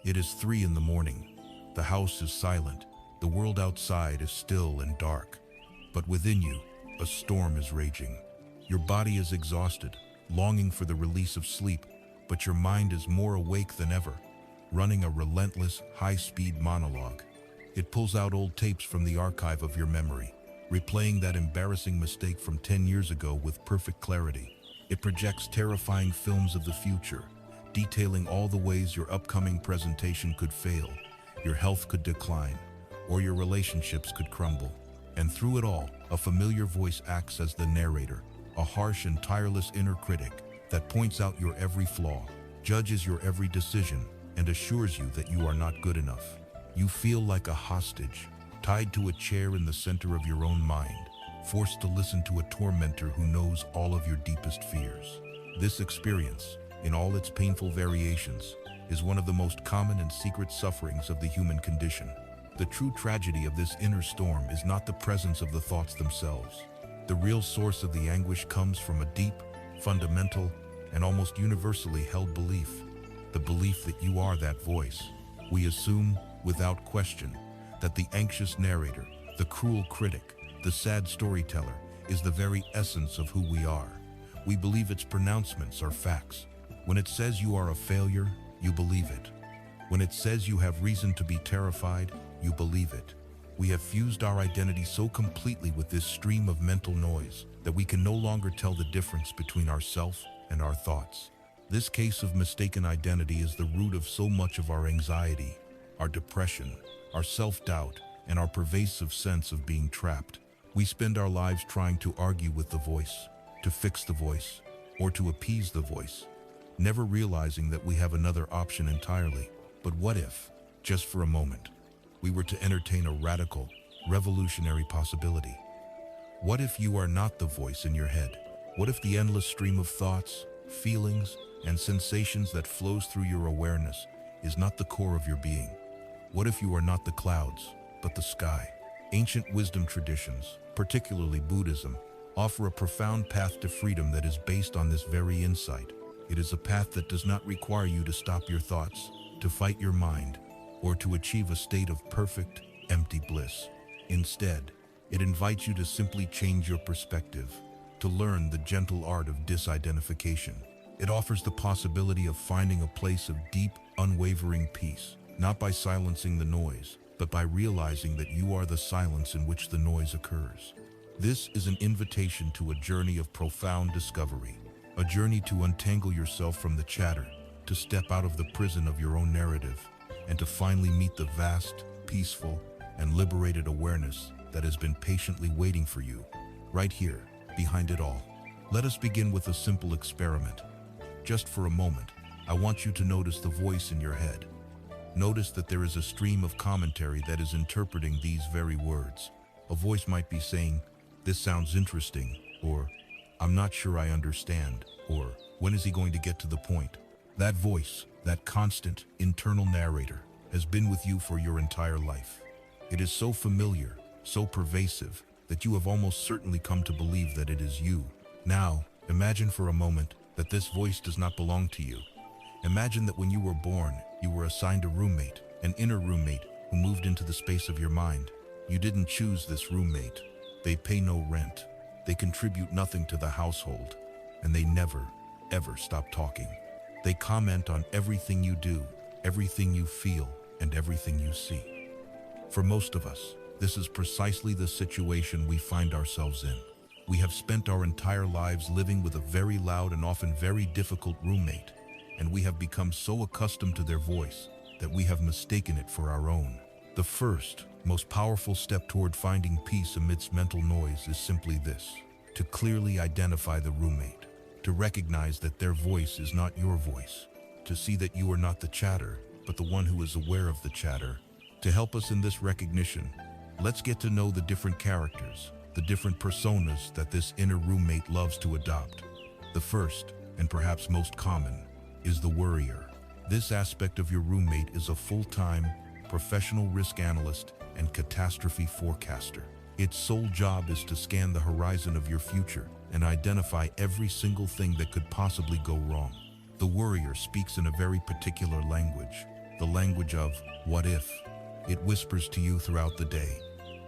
It is 3 in the morning. The house is silent. The world outside is still and dark. But within you, a storm is raging. Your body is exhausted, longing for the release of sleep, but your mind is more awake than ever, running a relentless, high-speed monologue. It pulls out old tapes from the archive of your memory, replaying that embarrassing mistake from 10 years ago with perfect clarity. It projects terrifying films of the future, detailing all the ways your upcoming presentation could fail, your health could decline, or your relationships could crumble. And through it all, a familiar voice acts as the narrator, a harsh and tireless inner critic that points out your every flaw, judges your every decision, and assures you that you are not good enough. You feel like a hostage, tied to a chair in the center of your own mind, forced to listen to a tormentor who knows all of your deepest fears. This experience, in all its painful variations, is one of the most common and secret sufferings of the human condition. The true tragedy of this inner storm is not the presence of the thoughts themselves. The real source of the anguish comes from a deep, fundamental, and almost universally held belief. The belief that you are that voice. We assume, without question, that the anxious narrator, the cruel critic, the sad storyteller, is the very essence of who we are. We believe its pronouncements are facts. When it says you are a failure, you believe it. When it says you have reason to be terrified, you believe it. We have fused our identity so completely with this stream of mental noise that we can no longer tell the difference between ourself and our thoughts. This case of mistaken identity is the root of so much of our anxiety, our depression, our self-doubt, and our pervasive sense of being trapped. We spend our lives trying to argue with the voice, to fix the voice, or to appease the voice, never realizing that we have another option entirely. But what if, just for a moment, we were to entertain a radical, revolutionary possibility? What if you are not the voice in your head? What if the endless stream of thoughts, feelings, and sensations that flows through your awareness is not the core of your being? What if you are not the clouds, but the sky? Ancient wisdom traditions, particularly Buddhism, offer a profound path to freedom that is based on this very insight. It is a path that does not require you to stop your thoughts, to fight your mind, or to achieve a state of perfect, empty bliss. Instead, it invites you to simply change your perspective, to learn the gentle art of disidentification. It offers the possibility of finding a place of deep, unwavering peace, not by silencing the noise, but by realizing that you are the silence in which the noise occurs. This is an invitation to a journey of profound discovery, a journey to untangle yourself from the chatter, to step out of the prison of your own narrative, and to finally meet the vast, peaceful, and liberated awareness that has been patiently waiting for you, right here, behind it all. Let us begin with a simple experiment. Just for a moment, I want you to notice the voice in your head. Notice that there is a stream of commentary that is interpreting these very words. A voice might be saying, "This sounds interesting," or "I'm not sure I understand," or "When is he going to get to the point?" That voice, that constant, internal narrator, has been with you for your entire life. It is so familiar, so pervasive, that you have almost certainly come to believe that it is you. Now, imagine for a moment that this voice does not belong to you. Imagine that when you were born, you were assigned a roommate, an inner roommate who moved into the space of your mind. You didn't choose this roommate. They pay no rent. They contribute nothing to the household, and they never, ever stop talking. They comment on everything you do, everything you feel, and everything you see. For most of us, this is precisely the situation we find ourselves in. We have spent our entire lives living with a very loud and often very difficult roommate, and we have become so accustomed to their voice that we have mistaken it for our own. The first, most powerful step toward finding peace amidst mental noise is simply this: to clearly identify the roommate, to recognize that their voice is not your voice, to see that you are not the chatter, but the one who is aware of the chatter. To help us in this recognition, let's get to know the different characters, the different personas that this inner roommate loves to adopt. The first, and perhaps most common, is the worrier. This aspect of your roommate is a full-time, professional risk analyst and catastrophe forecaster. Its sole job is to scan the horizon of your future and identify every single thing that could possibly go wrong. The worrier speaks in a very particular language, the language of what if. It whispers to you throughout the day.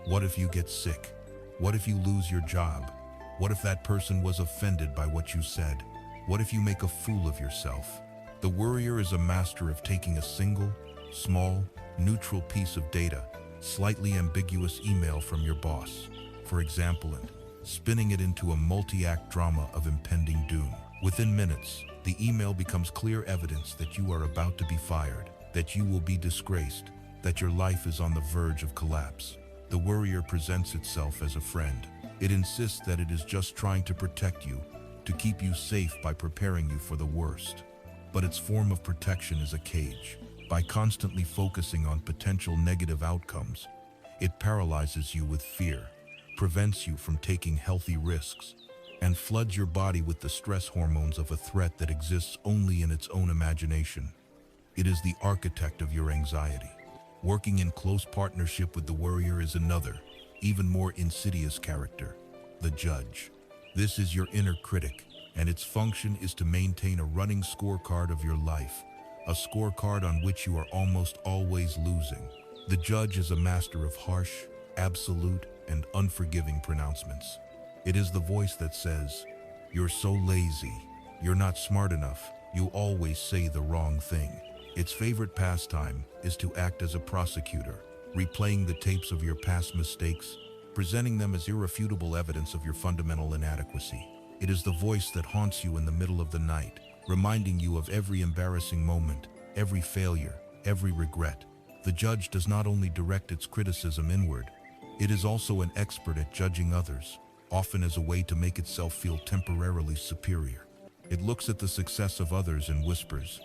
What if you get sick? What if you lose your job? What if that person was offended by what you said? What if you make a fool of yourself? The worrier is a master of taking a single, small, neutral piece of data, slightly ambiguous email from your boss, for example, and spinning it into a multi-act drama of impending doom. Within minutes, the email becomes clear evidence that you are about to be fired, that you will be disgraced, that your life is on the verge of collapse. The worrier presents itself as a friend. It insists that it is just trying to protect you, to keep you safe by preparing you for the worst. But its form of protection is a cage. By constantly focusing on potential negative outcomes, it paralyzes you with fear, prevents you from taking healthy risks, and floods your body with the stress hormones of a threat that exists only in its own imagination. It is the architect of your anxiety. Working in close partnership with the worrier is another, even more insidious character, the judge. This is your inner critic, and its function is to maintain a running scorecard of your life, a scorecard on which you are almost always losing. The judge is a master of harsh, absolute, and unforgiving pronouncements. It is the voice that says, "You're so lazy, you're not smart enough, you always say the wrong thing." Its favorite pastime is to act as a prosecutor, replaying the tapes of your past mistakes, presenting them as irrefutable evidence of your fundamental inadequacy. It is the voice that haunts you in the middle of the night, reminding you of every embarrassing moment, every failure, every regret. The judge does not only direct its criticism inward, it is also an expert at judging others, often as a way to make itself feel temporarily superior. It looks at the success of others and whispers,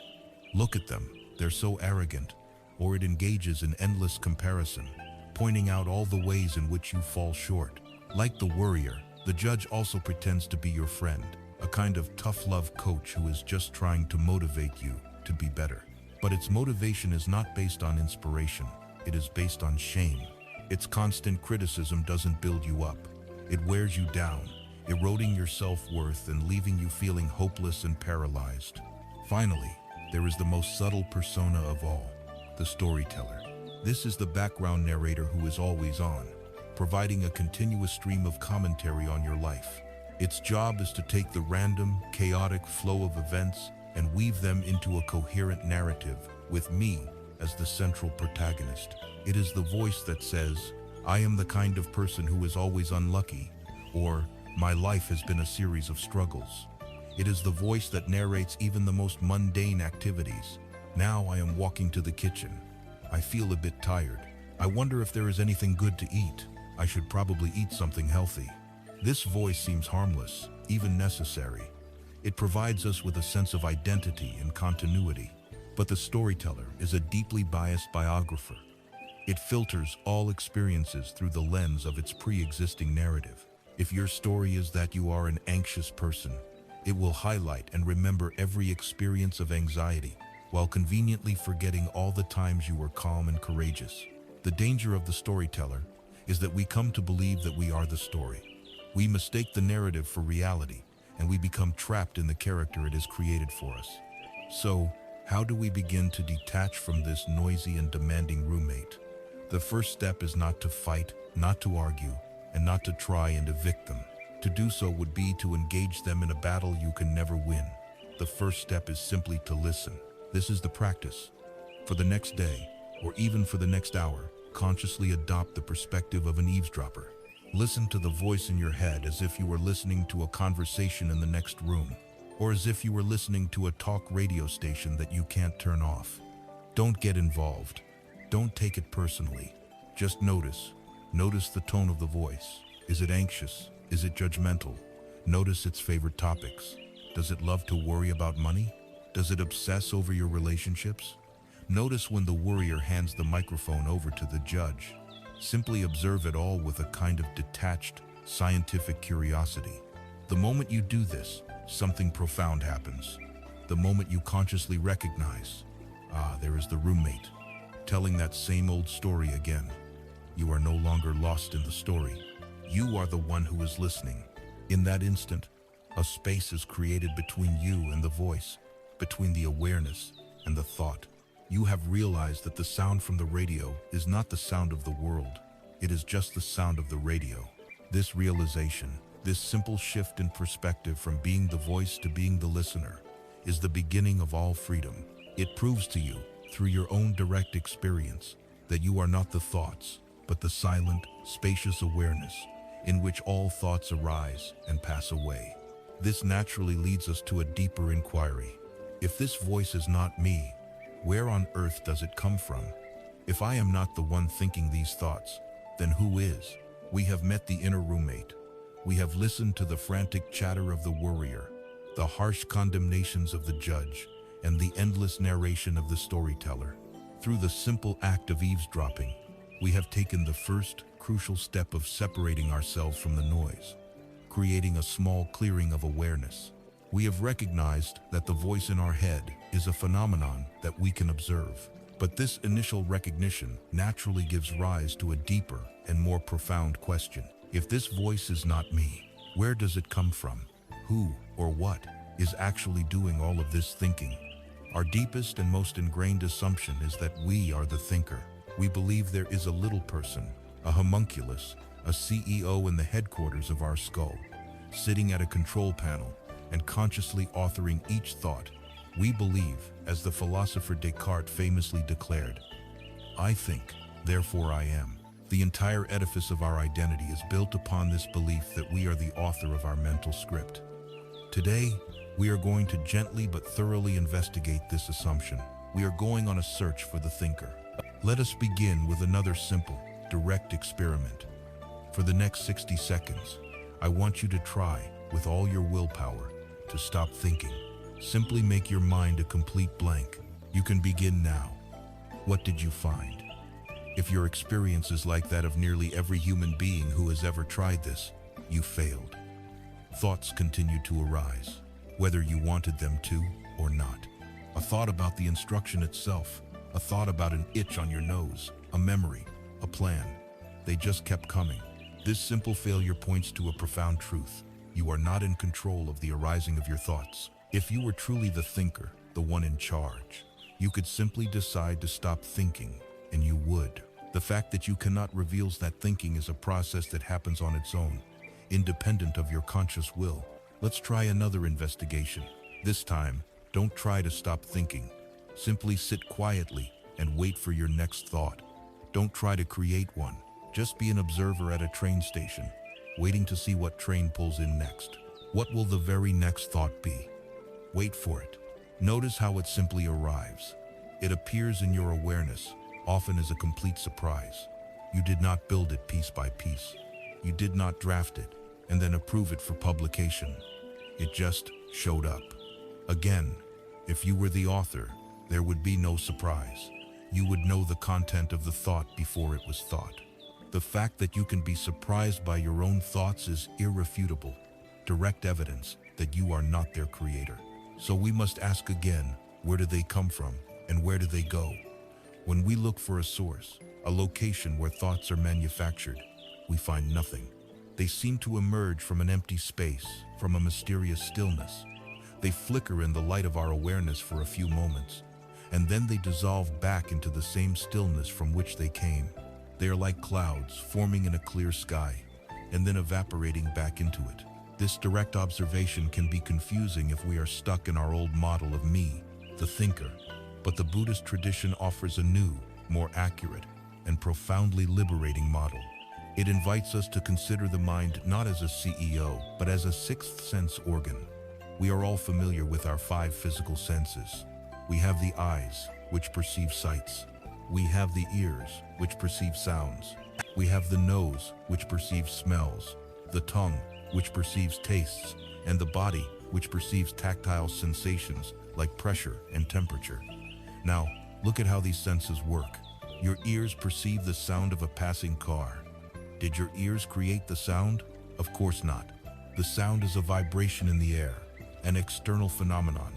"Look at them, they're so arrogant," or it engages in endless comparison, pointing out all the ways in which you fall short. Like the worrier, the judge also pretends to be your friend, a kind of tough love coach who is just trying to motivate you to be better. But its motivation is not based on inspiration, it is based on shame. Its constant criticism doesn't build you up, it wears you down, eroding your self-worth and leaving you feeling hopeless and paralyzed. Finally, there is the most subtle persona of all, the storyteller. This is the background narrator who is always on, providing a continuous stream of commentary on your life. Its job is to take the random, chaotic flow of events and weave them into a coherent narrative, with me as the central protagonist. It is the voice that says, "I am the kind of person who is always unlucky," or "My life has been a series of struggles." It is the voice that narrates even the most mundane activities. "Now I am walking to the kitchen. I feel a bit tired. I wonder if there is anything good to eat. I should probably eat something healthy." This voice seems harmless, even necessary. It provides us with a sense of identity and continuity. But the storyteller is a deeply biased biographer. It filters all experiences through the lens of its pre-existing narrative. If your story is that you are an anxious person, it will highlight and remember every experience of anxiety, while conveniently forgetting all the times you were calm and courageous. The danger of the storyteller is that we come to believe that we are the story. We mistake the narrative for reality, and we become trapped in the character it has created for us. So, how do we begin to detach from this noisy and demanding roommate? The first step is not to fight, not to argue, and not to try and evict them. To do so would be to engage them in a battle you can never win. The first step is simply to listen. This is the practice. For the next day, or even for the next hour, consciously adopt the perspective of an eavesdropper. Listen to the voice in your head as if you were listening to a conversation in the next room, or as if you were listening to a talk radio station that you can't turn off. Don't get involved. Don't take it personally. Just notice. Notice the tone of the voice. Is it anxious? Is it judgmental? Notice its favorite topics. Does it love to worry about money? Does it obsess over your relationships? Notice when the worrier hands the microphone over to the judge. Simply observe it all with a kind of detached, scientific curiosity. The moment you do this, something profound happens. The moment you consciously recognize, there is the roommate, telling that same old story again. You are no longer lost in the story. You are the one who is listening. In that instant, a space is created between you and the voice, between the awareness and the thought. you have realized that the sound from the radio is not the sound of the world. It is just the sound of the radio. This realization, this simple shift in perspective from being the voice to being the listener, is the beginning of all freedom. It proves to you, through your own direct experience, that you are not the thoughts, but the silent, spacious awareness in which all thoughts arise and pass away. This naturally leads us to a deeper inquiry. If this voice is not me, where on earth does it come from? If I am not the one thinking these thoughts, then who is? We have met the inner roommate. We have listened to the frantic chatter of the worrier, the harsh condemnations of the judge, and the endless narration of the storyteller. Through the simple act of eavesdropping, we have taken the first crucial step of separating ourselves from the noise, creating a small clearing of awareness. We have recognized that the voice in our head is a phenomenon that we can observe. But this initial recognition naturally gives rise to a deeper and more profound question. If this voice is not me, where does it come from? Who or what is actually doing all of this thinking? Our deepest and most ingrained assumption is that we are the thinker. We believe there is a little person, a homunculus, a CEO in the headquarters of our skull, sitting at a control panel and consciously authoring each thought. We believe, as the philosopher Descartes famously declared, "I think, therefore I am." The entire edifice of our identity is built upon this belief that we are the author of our mental script. Today, we are going to gently but thoroughly investigate this assumption. We are going on a search for the thinker. Let us begin with another simple, direct experiment. For the next 60 seconds, I want you to try, with all your willpower, to stop thinking. Simply make your mind a complete blank. You can begin now. What did you find? If your experience is like that of nearly every human being who has ever tried this, you failed. Thoughts continue to arise, whether you wanted them to or not. A thought about the instruction itself, a thought about an itch on your nose, a memory, a plan. They just kept coming. This simple failure points to a profound truth. You are not in control of the arising of your thoughts. If you were truly the thinker, the one in charge, you could simply decide to stop thinking, and you would. The fact that you cannot reveals that thinking is a process that happens on its own, independent of your conscious will. Let's try another investigation. This time, don't try to stop thinking. Simply sit quietly and wait for your next thought. Don't try to create one. Just be an observer at a train station, waiting to see what train pulls in next. What will the very next thought be? Wait for it. Notice how it simply arrives. It appears in your awareness, often as a complete surprise. You did not build it piece by piece. You did not draft it and then approve it for publication. It just showed up. Again, if you were the author, there would be no surprise. You would know the content of the thought before it was thought. The fact that you can be surprised by your own thoughts is irrefutable, direct evidence that you are not their creator. So we must ask again, where do they come from and where do they go? When we look for a source, a location where thoughts are manufactured, we find nothing. They seem to emerge from an empty space, from a mysterious stillness. They flicker in the light of our awareness for a few moments, and then they dissolve back into the same stillness from which they came. They are like clouds forming in a clear sky, and then evaporating back into it. This direct observation can be confusing if we are stuck in our old model of me, the thinker. But the Buddhist tradition offers a new, more accurate, and profoundly liberating model. It invites us to consider the mind not as a CEO, but as a sixth sense organ. We are all familiar with our 5 physical senses. We have the eyes, which perceive sights. We have the ears, which perceive sounds. We have the nose, which perceives smells. The tongue, which perceives tastes. And the body, which perceives tactile sensations like pressure and temperature. Now, look at how these senses work. Your ears perceive the sound of a passing car. Did your ears create the sound? Of course not. The sound is a vibration in the air, an external phenomenon,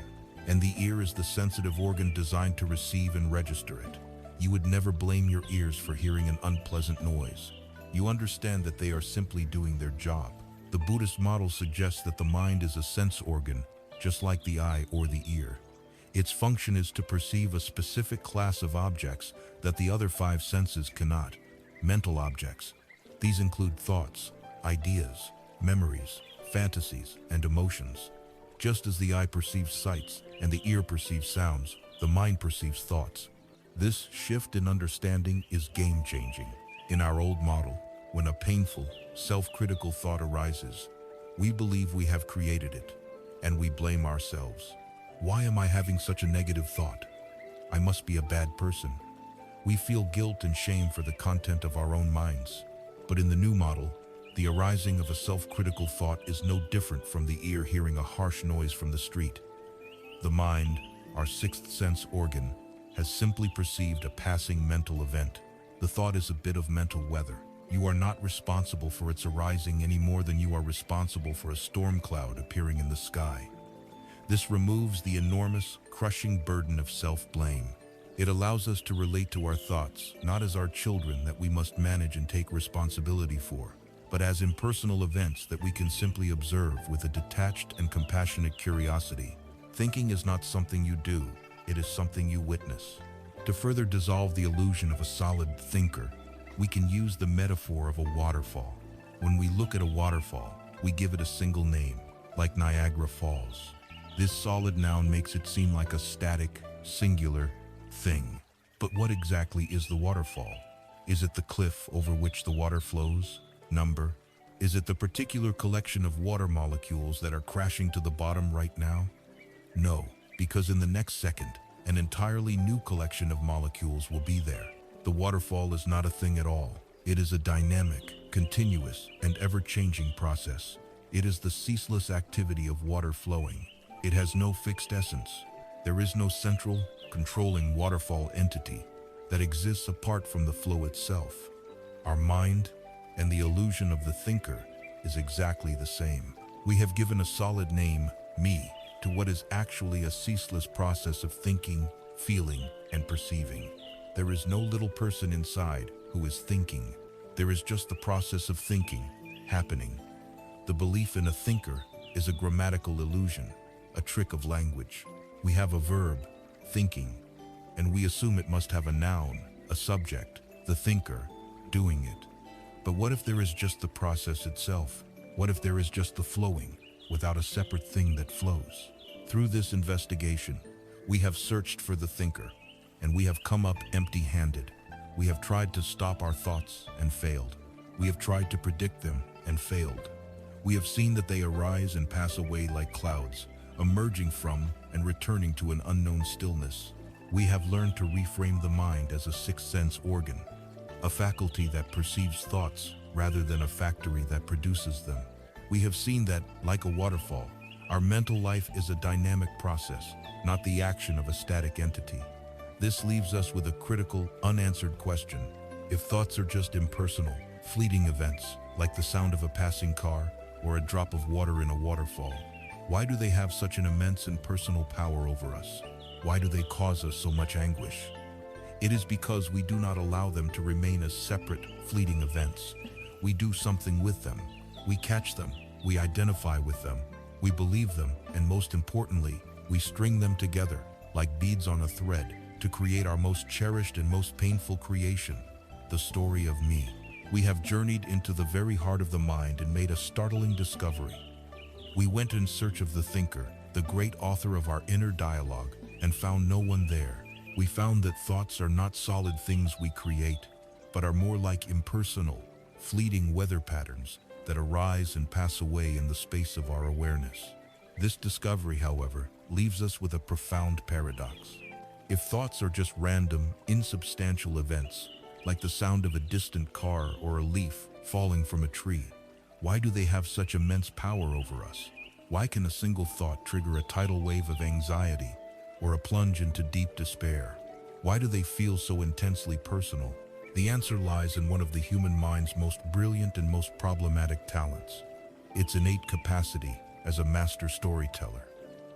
and the ear is the sensitive organ designed to receive and register it. You would never blame your ears for hearing an unpleasant noise. You understand that they are simply doing their job. The Buddhist model suggests that the mind is a sense organ, just like the eye or the ear. Its function is to perceive a specific class of objects that the other five senses cannot. Mental objects. These include thoughts, ideas, memories, fantasies, and emotions. Just as the eye perceives sights and the ear perceives sounds, the mind perceives thoughts. This shift in understanding is game-changing. In our old model, when a painful, self-critical thought arises, we believe we have created it, and we blame ourselves. Why am I having such a negative thought? I must be a bad person. We feel guilt and shame for the content of our own minds. But in the new model, the arising of a self-critical thought is no different from the ear hearing a harsh noise from the street. The mind, our sixth sense organ, has simply perceived a passing mental event. The thought is a bit of mental weather. You are not responsible for its arising any more than you are responsible for a storm cloud appearing in the sky. This removes the enormous, crushing burden of self-blame. It allows us to relate to our thoughts, not as our children that we must manage and take responsibility for, but as impersonal events that we can simply observe with a detached and compassionate curiosity. Thinking is not something you do, it is something you witness. To further dissolve the illusion of a solid thinker, we can use the metaphor of a waterfall. When we look at a waterfall, we give it a single name, like Niagara Falls. This solid noun makes it seem like a static, singular thing. But what exactly is the waterfall? Is it the cliff over which the water flows? Number? Is it the particular collection of water molecules that are crashing to the bottom right now? No, because in the next second, an entirely new collection of molecules will be there. The waterfall is not a thing at all. It is a dynamic, continuous, and ever-changing process. It is the ceaseless activity of water flowing. It has no fixed essence. There is no central, controlling waterfall entity that exists apart from the flow itself. Our mind and the illusion of the thinker is exactly the same. We have given a solid name, me, to what is actually a ceaseless process of thinking, feeling, and perceiving. There is no little person inside who is thinking. There is just the process of thinking happening. The belief in a thinker is a grammatical illusion, a trick of language. We have a verb, thinking, and we assume it must have a noun, a subject, the thinker, doing it. But what if there is just the process itself? What if there is just the flowing, without a separate thing that flows? Through this investigation, we have searched for the thinker, and we have come up empty-handed. We have tried to stop our thoughts and failed. We have tried to predict them and failed. We have seen that they arise and pass away like clouds, emerging from and returning to an unknown stillness. We have learned to reframe the mind as a sixth sense organ, a faculty that perceives thoughts rather than a factory that produces them. We have seen that, like a waterfall, our mental life is a dynamic process, not the action of a static entity. This leaves us with a critical, unanswered question. If thoughts are just impersonal, fleeting events, like the sound of a passing car or a drop of water in a waterfall, why do they have such an immense and personal power over us? Why do they cause us so much anguish? It is because we do not allow them to remain as separate, fleeting events. We do something with them. We catch them. We identify with them. We believe them, and most importantly, we string them together, like beads on a thread, to create our most cherished and most painful creation, the story of me. We have journeyed into the very heart of the mind and made a startling discovery. We went in search of the thinker, the great author of our inner dialogue, and found no one there. We found that thoughts are not solid things we create, but are more like impersonal, fleeting weather patterns that arise and pass away in the space of our awareness. This discovery, however, leaves us with a profound paradox. If thoughts are just random, insubstantial events, like the sound of a distant car or a leaf falling from a tree, why do they have such immense power over us? Why can a single thought trigger a tidal wave of anxiety or a plunge into deep despair? Why do they feel so intensely personal? The answer lies in one of the human mind's most brilliant and most problematic talents, its innate capacity as a master storyteller.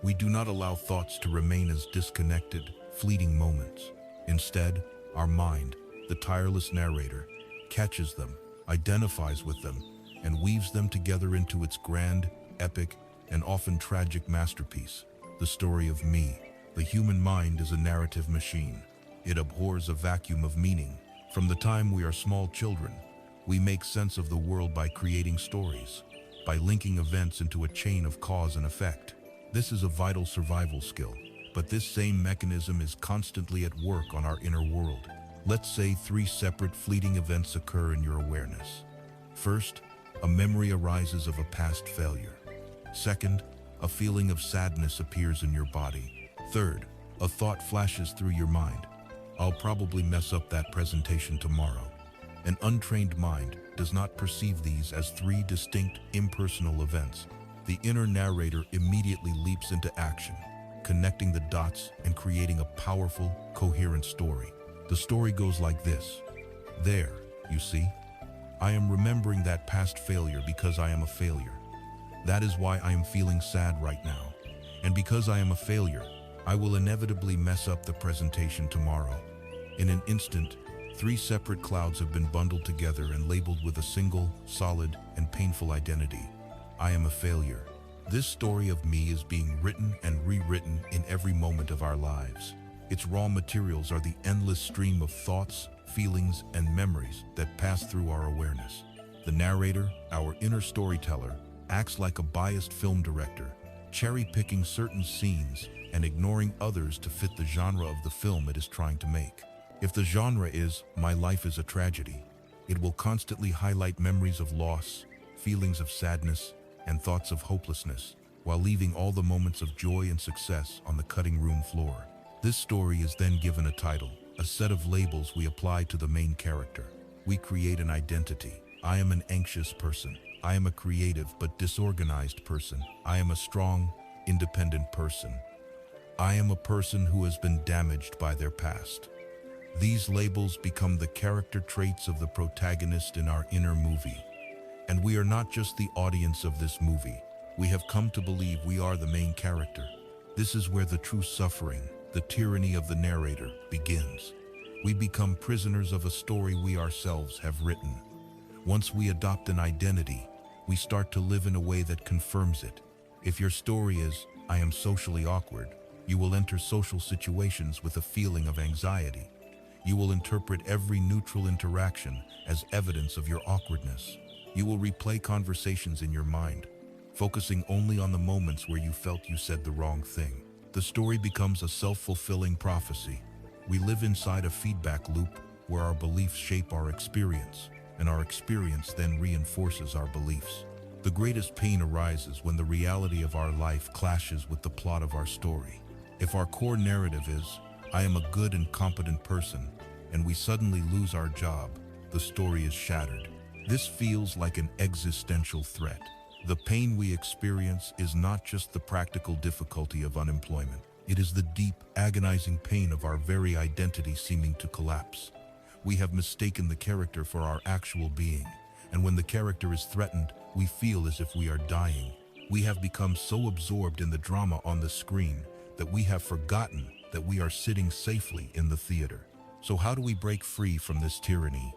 We do not allow thoughts to remain as disconnected, fleeting moments. Instead, our mind, the tireless narrator, catches them, identifies with them, and weaves them together into its grand, epic, and often tragic masterpiece, the story of me. The human mind is a narrative machine. It abhors a vacuum of meaning. From the time we are small children, we make sense of the world by creating stories, by linking events into a chain of cause and effect. This is a vital survival skill, but this same mechanism is constantly at work on our inner world. Let's say 3 separate fleeting events occur in your awareness. First, a memory arises of a past failure. Second, a feeling of sadness appears in your body. Third, a thought flashes through your mind. I'll probably mess up that presentation tomorrow. An untrained mind does not perceive these as 3 distinct, impersonal events. The inner narrator immediately leaps into action, connecting the dots and creating a powerful, coherent story. The story goes like this. There, you see, I am remembering that past failure because I am a failure. That is why I am feeling sad right now. And because I am a failure, I will inevitably mess up the presentation tomorrow. In an instant, 3 separate clouds have been bundled together and labeled with a single, solid, and painful identity. I am a failure. This story of me is being written and rewritten in every moment of our lives. Its raw materials are the endless stream of thoughts, feelings, and memories that pass through our awareness. The narrator, our inner storyteller, acts like a biased film director, cherry-picking certain scenes and ignoring others to fit the genre of the film it is trying to make. If the genre is "My life is a tragedy," it will constantly highlight memories of loss, feelings of sadness, and thoughts of hopelessness, while leaving all the moments of joy and success on the cutting room floor. This story is then given a title, a set of labels we apply to the main character. We create an identity. I am an anxious person. I am a creative but disorganized person. I am a strong, independent person. I am a person who has been damaged by their past. These labels become the character traits of the protagonist in our inner movie. And we are not just the audience of this movie. We have come to believe we are the main character. This is where the true suffering, the tyranny of the narrator, begins. We become prisoners of a story we ourselves have written. Once we adopt an identity, we start to live in a way that confirms it. If your story is, "I am socially awkward," you will enter social situations with a feeling of anxiety. You will interpret every neutral interaction as evidence of your awkwardness. You will replay conversations in your mind, focusing only on the moments where you felt you said the wrong thing. The story becomes a self-fulfilling prophecy. We live inside a feedback loop where our beliefs shape our experience, and our experience then reinforces our beliefs. The greatest pain arises when the reality of our life clashes with the plot of our story. If our core narrative is, "I am a good and competent person," and we suddenly lose our job, the story is shattered. This feels like an existential threat. The pain we experience is not just the practical difficulty of unemployment. It is the deep, agonizing pain of our very identity seeming to collapse. We have mistaken the character for our actual being, and when the character is threatened, we feel as if we are dying. We have become so absorbed in the drama on the screen that we have forgotten that we are sitting safely in the theater. So how do we break free from this tyranny?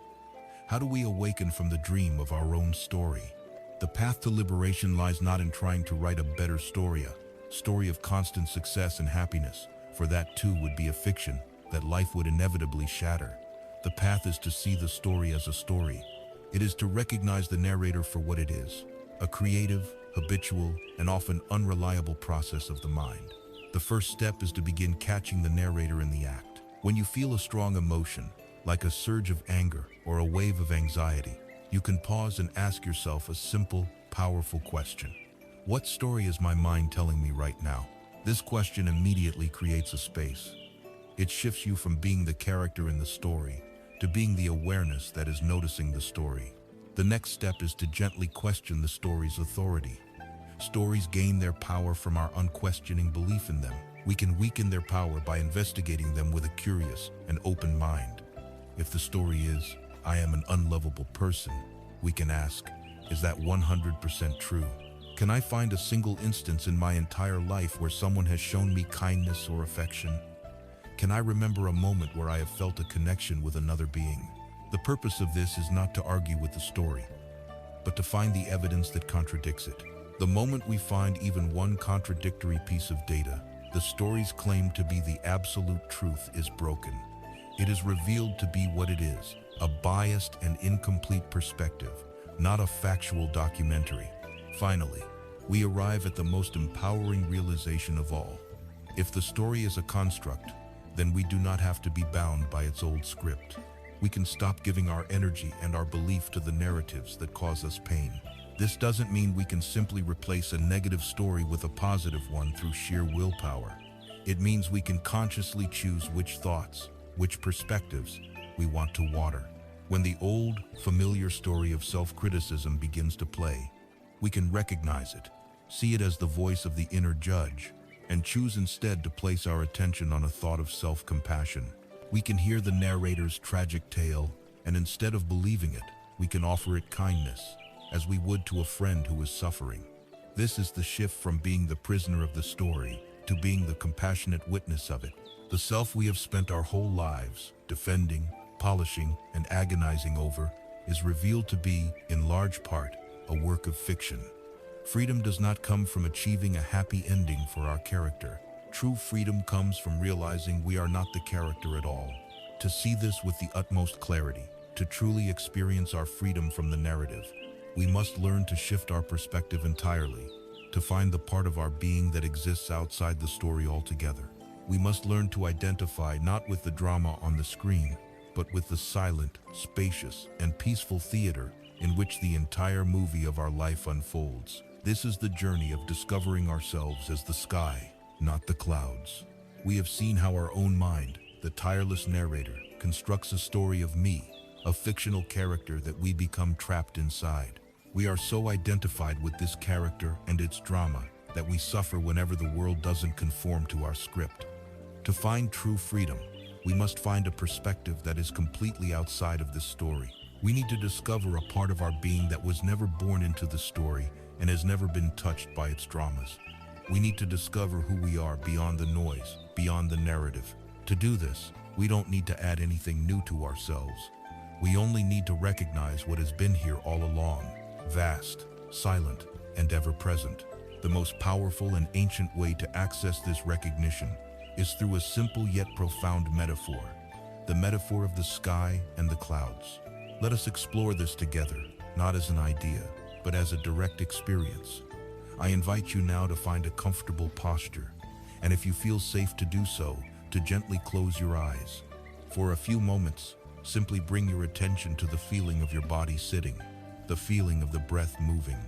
How do we awaken from the dream of our own story? The path to liberation lies not in trying to write a better story, a story of constant success and happiness, for that too would be a fiction that life would inevitably shatter. The path is to see the story as a story. It is to recognize the narrator for what it is, a creative, habitual, and often unreliable process of the mind. The first step is to begin catching the narrator in the act. When you feel a strong emotion, like a surge of anger or a wave of anxiety, you can pause and ask yourself a simple, powerful question. What story is my mind telling me right now? This question immediately creates a space. It shifts you from being the character in the story to being the awareness that is noticing the story. The next step is to gently question the story's authority. Stories gain their power from our unquestioning belief in them. We can weaken their power by investigating them with a curious and open mind. If the story is, "I am an unlovable person," we can ask, is that 100% true? Can I find a single instance in my entire life where someone has shown me kindness or affection? Can I remember a moment where I have felt a connection with another being? The purpose of this is not to argue with the story, but to find the evidence that contradicts it. The moment we find even one contradictory piece of data, the story's claim to be the absolute truth is broken. It is revealed to be what it is, a biased and incomplete perspective, not a factual documentary. Finally, we arrive at the most empowering realization of all. If the story is a construct, then we do not have to be bound by its old script. We can stop giving our energy and our belief to the narratives that cause us pain. This doesn't mean we can simply replace a negative story with a positive one through sheer willpower. It means we can consciously choose which thoughts, which perspectives we want to water. When the old, familiar story of self-criticism begins to play, we can recognize it, see it as the voice of the inner judge, and choose instead to place our attention on a thought of self-compassion. We can hear the narrator's tragic tale, and instead of believing it, we can offer it kindness, as we would to a friend who is suffering. This is the shift from being the prisoner of the story to being the compassionate witness of it. The self we have spent our whole lives defending, polishing, and agonizing over is revealed to be, in large part, a work of fiction. Freedom does not come from achieving a happy ending for our character. True freedom comes from realizing we are not the character at all. To see this with the utmost clarity, to truly experience our freedom from the narrative, we must learn to shift our perspective entirely, to find the part of our being that exists outside the story altogether. We must learn to identify not with the drama on the screen, but with the silent, spacious, and peaceful theater in which the entire movie of our life unfolds. This is the journey of discovering ourselves as the sky, not the clouds. We have seen how our own mind, the tireless narrator, constructs a story of me, a fictional character that we become trapped inside. We are so identified with this character and its drama that we suffer whenever the world doesn't conform to our script. To find true freedom, we must find a perspective that is completely outside of this story. We need to discover a part of our being that was never born into the story and has never been touched by its dramas. We need to discover who we are beyond the noise, beyond the narrative. To do this, we don't need to add anything new to ourselves. We only need to recognize what has been here all along, vast, silent, and ever-present. The most powerful and ancient way to access this recognition is through a simple yet profound metaphor, the metaphor of the sky and the clouds. Let us explore this together, not as an idea, but as a direct experience. I invite you now to find a comfortable posture, and if you feel safe to do so, to gently close your eyes. For a few moments, simply bring your attention to the feeling of your body sitting, the feeling of the breath moving.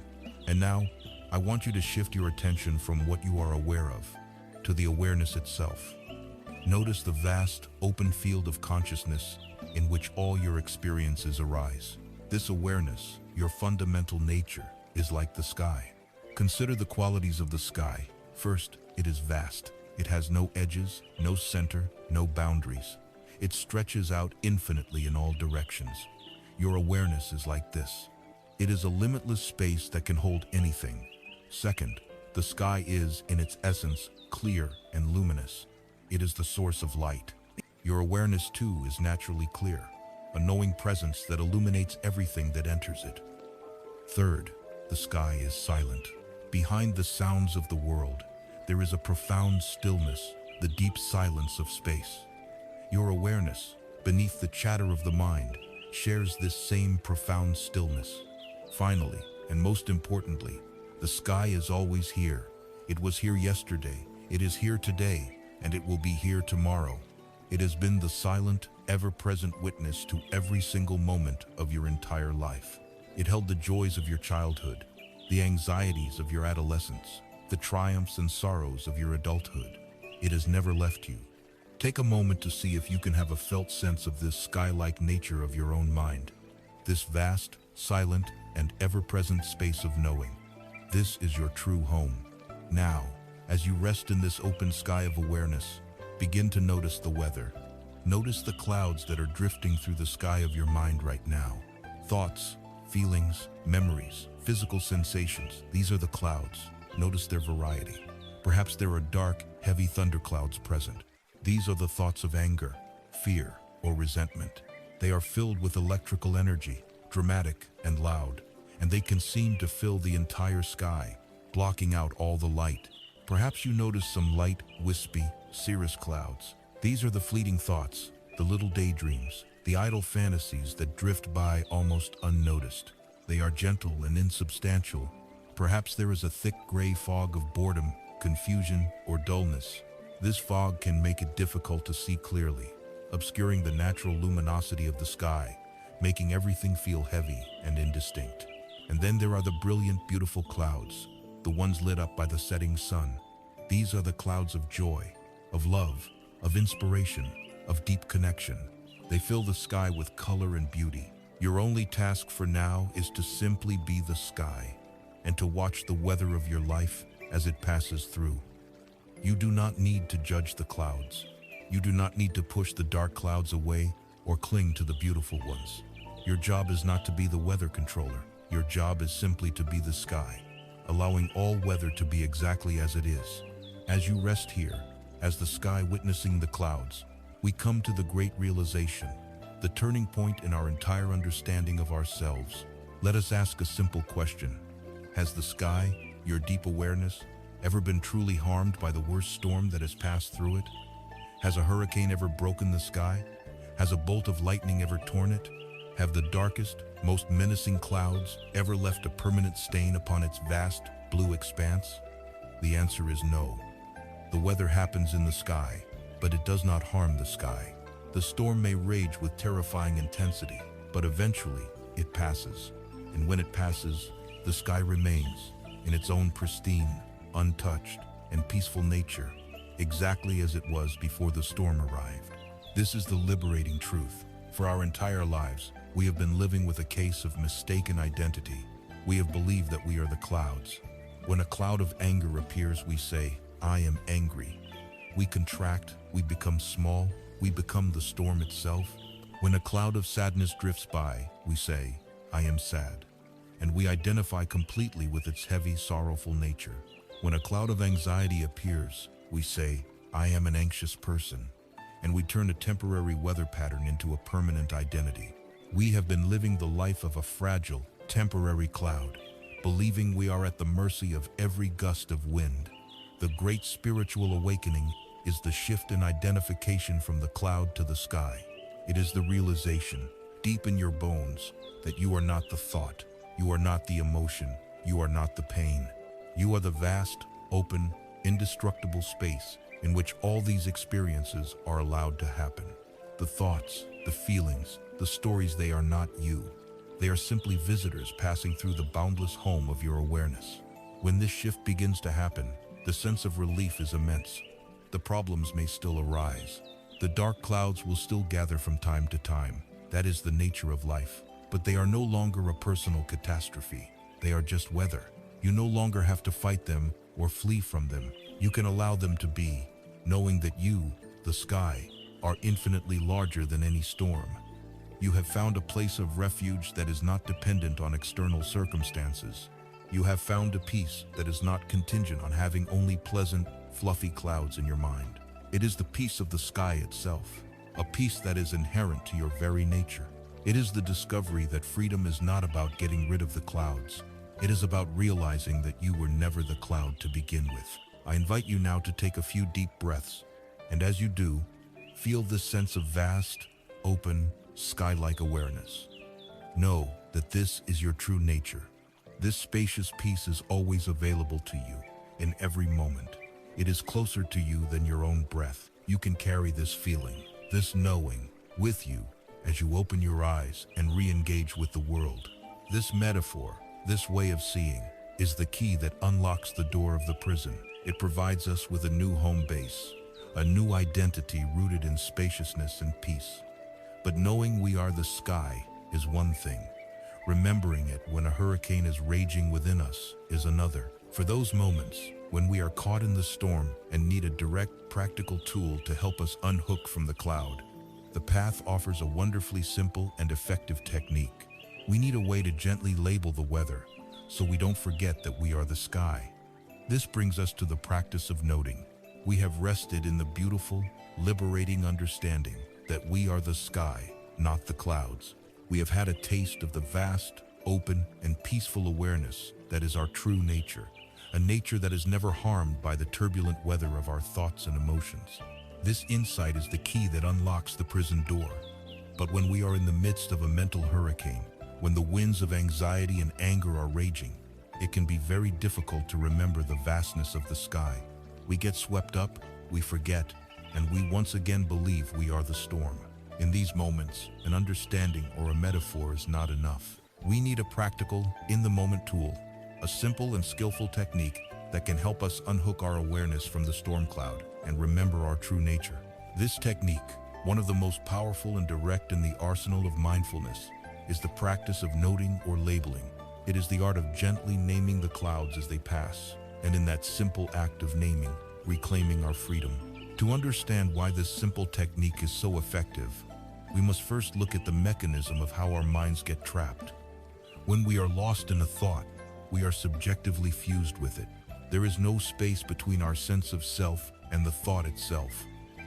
And now, I want you to shift your attention from what you are aware of to the awareness itself. Notice the vast, open field of consciousness in which all your experiences arise. This awareness, your fundamental nature, is like the sky. Consider the qualities of the sky. First, it is vast. It has no edges, no center, no boundaries. It stretches out infinitely in all directions. Your awareness is like this. It is a limitless space that can hold anything. Second, the sky is, in its essence, clear and luminous. It is the source of light. Your awareness, too, is naturally clear, a knowing presence that illuminates everything that enters it. Third, the sky is silent. Behind the sounds of the world, there is a profound stillness, the deep silence of space. Your awareness, beneath the chatter of the mind, shares this same profound stillness. Finally, and most importantly, the sky is always here. It was here yesterday, it is here today, and it will be here tomorrow. It has been the silent, ever-present witness to every single moment of your entire life. It held the joys of your childhood, the anxieties of your adolescence, the triumphs and sorrows of your adulthood. It has never left you. Take a moment to see if you can have a felt sense of this sky-like nature of your own mind, this vast, silent, and ever-present space of knowing. This is your true home. Now, as you rest in this open sky of awareness, begin to notice the weather. Notice the clouds that are drifting through the sky of your mind right now. Thoughts, feelings, memories, physical sensations, these are the clouds. Notice their variety. Perhaps there are dark, heavy thunderclouds present. These are the thoughts of anger, fear, or resentment. They are filled with electrical energy, dramatic and loud, and they can seem to fill the entire sky, blocking out all the light. Perhaps you notice some light, wispy, cirrus clouds. These are the fleeting thoughts, the little daydreams, the idle fantasies that drift by almost unnoticed. They are gentle and insubstantial. Perhaps there is a thick gray fog of boredom, confusion, or dullness. This fog can make it difficult to see clearly, obscuring the natural luminosity of the sky, making everything feel heavy and indistinct. And then there are the brilliant, beautiful clouds, the ones lit up by the setting sun. These are the clouds of joy, of love, of inspiration, of deep connection. They fill the sky with color and beauty. Your only task for now is to simply be the sky and to watch the weather of your life as it passes through. You do not need to judge the clouds. You do not need to push the dark clouds away or cling to the beautiful ones. Your job is not to be the weather controller. Your job is simply to be the sky, allowing all weather to be exactly as it is. As you rest here, as the sky witnessing the clouds, we come to the great realization, the turning point in our entire understanding of ourselves. Let us ask a simple question. Has the sky, your deep awareness, ever been truly harmed by the worst storm that has passed through it? Has a hurricane ever broken the sky? Has a bolt of lightning ever torn it? Have the darkest, most menacing clouds ever left a permanent stain upon its vast, blue expanse? The answer is no. The weather happens in the sky, but it does not harm the sky. The storm may rage with terrifying intensity, but eventually it passes. And when it passes, the sky remains in its own pristine, untouched, and peaceful nature, exactly as it was before the storm arrived. This is the liberating truth. For our entire lives, we have been living with a case of mistaken identity. We have believed that we are the clouds. When a cloud of anger appears, we say, "I am angry." We contract, we become small, we become the storm itself. When a cloud of sadness drifts by, we say, "I am sad." And we identify completely with its heavy, sorrowful nature. When a cloud of anxiety appears, we say, "I am an anxious person." And we turn a temporary weather pattern into a permanent identity. We have been living the life of a fragile, temporary cloud, believing we are at the mercy of every gust of wind. The great spiritual awakening is the shift in identification from the cloud to the sky. It is the realization, deep in your bones, that you are not the thought, you are not the emotion, you are not the pain. You are the vast, open, indestructible space in which all these experiences are allowed to happen. The thoughts, the feelings, the stories, they are not you. They are simply visitors passing through the boundless home of your awareness. When this shift begins to happen, the sense of relief is immense. The problems may still arise. The dark clouds will still gather from time to time. That is the nature of life. But they are no longer a personal catastrophe. They are just weather. You no longer have to fight them or flee from them. You can allow them to be, knowing that you, the sky, are infinitely larger than any storm. You have found a place of refuge that is not dependent on external circumstances. You have found a peace that is not contingent on having only pleasant, fluffy clouds in your mind. It is the peace of the sky itself, a peace that is inherent to your very nature. It is the discovery that freedom is not about getting rid of the clouds. It is about realizing that you were never the cloud to begin with. I invite you now to take a few deep breaths, and as you do, feel this sense of vast, open, sky-like awareness. Know that this is your true nature. This spacious peace is always available to you, in every moment. It is closer to you than your own breath. You can carry this feeling, this knowing, with you as you open your eyes and re-engage with the world. This metaphor, this way of seeing, is the key that unlocks the door of the prison. It provides us with a new home base, a new identity rooted in spaciousness and peace. But knowing we are the sky is one thing. Remembering it when a hurricane is raging within us is another. For those moments when we are caught in the storm and need a direct, practical tool to help us unhook from the cloud, the path offers a wonderfully simple and effective technique. We need a way to gently label the weather so we don't forget that we are the sky. This brings us to the practice of noting. We have rested in the beautiful, liberating understanding that we are the sky, not the clouds. We have had a taste of the vast, open, and peaceful awareness that is our true nature, a nature that is never harmed by the turbulent weather of our thoughts and emotions. This insight is the key that unlocks the prison door. But when we are in the midst of a mental hurricane, when the winds of anxiety and anger are raging, it can be very difficult to remember the vastness of the sky. We get swept up, we forget, and we once again believe we are the storm. In these moments, an understanding or a metaphor is not enough. We need a practical, in-the-moment tool, a simple and skillful technique that can help us unhook our awareness from the storm cloud and remember our true nature. This technique, one of the most powerful and direct in the arsenal of mindfulness, is the practice of noting or labeling. It is the art of gently naming the clouds as they pass, and in that simple act of naming, reclaiming our freedom. To understand why this simple technique is so effective, we must first look at the mechanism of how our minds get trapped. When we are lost in a thought, we are subjectively fused with it. There is no space between our sense of self and the thought itself.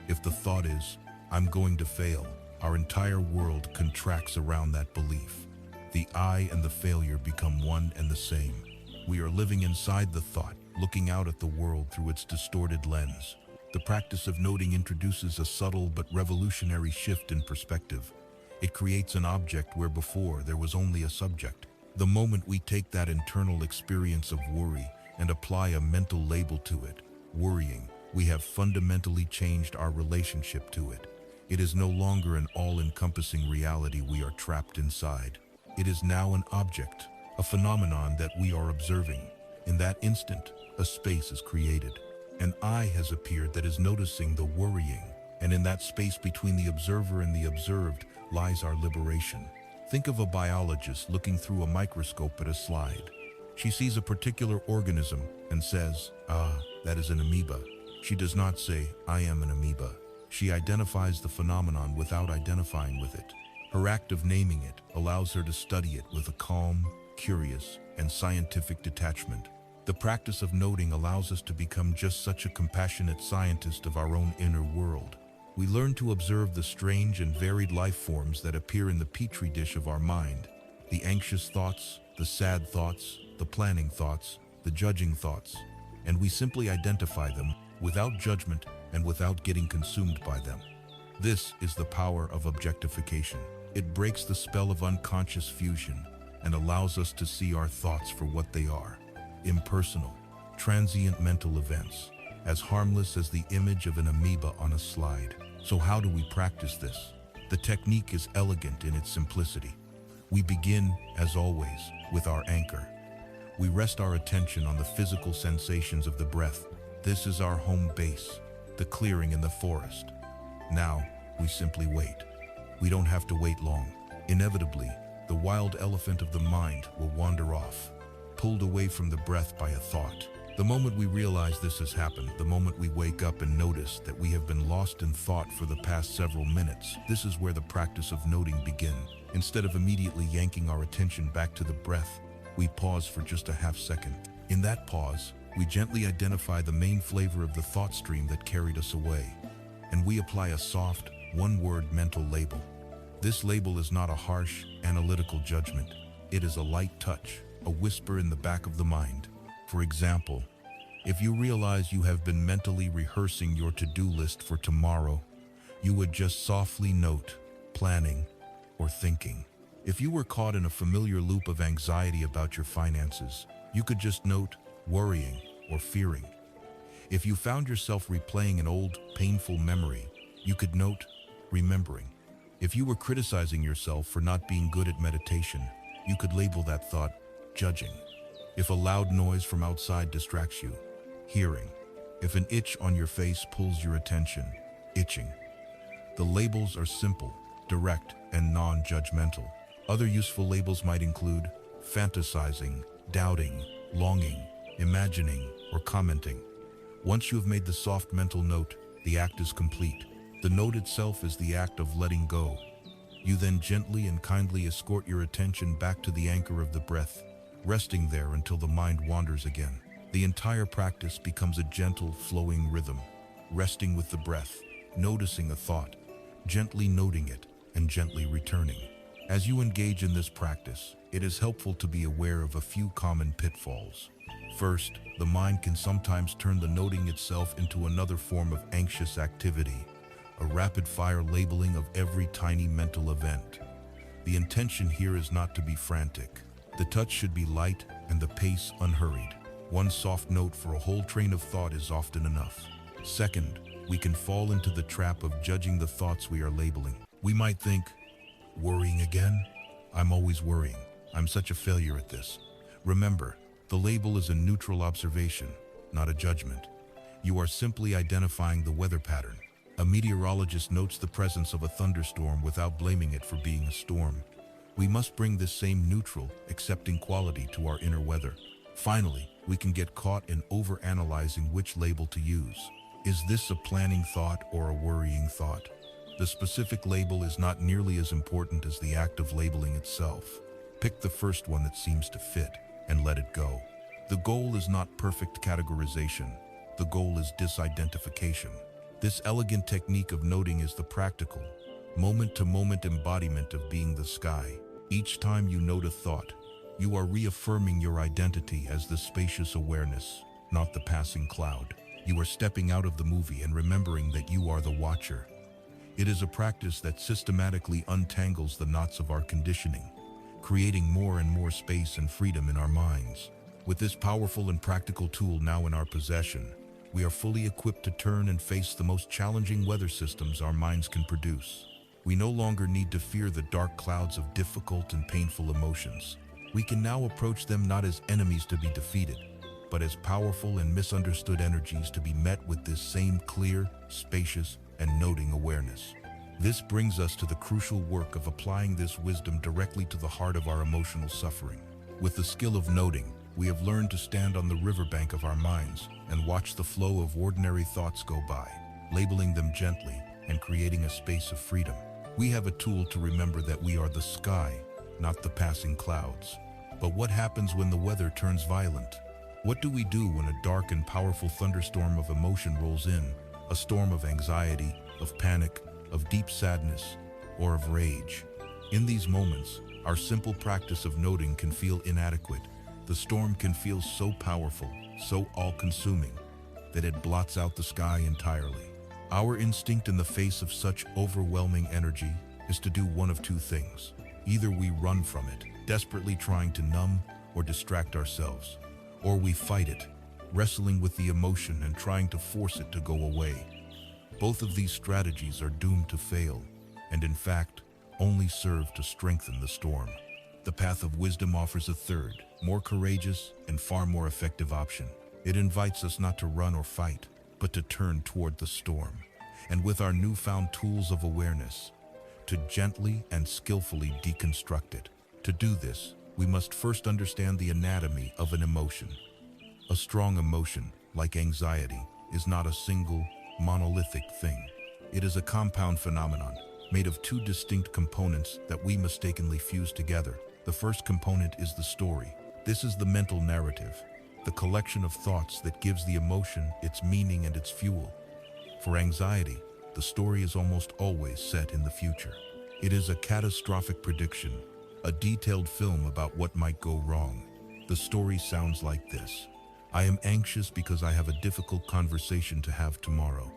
If the thought is, "I'm going to fail," our entire world contracts around that belief. The I and the failure become one and the same. We are living inside the thought, looking out at the world through its distorted lens. The practice of noting introduces a subtle but revolutionary shift in perspective. It creates an object where before there was only a subject. The moment we take that internal experience of worry and apply a mental label to it, worrying, we have fundamentally changed our relationship to it. It is no longer an all-encompassing reality we are trapped inside. It is now an object, a phenomenon that we are observing. In that instant, a space is created. An I has appeared that is noticing the worrying, and in that space between the observer and the observed lies our liberation. Think of a biologist looking through a microscope at a slide. She sees a particular organism and says, "Ah, that is an amoeba." She does not say, "I am an amoeba." She identifies the phenomenon without identifying with it. Her act of naming it allows her to study it with a calm, curious, and scientific detachment. The practice of noting allows us to become just such a compassionate scientist of our own inner world. We learn to observe the strange and varied life forms that appear in the petri dish of our mind. The anxious thoughts, the sad thoughts, the planning thoughts, the judging thoughts, and we simply identify them without judgment and without getting consumed by them. This is the power of objectification. It breaks the spell of unconscious fusion and allows us to see our thoughts for what they are: impersonal, transient mental events, as harmless as the image of an amoeba on a slide. So how do we practice this? The technique is elegant in its simplicity. We begin, as always, with our anchor. We rest our attention on the physical sensations of the breath. This is our home base, the clearing in the forest. Now, we simply wait. We don't have to wait long. Inevitably, the wild elephant of the mind will wander off, pulled away from the breath by a thought. The moment we realize this has happened, the moment we wake up and notice that we have been lost in thought for the past several minutes, this is where the practice of noting begins. Instead of immediately yanking our attention back to the breath, we pause for just a half second. In that pause, we gently identify the main flavor of the thought stream that carried us away, and we apply a soft, one-word mental label. This label is not a harsh, analytical judgment. It is a light touch, a whisper in the back of the mind. For example, if you realize you have been mentally rehearsing your to-do list for tomorrow, you would just softly note, planning, or thinking. If you were caught in a familiar loop of anxiety about your finances, you could just note, worrying or fearing. If you found yourself replaying an old, painful memory, you could note, remembering. If you were criticizing yourself for not being good at meditation, you could label that thought, judging. If a loud noise from outside distracts you, hearing. If an itch on your face pulls your attention, itching. The labels are simple, direct, and non-judgmental. Other useful labels might include fantasizing, doubting, longing, imagining, or commenting. Once you have made the soft mental note, the act is complete. The note itself is the act of letting go. You then gently and kindly escort your attention back to the anchor of the breath, resting there until the mind wanders again. The entire practice becomes a gentle, flowing rhythm, resting with the breath, noticing a thought, gently noting it, and gently returning. As you engage in this practice, it is helpful to be aware of a few common pitfalls. First, the mind can sometimes turn the noting itself into another form of anxious activity, a rapid-fire labeling of every tiny mental event. The intention here is not to be frantic. The touch should be light and the pace unhurried. One soft note for a whole train of thought is often enough. Second, we can fall into the trap of judging the thoughts we are labeling. We might think, worrying again? I'm always worrying. I'm such a failure at this. Remember, the label is a neutral observation, not a judgment. You are simply identifying the weather pattern. A meteorologist notes the presence of a thunderstorm without blaming it for being a storm. We must bring this same neutral, accepting quality to our inner weather. Finally, we can get caught in overanalyzing which label to use. Is this a planning thought or a worrying thought? The specific label is not nearly as important as the act of labeling itself. Pick the first one that seems to fit and let it go. The goal is not perfect categorization. The goal is disidentification. This elegant technique of noting is the practical, moment-to-moment embodiment of being the sky. Each time you note a thought, you are reaffirming your identity as the spacious awareness, not the passing cloud. You are stepping out of the movie and remembering that you are the watcher. It is a practice that systematically untangles the knots of our conditioning, creating more and more space and freedom in our minds. With this powerful and practical tool now in our possession, we are fully equipped to turn and face the most challenging weather systems our minds can produce. We no longer need to fear the dark clouds of difficult and painful emotions. We can now approach them not as enemies to be defeated, but as powerful and misunderstood energies to be met with this same clear, spacious, and noting awareness. This brings us to the crucial work of applying this wisdom directly to the heart of our emotional suffering. With the skill of noting, we have learned to stand on the riverbank of our minds and watch the flow of ordinary thoughts go by, labeling them gently and creating a space of freedom. We have a tool to remember that we are the sky, not the passing clouds. But what happens when the weather turns violent? What do we do when a dark and powerful thunderstorm of emotion rolls in? A storm of anxiety, of panic, of deep sadness, or of rage. In these moments, our simple practice of noting can feel inadequate. The storm can feel so powerful, so all-consuming, that it blots out the sky entirely. Our instinct in the face of such overwhelming energy is to do one of two things. Either we run from it, desperately trying to numb or distract ourselves, or we fight it, wrestling with the emotion and trying to force it to go away. Both of these strategies are doomed to fail, and in fact, only serve to strengthen the storm. The path of wisdom offers a third, more courageous and far more effective option. It invites us not to run or fight, but to turn toward the storm, and with our newfound tools of awareness, to gently and skillfully deconstruct it. To do this, we must first understand the anatomy of an emotion. A strong emotion, like anxiety, is not a single, monolithic thing. It is a compound phenomenon, made of two distinct components that we mistakenly fuse together. The first component is the story. This is the mental narrative, the collection of thoughts that gives the emotion its meaning and its fuel. For anxiety, the story is almost always set in the future. It is a catastrophic prediction, a detailed film about what might go wrong. The story sounds like this. I am anxious because I have a difficult conversation to have tomorrow.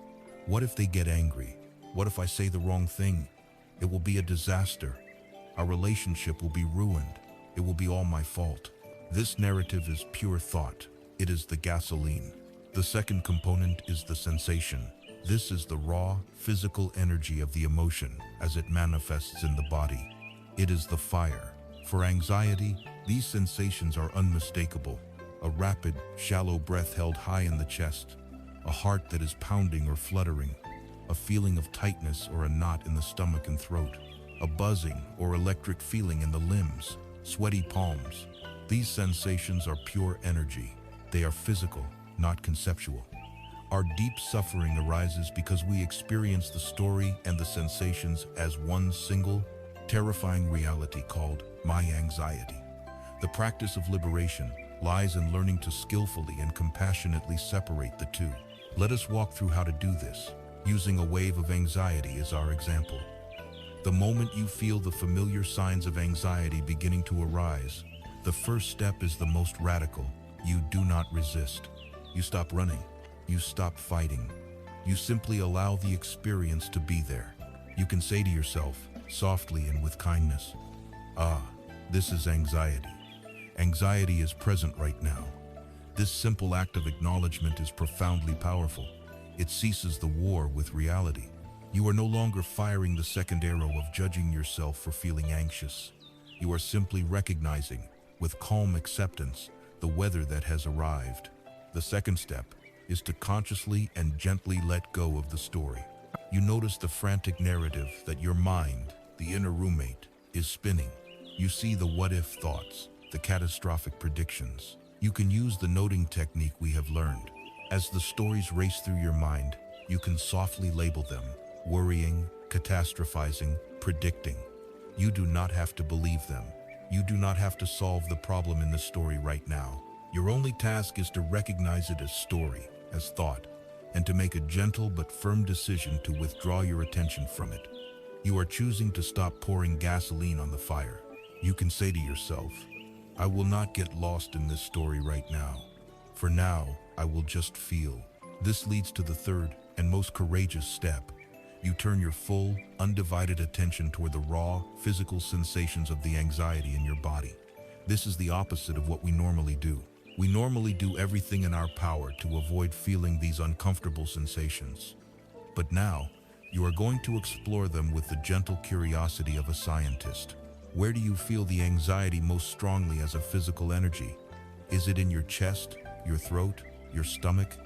What if they get angry? What if I say the wrong thing? It will be a disaster. Our relationship will be ruined. It will be all my fault. This narrative is pure thought. It is the gasoline. The second component is the sensation. This is the raw, physical energy of the emotion as it manifests in the body. It is the fire. For anxiety, these sensations are unmistakable. A rapid, shallow breath held high in the chest, a heart that is pounding or fluttering, a feeling of tightness or a knot in the stomach and throat, a buzzing or electric feeling in the limbs, sweaty palms. These sensations are pure energy. They are physical, not conceptual. Our deep suffering arises because we experience the story and the sensations as one single, terrifying reality called my anxiety. The practice of liberation lies in learning to skillfully and compassionately separate the two. Let us walk through how to do this, using a wave of anxiety as our example. The moment you feel the familiar signs of anxiety beginning to arise, the first step is the most radical. You do not resist. You stop running. You stop fighting. You simply allow the experience to be there. You can say to yourself, softly and with kindness, "Ah, this is anxiety. Anxiety is present right now." This simple act of acknowledgement is profoundly powerful. It ceases the war with reality. You are no longer firing the second arrow of judging yourself for feeling anxious. You are simply recognizing, with calm acceptance, the weather that has arrived. The second step is to consciously and gently let go of the story. You notice the frantic narrative that your mind, the inner roommate, is spinning. You see the what-if thoughts, the catastrophic predictions. You can use the noting technique we have learned. As the stories race through your mind, you can softly label them: worrying, catastrophizing, predicting. You do not have to believe them. You do not have to solve the problem in the story right now. Your only task is to recognize it as story, as thought, and to make a gentle but firm decision to withdraw your attention from it. You are choosing to stop pouring gasoline on the fire. You can say to yourself, "I will not get lost in this story right now. For now, I will just feel." This leads to the third and most courageous step. You turn your full, undivided attention toward the raw, physical sensations of the anxiety in your body. This is the opposite of what we normally do. We normally do everything in our power to avoid feeling these uncomfortable sensations. But now, you are going to explore them with the gentle curiosity of a scientist. Where do you feel the anxiety most strongly as a physical energy? Is it in your chest, your throat, your stomach?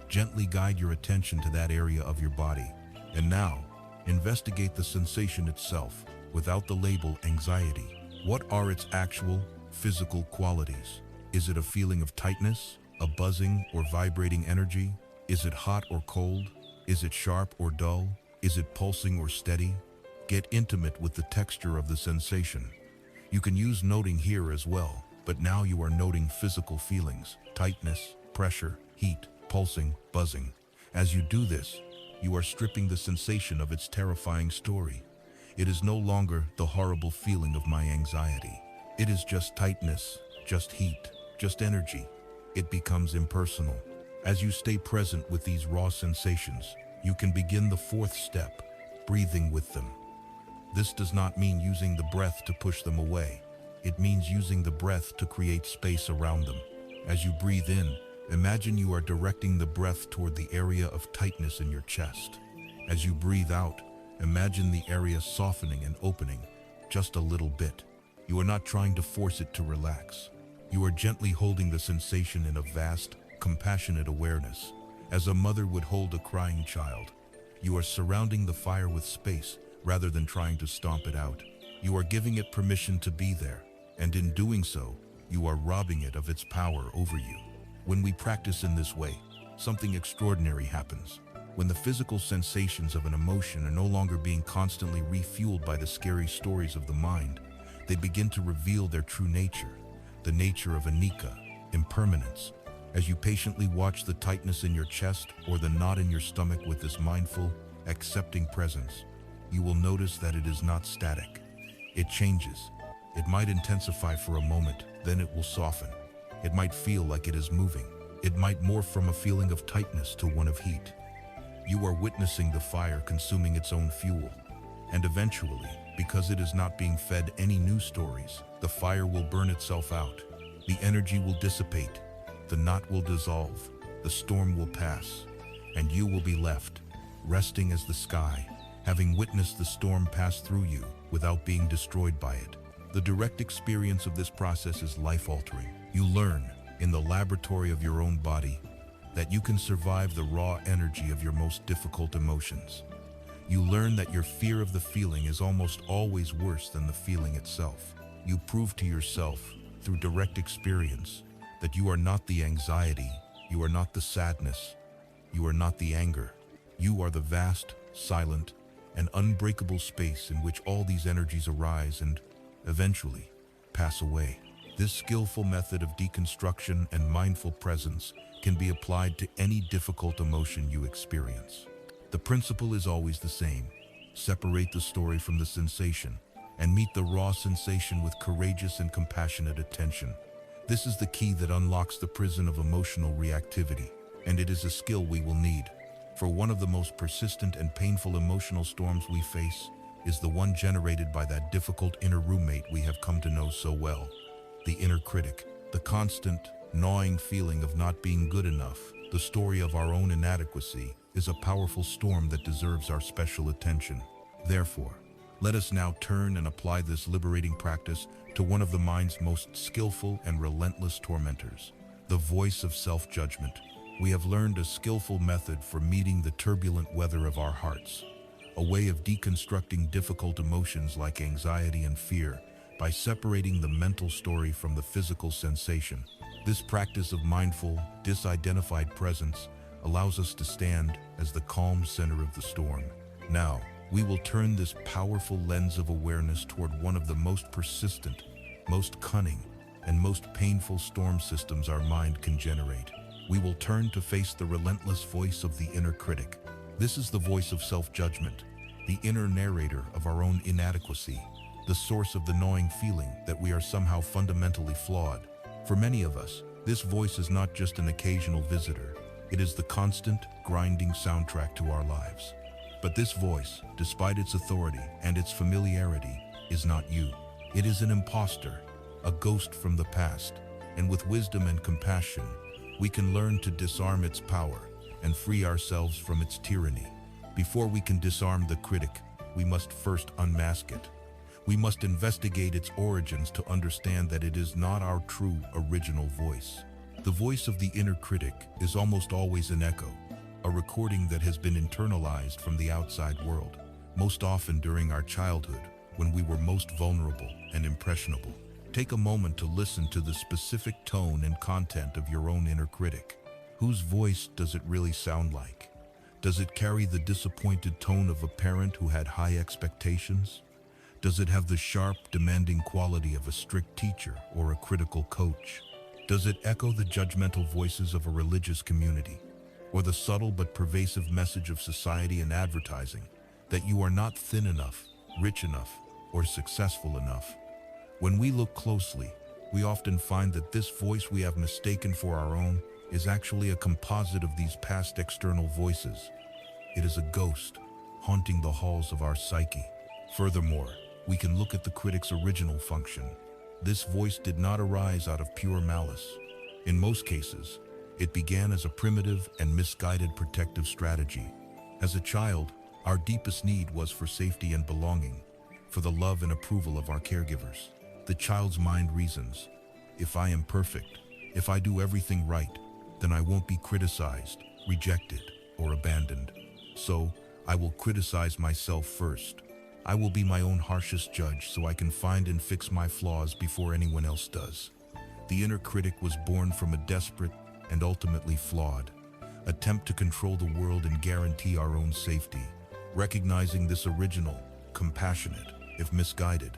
Gently guide your attention to that area of your body. And now, investigate the sensation itself, without the label anxiety. What are its actual, physical qualities? Is it a feeling of tightness, a buzzing or vibrating energy? Is it hot or cold? Is it sharp or dull? Is it pulsing or steady? Get intimate with the texture of the sensation. You can use noting here as well, but now you are noting physical feelings: tightness, pressure, heat, pulsing, buzzing. As you do this, you are stripping the sensation of its terrifying story. It is no longer the horrible feeling of my anxiety. It is just tightness, just heat, just energy. It becomes impersonal. As you stay present with these raw sensations, you can begin the fourth step, breathing with them. This does not mean using the breath to push them away. It means using the breath to create space around them. As you breathe in, imagine you are directing the breath toward the area of tightness in your chest. As you breathe out, imagine the area softening and opening, just a little bit. You are not trying to force it to relax. You are gently holding the sensation in a vast, compassionate awareness, as a mother would hold a crying child. You are surrounding the fire with space, rather than trying to stomp it out. You are giving it permission to be there, and in doing so, you are robbing it of its power over you. When we practice in this way, something extraordinary happens. When the physical sensations of an emotion are no longer being constantly refueled by the scary stories of the mind, they begin to reveal their true nature, the nature of anicca, impermanence. As you patiently watch the tightness in your chest or the knot in your stomach with this mindful, accepting presence, you will notice that it is not static. It changes. It might intensify for a moment, then it will soften. It might feel like it is moving. It might morph from a feeling of tightness to one of heat. You are witnessing the fire consuming its own fuel. And eventually, because it is not being fed any new stories, the fire will burn itself out. The energy will dissipate. The knot will dissolve. The storm will pass. And you will be left, resting as the sky, having witnessed the storm pass through you without being destroyed by it. The direct experience of this process is life-altering. You learn, in the laboratory of your own body, that you can survive the raw energy of your most difficult emotions. You learn that your fear of the feeling is almost always worse than the feeling itself. You prove to yourself, through direct experience, that you are not the anxiety, you are not the sadness, you are not the anger. You are the vast, silent, and unbreakable space in which all these energies arise and, eventually, pass away. This skillful method of deconstruction and mindful presence can be applied to any difficult emotion you experience. The principle is always the same. Separate the story from the sensation and meet the raw sensation with courageous and compassionate attention. This is the key that unlocks the prison of emotional reactivity, and it is a skill we will need. For one of the most persistent and painful emotional storms we face is the one generated by that difficult inner roommate we have come to know so well, the inner critic. The constant, gnawing feeling of not being good enough, the story of our own inadequacy, is a powerful storm that deserves our special attention. Therefore, let us now turn and apply this liberating practice to one of the mind's most skillful and relentless tormentors, the voice of self-judgment. We have learned a skillful method for meeting the turbulent weather of our hearts, a way of deconstructing difficult emotions like anxiety and fear by separating the mental story from the physical sensation. This practice of mindful, disidentified presence allows us to stand as the calm center of the storm. Now, we will turn this powerful lens of awareness toward one of the most persistent, most cunning, and most painful storm systems our mind can generate. We will turn to face the relentless voice of the inner critic. This is the voice of self-judgment, the inner narrator of our own inadequacy, the source of the gnawing feeling that we are somehow fundamentally flawed. For many of us, this voice is not just an occasional visitor. It is the constant, grinding soundtrack to our lives. But this voice, despite its authority and its familiarity, is not you. It is an imposter, a ghost from the past, and with wisdom and compassion, we can learn to disarm its power and free ourselves from its tyranny. Before we can disarm the critic, we must first unmask it. We must investigate its origins to understand that it is not our true, original voice. The voice of the inner critic is almost always an echo, a recording that has been internalized from the outside world, most often during our childhood, when we were most vulnerable and impressionable. Take a moment to listen to the specific tone and content of your own inner critic. Whose voice does it really sound like? Does it carry the disappointed tone of a parent who had high expectations? Does it have the sharp, demanding quality of a strict teacher or a critical coach? Does it echo the judgmental voices of a religious community, or the subtle but pervasive message of society and advertising that you are not thin enough, rich enough, or successful enough? When we look closely, we often find that this voice we have mistaken for our own is actually a composite of these past external voices. It is a ghost haunting the halls of our psyche. Furthermore, we can look at the critic's original function. This voice did not arise out of pure malice. In most cases, it began as a primitive and misguided protective strategy. As a child, our deepest need was for safety and belonging, for the love and approval of our caregivers. The child's mind reasons, if I am perfect, if I do everything right, then I won't be criticized, rejected, or abandoned. So, I will criticize myself first. I will be my own harshest judge so I can find and fix my flaws before anyone else does. The inner critic was born from a desperate and ultimately flawed attempt to control the world and guarantee our own safety. Recognizing this original, compassionate, if misguided,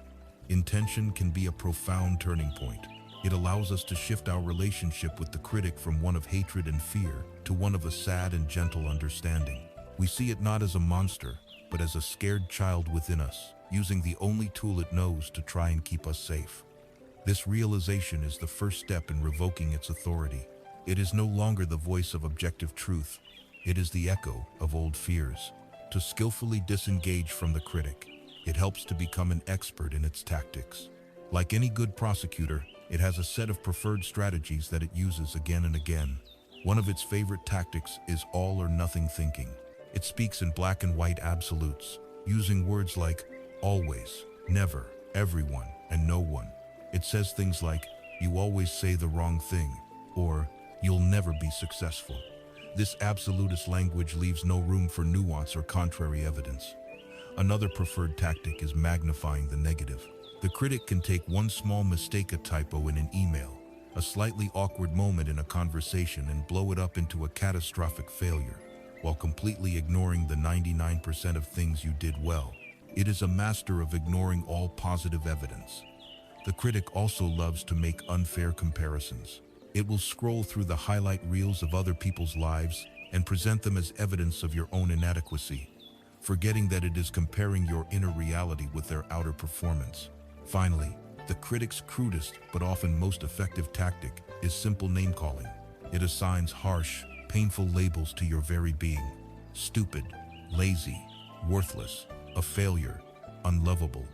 intention can be a profound turning point. It allows us to shift our relationship with the critic from one of hatred and fear to one of a sad and gentle understanding. We see it not as a monster, but as a scared child within us, using the only tool it knows to try and keep us safe. This realization is the first step in revoking its authority. It is no longer the voice of objective truth. It is the echo of old fears. To skillfully disengage from the critic, it helps to become an expert in its tactics. Like any good prosecutor, it has a set of preferred strategies that it uses again and again. One of its favorite tactics is all or nothing thinking. It speaks in black and white absolutes, using words like always, never, everyone, and no one. It says things like, you always say the wrong thing, or you'll never be successful. This absolutist language leaves no room for nuance or contrary evidence. Another preferred tactic is magnifying the negative. The critic can take one small mistake, a typo in an email, a slightly awkward moment in a conversation, and blow it up into a catastrophic failure, while completely ignoring the 99% of things you did well. It is a master of ignoring all positive evidence. The critic also loves to make unfair comparisons. It will scroll through the highlight reels of other people's lives and present them as evidence of your own inadequacy, forgetting that it is comparing your inner reality with their outer performance. Finally, The critic's crudest but often most effective tactic is simple name-calling. It assigns harsh, painful labels to your very being. Stupid, lazy, worthless, a failure, unlovable.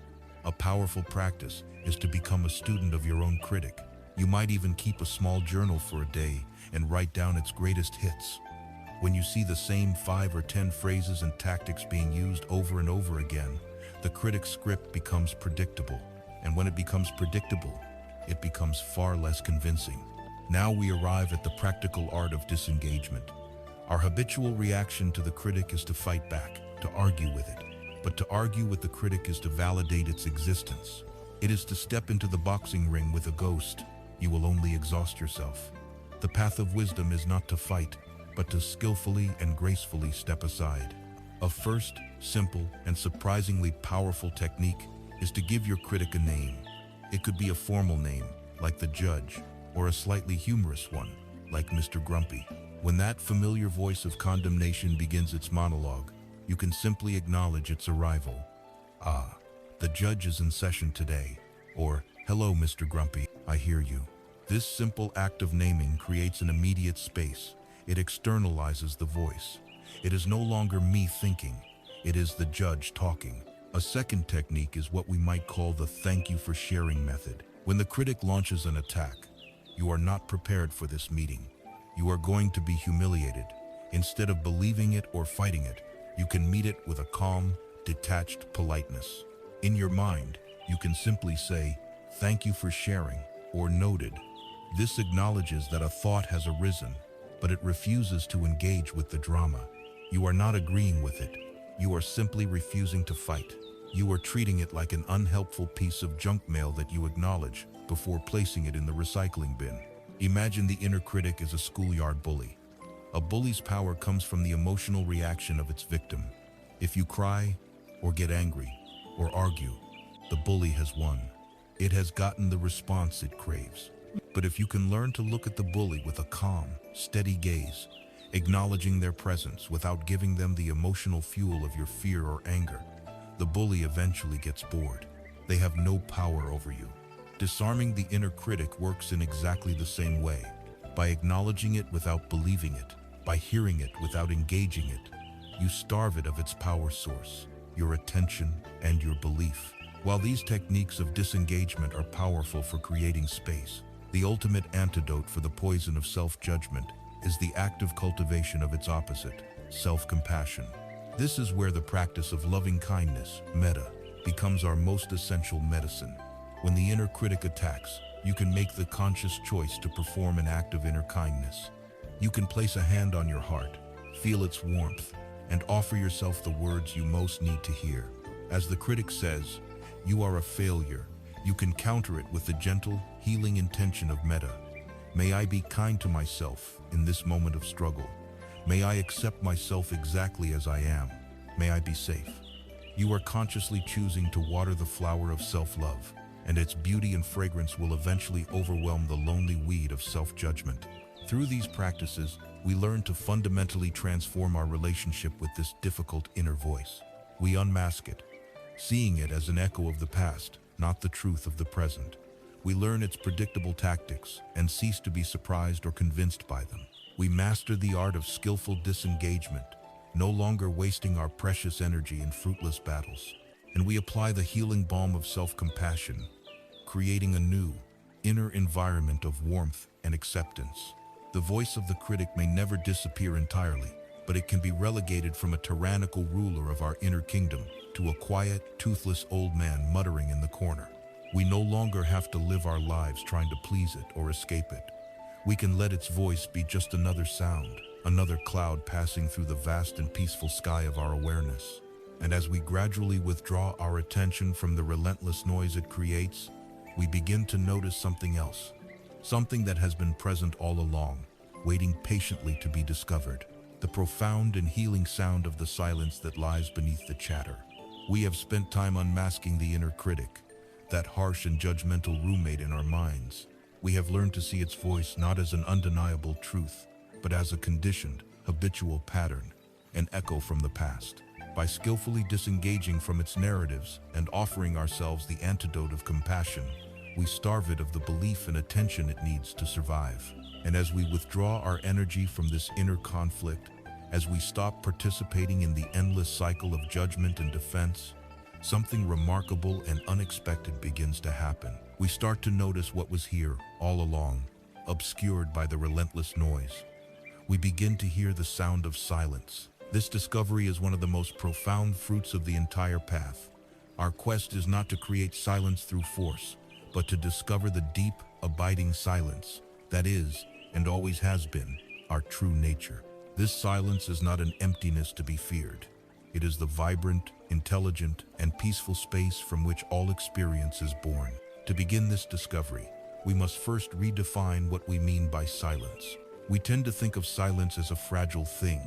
A powerful practice is to become a student of your own critic. You might even keep a small journal for a day and write down its greatest hits. When you see the same 5 or 10 phrases and tactics being used over and over again, the critic's script becomes predictable. And when it becomes predictable, it becomes far less convincing. Now we arrive at the practical art of disengagement. Our habitual reaction to the critic is to fight back, to argue with it. But to argue with the critic is to validate its existence. It is to step into the boxing ring with a ghost. You will only exhaust yourself. The path of wisdom is not to fight, but to skillfully and gracefully step aside. A first, simple, and surprisingly powerful technique is to give your critic a name. It could be a formal name, like the judge, or a slightly humorous one, like Mr. Grumpy. When that familiar voice of condemnation begins its monologue, you can simply acknowledge its arrival. Ah, the judge is in session today. Or, hello, Mr. Grumpy, I hear you. This simple act of naming creates an immediate space. It externalizes the voice. It is no longer me thinking. It is the judge talking. A second technique is what we might call the thank you for sharing method. When the critic launches an attack, you are not prepared for this meeting. You are going to be humiliated. Instead of believing it or fighting it, you can meet it with a calm, detached politeness. In your mind, you can simply say, "Thank you for sharing," or "Noted." This acknowledges that a thought has arisen, but it refuses to engage with the drama. You are not agreeing with it. You are simply refusing to fight. You are treating it like an unhelpful piece of junk mail that you acknowledge before placing it in the recycling bin. Imagine the inner critic as a schoolyard bully. A bully's power comes from the emotional reaction of its victim. If you cry, or get angry, or argue, the bully has won. It has gotten the response it craves. But if you can learn to look at the bully with a calm, steady gaze, acknowledging their presence without giving them the emotional fuel of your fear or anger, the bully eventually gets bored. They have no power over you. Disarming the inner critic works in exactly the same way. By acknowledging it without believing it, by hearing it without engaging it, you starve it of its power source, your attention and your belief. While these techniques of disengagement are powerful for creating space, the ultimate antidote for the poison of self-judgment is the active cultivation of its opposite, self-compassion. This is where the practice of loving kindness, metta, becomes our most essential medicine. When the inner critic attacks, you can make the conscious choice to perform an act of inner kindness. You can place a hand on your heart, feel its warmth, and offer yourself the words you most need to hear. As the critic says, "You are a failure," you can counter it with the gentle, healing intention of metta. May I be kind to myself in this moment of struggle. May I accept myself exactly as I am. May I be safe. You are consciously choosing to water the flower of self-love, and its beauty and fragrance will eventually overwhelm the lonely weed of self-judgment. Through these practices, we learn to fundamentally transform our relationship with this difficult inner voice. We unmask it, seeing it as an echo of the past, not the truth of the present. We learn its predictable tactics and cease to be surprised or convinced by them. We master the art of skillful disengagement, no longer wasting our precious energy in fruitless battles. And we apply the healing balm of self-compassion, creating a new, inner environment of warmth and acceptance. The voice of the critic may never disappear entirely, but it can be relegated from a tyrannical ruler of our inner kingdom to a quiet, toothless old man muttering in the corner. We no longer have to live our lives trying to please it or escape it. We can let its voice be just another sound, another cloud passing through the vast and peaceful sky of our awareness. And as we gradually withdraw our attention from the relentless noise it creates, we begin to notice something else, something that has been present all along, waiting patiently to be discovered. The profound and healing sound of the silence that lies beneath the chatter. We have spent time unmasking the inner critic, that harsh and judgmental roommate in our minds. We have learned to see its voice not as an undeniable truth, but as a conditioned, habitual pattern, an echo from the past. By skillfully disengaging from its narratives and offering ourselves the antidote of compassion, We starve it of the belief and attention it needs to survive. And as we withdraw our energy from this inner conflict, as we stop participating in the endless cycle of judgment and defense, something remarkable and unexpected begins to happen. We start to notice what was here all along, obscured by the relentless noise. We begin to hear the sound of silence. This discovery is one of the most profound fruits of the entire path. Our quest is not to create silence through force, but to discover the deep, abiding silence that is, and always has been, our true nature. This silence is not an emptiness to be feared. It is the vibrant, intelligent, and peaceful space from which all experience is born. To begin this discovery, we must first redefine what we mean by silence. We tend to think of silence as a fragile thing,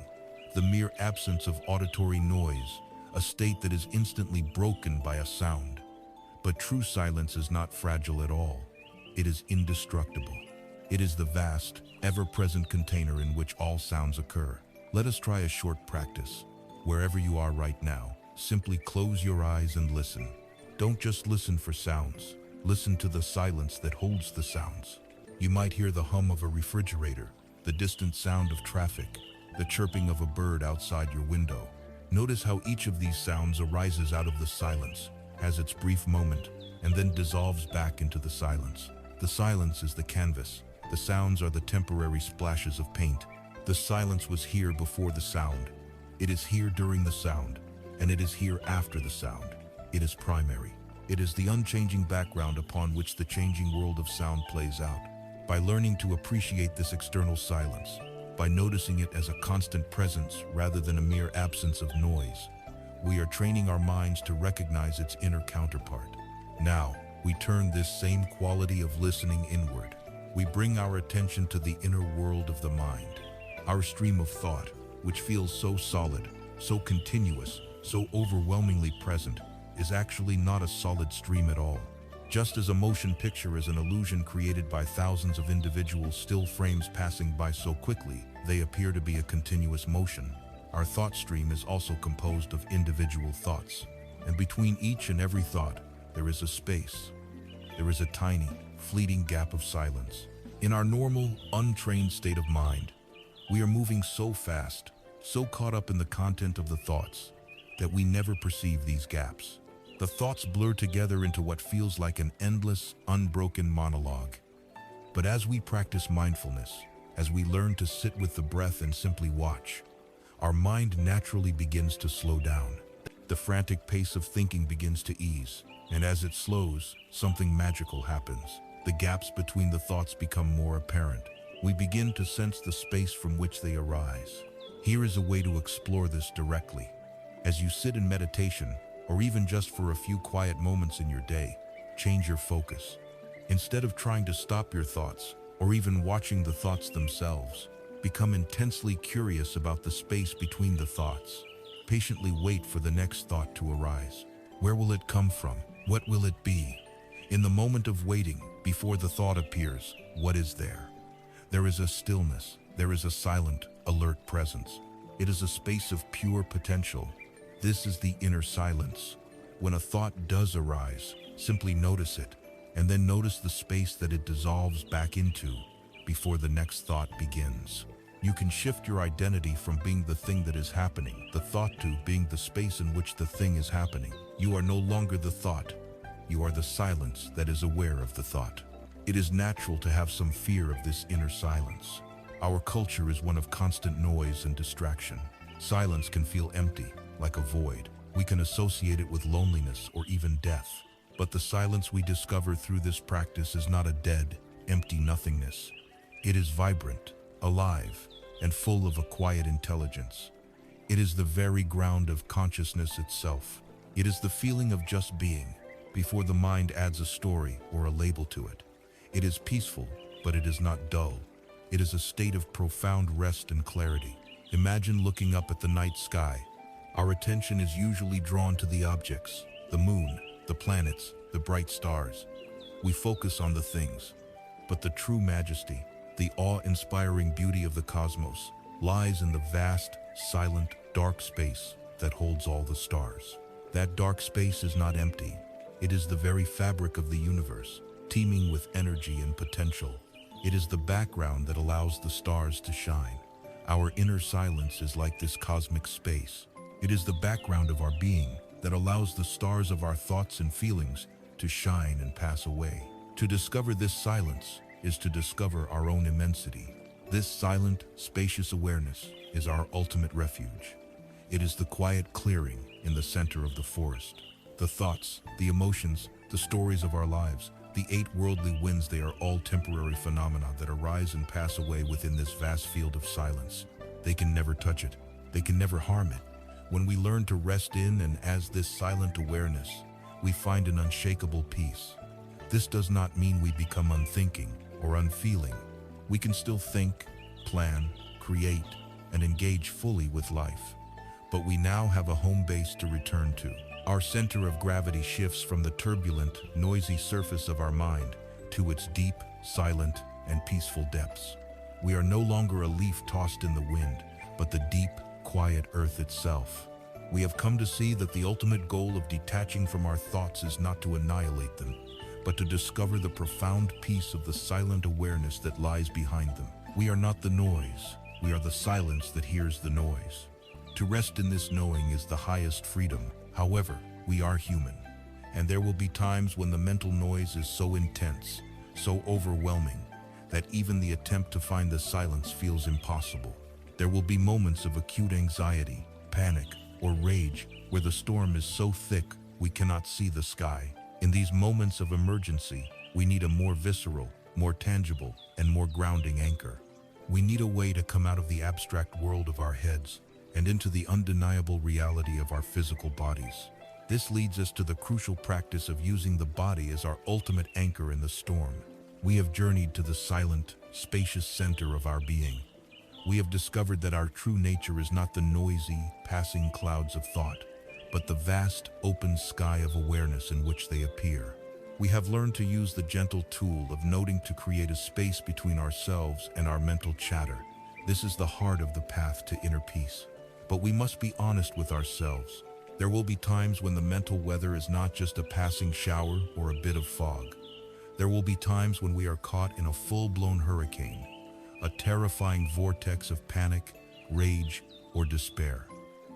the mere absence of auditory noise, a state that is instantly broken by a sound. But true silence is not fragile at all. It is indestructible. It is the vast, ever-present container in which all sounds occur. Let us try a short practice. Wherever you are right now, simply close your eyes and listen. Don't just listen for sounds. Listen to the silence that holds the sounds. You might hear the hum of a refrigerator, the distant sound of traffic, the chirping of a bird outside your window. Notice how each of these sounds arises out of the silence, has its brief moment, and then dissolves back into the silence. The silence is the canvas. The sounds are the temporary splashes of paint. The silence was here before the sound. It is here during the sound, and it is here after the sound. It is primary. It is the unchanging background upon which the changing world of sound plays out. By learning to appreciate this external silence, by noticing it as a constant presence rather than a mere absence of noise, we are training our minds to recognize its inner counterpart. Now, we turn this same quality of listening inward. We bring our attention to the inner world of the mind. Our stream of thought, which feels so solid, so continuous, so overwhelmingly present, is actually not a solid stream at all. Just as a motion picture is an illusion created by thousands of individual still frames passing by so quickly, they appear to be a continuous motion. Our thought stream is also composed of individual thoughts, and between each and every thought, there is a space. There is a tiny, fleeting gap of silence. In our normal, untrained state of mind, we are moving so fast, so caught up in the content of the thoughts, that we never perceive these gaps. The thoughts blur together into what feels like an endless, unbroken monologue. But as we practice mindfulness, as we learn to sit with the breath and simply watch, our mind naturally begins to slow down. The frantic pace of thinking begins to ease, and as it slows, something magical happens. The gaps between the thoughts become more apparent. We begin to sense the space from which they arise. Here is a way to explore this directly. As you sit in meditation, or even just for a few quiet moments in your day, change your focus. Instead of trying to stop your thoughts, or even watching the thoughts themselves, become intensely curious about the space between the thoughts. Patiently wait for the next thought to arise. Where will it come from? What will it be? In the moment of waiting, before the thought appears, what is there? There is a stillness. There is a silent, alert presence. It is a space of pure potential. This is the inner silence. When a thought does arise, simply notice it, and then notice the space that it dissolves back into before the next thought begins. You can shift your identity from being the thing that is happening, the thought, to being the space in which the thing is happening. You are no longer the thought. You are the silence that is aware of the thought. It is natural to have some fear of this inner silence. Our culture is one of constant noise and distraction. Silence can feel empty, like a void. We can associate it with loneliness or even death. But the silence we discover through this practice is not a dead, empty nothingness. It is vibrant, alive, and full of a quiet intelligence. It is the very ground of consciousness itself. It is the feeling of just being, before the mind adds a story or a label to it. It is peaceful, but it is not dull. It is a state of profound rest and clarity. Imagine looking up at the night sky. Our attention is usually drawn to the objects, the moon, the planets, the bright stars. We focus on the things, but the true majesty, the awe-inspiring beauty of the cosmos, lies in the vast, silent, dark space that holds all the stars. That dark space is not empty. It is the very fabric of the universe. teeming with energy and potential. It is the background that allows the stars to shine. Our inner silence is like this cosmic space. It is the background of our being that allows the stars of our thoughts and feelings to shine and pass away. To discover this silence is to discover our own immensity. This silent, spacious awareness is our ultimate refuge. It is the quiet clearing in the center of the forest. The thoughts, the emotions, the stories of our lives, the 8 worldly winds, they are all temporary phenomena that arise and pass away within this vast field of silence. They can never touch it. They can never harm it. When we learn to rest in and as this silent awareness, we find an unshakable peace. This does not mean we become unthinking or unfeeling. We can still think, plan, create, and engage fully with life. But we now have a home base to return to. Our center of gravity shifts from the turbulent, noisy surface of our mind to its deep, silent, and peaceful depths. We are no longer a leaf tossed in the wind, but the deep, quiet earth itself. We have come to see that the ultimate goal of detaching from our thoughts is not to annihilate them, but to discover the profound peace of the silent awareness that lies behind them. We are not the noise, we are the silence that hears the noise. To rest in this knowing is the highest freedom. However, we are human, and there will be times when the mental noise is so intense, so overwhelming, that even the attempt to find the silence feels impossible. There will be moments of acute anxiety, panic, or rage where the storm is so thick we cannot see the sky. In these moments of emergency, we need a more visceral, more tangible, and more grounding anchor. We need a way to come out of the abstract world of our heads and into the undeniable reality of our physical bodies. This leads us to the crucial practice of using the body as our ultimate anchor in the storm. We have journeyed to the silent, spacious center of our being. We have discovered that our true nature is not the noisy, passing clouds of thought, but the vast, open sky of awareness in which they appear. We have learned to use the gentle tool of noting to create a space between ourselves and our mental chatter. This is the heart of the path to inner peace. But we must be honest with ourselves. There will be times when the mental weather is not just a passing shower or a bit of fog. There will be times when we are caught in a full-blown hurricane, a terrifying vortex of panic, rage, or despair.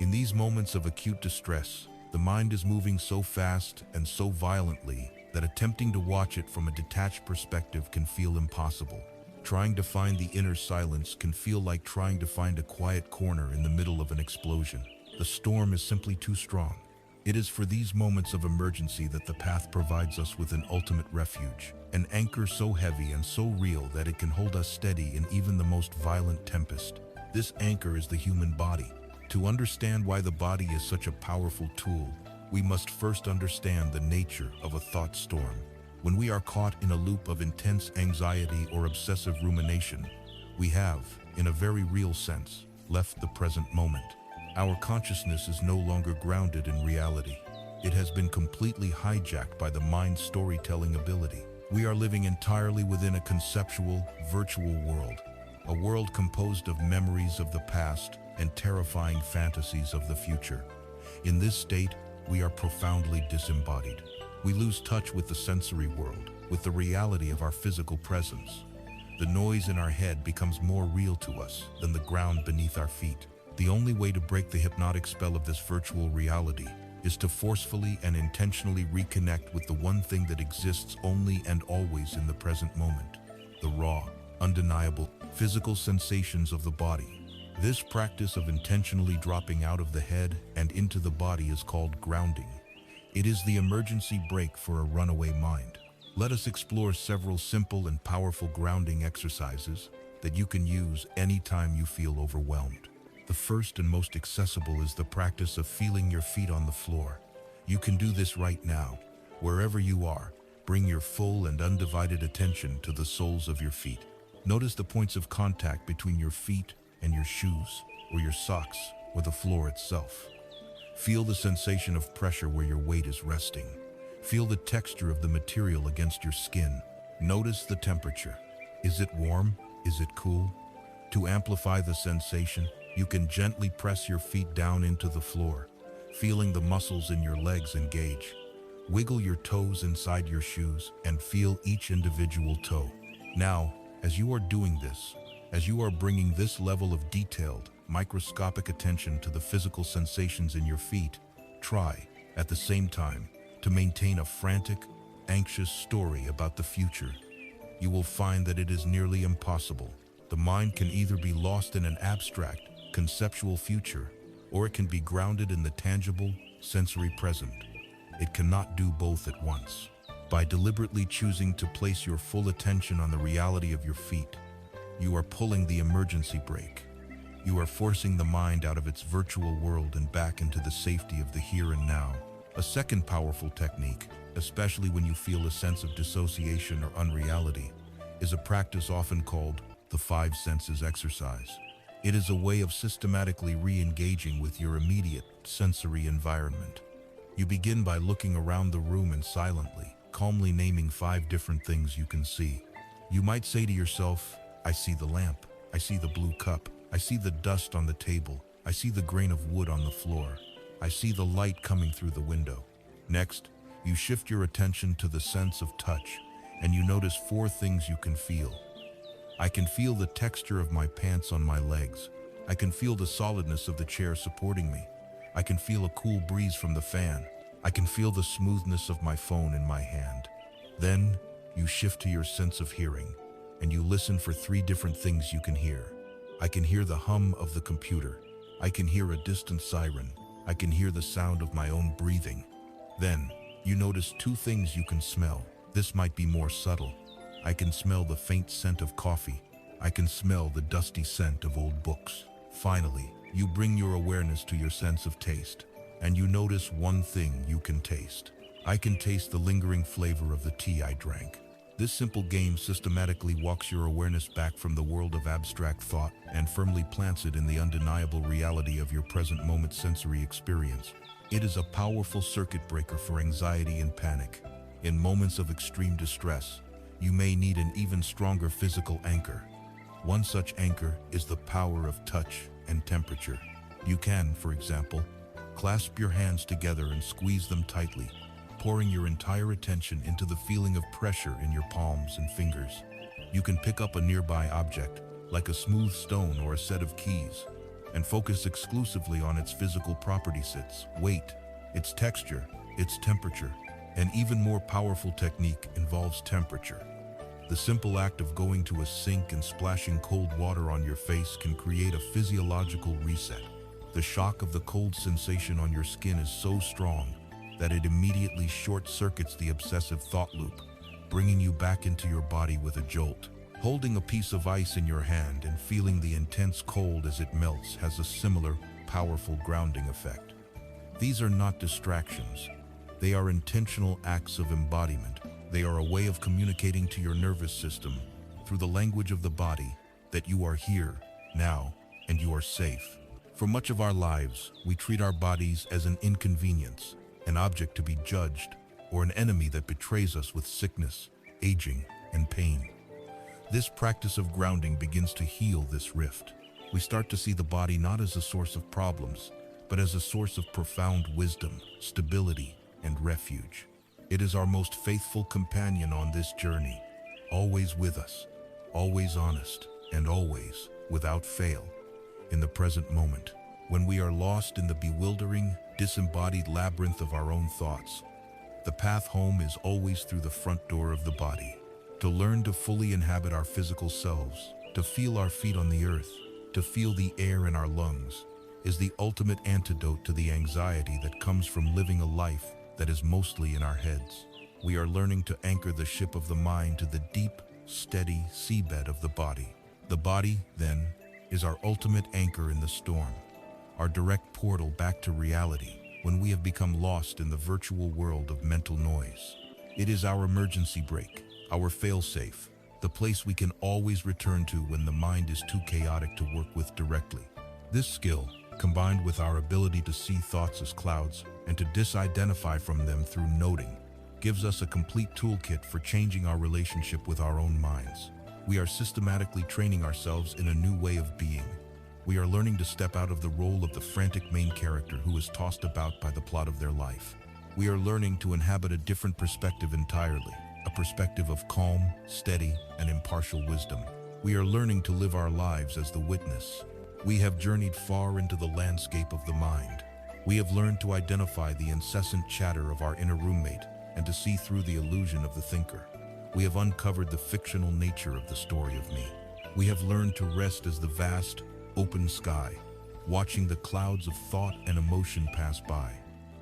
In these moments of acute distress, the mind is moving so fast and so violently that attempting to watch it from a detached perspective can feel impossible. Trying to find the inner silence can feel like trying to find a quiet corner in the middle of an explosion. The storm is simply too strong. It is for these moments of emergency that the path provides us with an ultimate refuge, an anchor so heavy and so real that it can hold us steady in even the most violent tempest. This anchor is the human body. To understand why the body is such a powerful tool, we must first understand the nature of a thought storm. When we are caught in a loop of intense anxiety or obsessive rumination, we have, in a very real sense, left the present moment. Our consciousness is no longer grounded in reality. It has been completely hijacked by the mind's storytelling ability. We are living entirely within a conceptual, virtual world, a world composed of memories of the past and terrifying fantasies of the future. In this state, we are profoundly disembodied. We lose touch with the sensory world, with the reality of our physical presence. The noise in our head becomes more real to us than the ground beneath our feet. The only way to break the hypnotic spell of this virtual reality is to forcefully and intentionally reconnect with the one thing that exists only and always in the present moment, the raw, undeniable, physical sensations of the body. This practice of intentionally dropping out of the head and into the body is called grounding. It is the emergency brake for a runaway mind. Let us explore several simple and powerful grounding exercises that you can use anytime you feel overwhelmed. The first and most accessible is the practice of feeling your feet on the floor. You can do this right now. Wherever you are, bring your full and undivided attention to the soles of your feet. Notice the points of contact between your feet and your shoes, or your socks, or the floor itself. Feel the sensation of pressure where your weight is resting. Feel the texture of the material against your skin. Notice the temperature. Is it warm? Is it cool? To amplify the sensation, you can gently press your feet down into the floor, feeling the muscles in your legs engage. Wiggle your toes inside your shoes and feel each individual toe. Now, as you are doing this, as you are bringing this level of detailed, microscopic attention to the physical sensations in your feet, try, at the same time, to maintain a frantic, anxious story about the future. You will find that it is nearly impossible. The mind can either be lost in an abstract, conceptual future, or it can be grounded in the tangible, sensory present. It cannot do both at once. By deliberately choosing to place your full attention on the reality of your feet, you are pulling the emergency brake. You are forcing the mind out of its virtual world and back into the safety of the here and now. A second powerful technique, especially when you feel a sense of dissociation or unreality, is a practice often called the five senses exercise. It is a way of systematically re-engaging with your immediate sensory environment. You begin by looking around the room and silently, calmly naming 5 different things you can see. You might say to yourself, I see the lamp, I see the blue cup, I see the dust on the table, I see the grain of wood on the floor, I see the light coming through the window. Next, you shift your attention to the sense of touch, and you notice 4 things you can feel. I can feel the texture of my pants on my legs. I can feel the solidness of the chair supporting me. I can feel a cool breeze from the fan. I can feel the smoothness of my phone in my hand. Then, you shift to your sense of hearing, and you listen for 3 different things you can hear. I can hear the hum of the computer. I can hear a distant siren. I can hear the sound of my own breathing. Then, you notice 2 things you can smell. This might be more subtle. I can smell the faint scent of coffee. I can smell the dusty scent of old books. Finally, you bring your awareness to your sense of taste, and you notice 1 thing you can taste. I can taste the lingering flavor of the tea I drank. This simple game systematically walks your awareness back from the world of abstract thought and firmly plants it in the undeniable reality of your present moment sensory experience. It is a powerful circuit breaker for anxiety and panic. In moments of extreme distress, you may need an even stronger physical anchor. One such anchor is the power of touch and temperature. You can, for example, clasp your hands together and squeeze them tightly, pouring your entire attention into the feeling of pressure in your palms and fingers. You can pick up a nearby object, like a smooth stone or a set of keys, and focus exclusively on its physical properties, its weight, its texture, its temperature. An even more powerful technique involves temperature. The simple act of going to a sink and splashing cold water on your face can create a physiological reset. The shock of the cold sensation on your skin is so strong that it immediately short-circuits the obsessive thought loop, bringing you back into your body with a jolt. Holding a piece of ice in your hand and feeling the intense cold as it melts has a similar, powerful grounding effect. These are not distractions. They are intentional acts of embodiment. They are a way of communicating to your nervous system, through the language of the body, that you are here, now, and you are safe. For much of our lives, we treat our bodies as an inconvenience, an object to be judged, or an enemy that betrays us with sickness, aging, and pain. This practice of grounding begins to heal this rift. We start to see the body not as a source of problems, but as a source of profound wisdom, stability, and refuge. It is our most faithful companion on this journey, always with us, always honest, and always, without fail, in the present moment. When we are lost in the bewildering, disembodied labyrinth of our own thoughts, the path home is always through the front door of the body. To learn to fully inhabit our physical selves, to feel our feet on the earth, to feel the air in our lungs, is the ultimate antidote to the anxiety that comes from living a life that is mostly in our heads. We are learning to anchor the ship of the mind to the deep, steady seabed of the body. The body, then, is our ultimate anchor in the storm, our direct portal back to reality when we have become lost in the virtual world of mental noise. It is our emergency brake, our fail-safe, the place we can always return to when the mind is too chaotic to work with directly. This skill, combined with our ability to see thoughts as clouds and to disidentify from them through noting, gives us a complete toolkit for changing our relationship with our own minds. We are systematically training ourselves in a new way of being. We are learning to step out of the role of the frantic main character who is tossed about by the plot of their life. We are learning to inhabit a different perspective entirely, a perspective of calm, steady, and impartial wisdom. We are learning to live our lives as the witness. We have journeyed far into the landscape of the mind. We have learned to identify the incessant chatter of our inner roommate and to see through the illusion of the thinker. We have uncovered the fictional nature of the story of me. We have learned to rest as the vast, open sky, watching the clouds of thought and emotion pass by.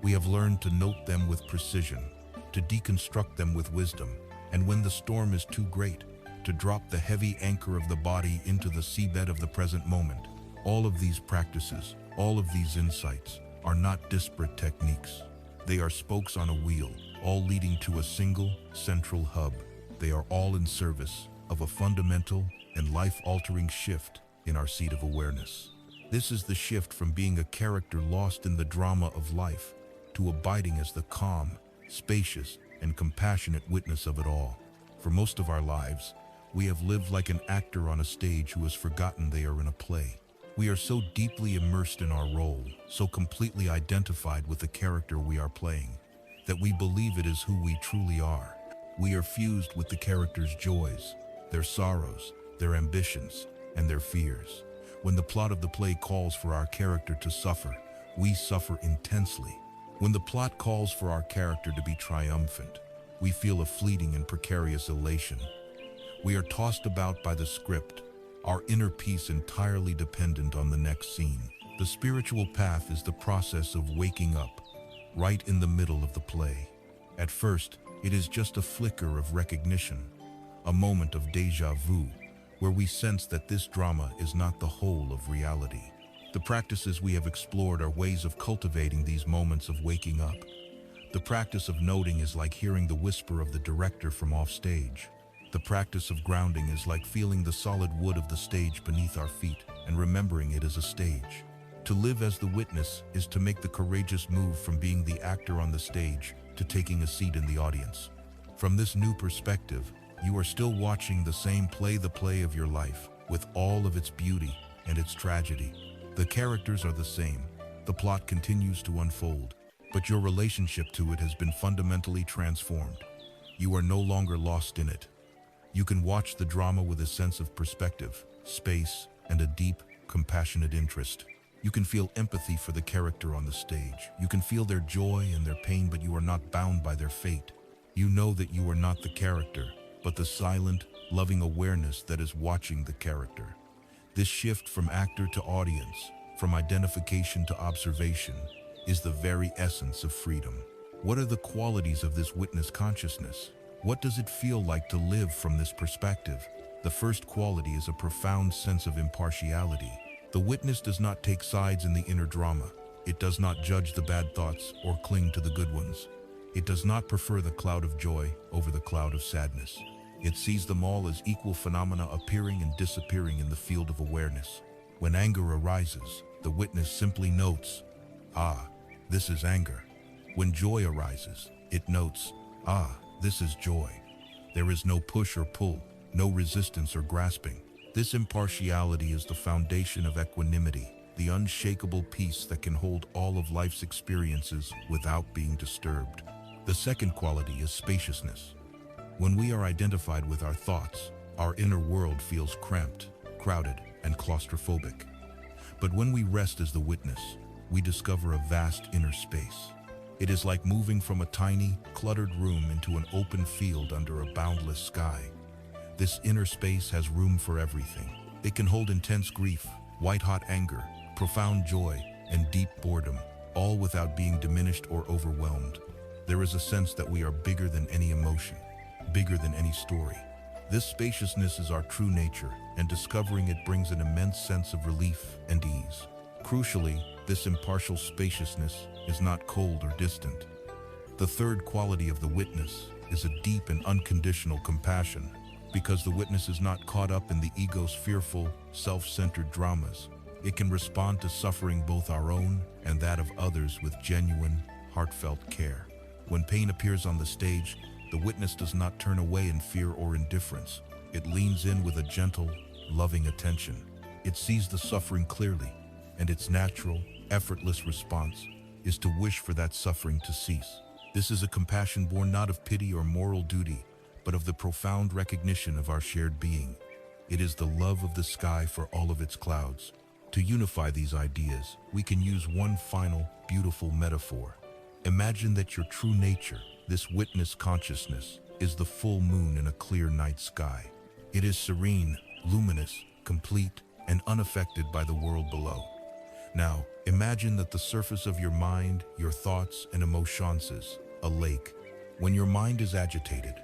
We have learned to note them with precision, to deconstruct them with wisdom, and when the storm is too great, to drop the heavy anchor of the body into the seabed of the present moment. All of these practices, all of these insights, are not disparate techniques. They are spokes on a wheel, all leading to a single, central hub. They are all in service of a fundamental and life-altering shift in our seat of awareness. This is the shift from being a character lost in the drama of life to abiding as the calm, spacious, and compassionate witness of it all. For most of our lives, we have lived like an actor on a stage who has forgotten they are in a play. We are so deeply immersed in our role, so completely identified with the character we are playing, that we believe it is who we truly are. We are fused with the character's joys, their sorrows, their ambitions, and their fears. When the plot of the play calls for our character to suffer, we suffer intensely. When the plot calls for our character to be triumphant, we feel a fleeting and precarious elation. We are tossed about by the script, our inner peace entirely dependent on the next scene. The spiritual path is the process of waking up, right in the middle of the play. At first, it is just a flicker of recognition, a moment of déjà vu, where we sense that this drama is not the whole of reality. The practices we have explored are ways of cultivating these moments of waking up. The practice of noting is like hearing the whisper of the director from offstage. The practice of grounding is like feeling the solid wood of the stage beneath our feet and remembering it is a stage. To live as the witness is to make the courageous move from being the actor on the stage to taking a seat in the audience. From this new perspective, you are still watching the same play, the play of your life, with all of its beauty and its tragedy. The characters are the same, the plot continues to unfold, but your relationship to it has been fundamentally transformed. You are no longer lost in it. You can watch the drama with a sense of perspective, space, and a deep, compassionate interest. You can feel empathy for the character on the stage. You can feel their joy and their pain, but you are not bound by their fate. You know that you are not the character, but the silent, loving awareness that is watching the character. This shift from actor to audience, from identification to observation, is the very essence of freedom. What are the qualities of this witness consciousness? What does it feel like to live from this perspective? The first quality is a profound sense of impartiality. The witness does not take sides in the inner drama. It does not judge the bad thoughts or cling to the good ones. It does not prefer the cloud of joy over the cloud of sadness. It sees them all as equal phenomena appearing and disappearing in the field of awareness. When anger arises, the witness simply notes, "Ah, this is anger." When joy arises, it notes, "Ah, this is joy." There is no push or pull, no resistance or grasping. This impartiality is the foundation of equanimity, the unshakable peace that can hold all of life's experiences without being disturbed. The second quality is spaciousness. When we are identified with our thoughts, our inner world feels cramped, crowded, and claustrophobic. But when we rest as the witness, we discover a vast inner space. It is like moving from a tiny, cluttered room into an open field under a boundless sky. This inner space has room for everything. It can hold intense grief, white-hot anger, profound joy, and deep boredom, all without being diminished or overwhelmed. There is a sense that we are bigger than any emotion, bigger than any story. This spaciousness is our true nature, and discovering it brings an immense sense of relief and ease. Crucially, this impartial spaciousness is not cold or distant. The third quality of the witness is a deep and unconditional compassion, because the witness is not caught up in the ego's fearful, self-centered dramas. It can respond to suffering, both our own and that of others, with genuine, heartfelt care. When pain appears on the stage, the witness does not turn away in fear or indifference. It leans in with a gentle, loving attention. It sees the suffering clearly, and its natural, effortless response is to wish for that suffering to cease. This is a compassion born not of pity or moral duty, but of the profound recognition of our shared being. It is the love of the sky for all of its clouds. To unify these ideas, we can use one final, beautiful metaphor. Imagine that your true nature, this witness consciousness, is the full moon in a clear night sky. It is serene, luminous, complete, and unaffected by the world below. Now, imagine that the surface of your mind, your thoughts, and emotions is a lake. When your mind is agitated,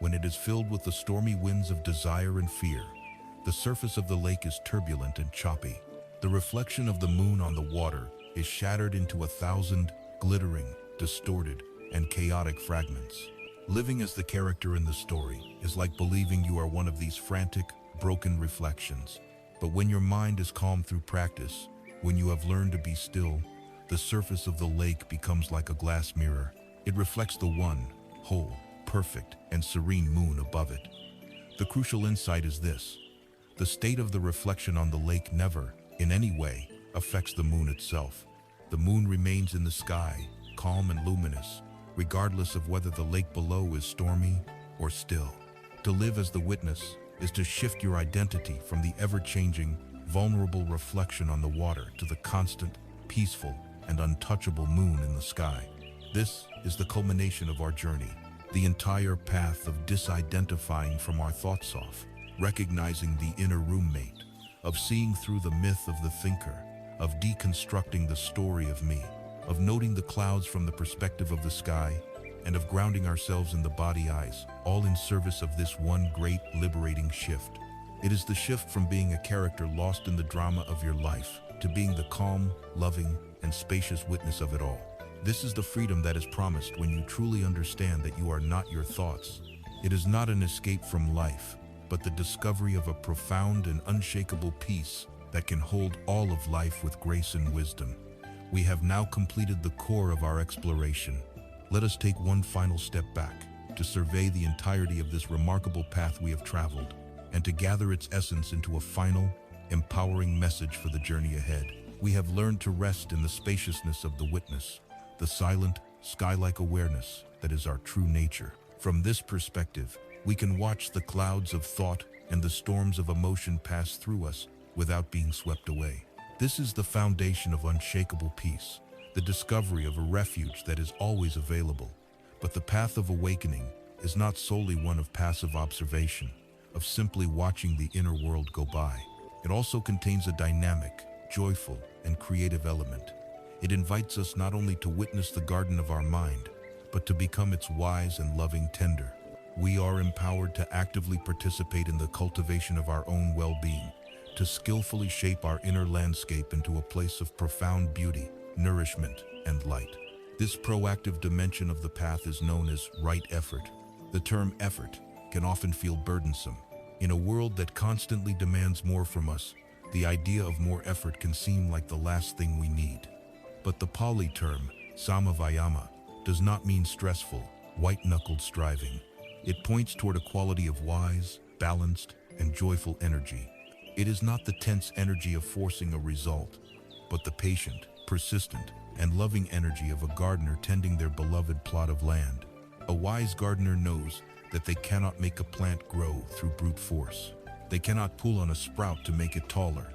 when it is filled with the stormy winds of desire and fear, the surface of the lake is turbulent and choppy. The reflection of the moon on the water is shattered into 1,000 glittering, distorted, and chaotic fragments. Living as the character in the story is like believing you are one of these frantic, broken reflections. But when your mind is calm through practice, when you have learned to be still, the surface of the lake becomes like a glass mirror. It reflects the one, whole, perfect, and serene moon above it. The crucial insight is this: the state of the reflection on the lake never, in any way, affects the moon itself. The moon remains in the sky, calm and luminous, regardless of whether the lake below is stormy or still. To live as the witness is to shift your identity from the ever-changing, vulnerable reflection on the water to the constant, peaceful, and untouchable moon in the sky. This is the culmination of our journey, the entire path of disidentifying from our thoughts off, recognizing the inner roommate, of seeing through the myth of the thinker, of deconstructing the story of me, of noting the clouds from the perspective of the sky, and of grounding ourselves in the body eyes, all in service of this one great liberating shift. It is the shift from being a character lost in the drama of your life to being the calm, loving, and spacious witness of it all. This is the freedom that is promised when you truly understand that you are not your thoughts. It is not an escape from life, but the discovery of a profound and unshakable peace that can hold all of life with grace and wisdom. We have now completed the core of our exploration. Let us take one final step back to survey the entirety of this remarkable path we have traveled, and to gather its essence into a final, empowering message for the journey ahead. We have learned to rest in the spaciousness of the witness, the silent, sky-like awareness that is our true nature. From this perspective, we can watch the clouds of thought and the storms of emotion pass through us without being swept away. This is the foundation of unshakable peace, the discovery of a refuge that is always available. But the path of awakening is not solely one of passive observation, of simply watching the inner world go by. It also contains a dynamic, joyful, and creative element. It invites us not only to witness the garden of our mind, but to become its wise and loving tender. We are empowered to actively participate in the cultivation of our own well-being, to skillfully shape our inner landscape into a place of profound beauty, nourishment, and light. This proactive dimension of the path is known as right effort. The term effort can often feel burdensome. In a world that constantly demands more from us, the idea of more effort can seem like the last thing we need. But the Pali term, samavayama, does not mean stressful, white-knuckled striving. It points toward a quality of wise, balanced, and joyful energy. It is not the tense energy of forcing a result, but the patient, persistent, and loving energy of a gardener tending their beloved plot of land. A wise gardener knows that they cannot make a plant grow through brute force. They cannot pull on a sprout to make it taller,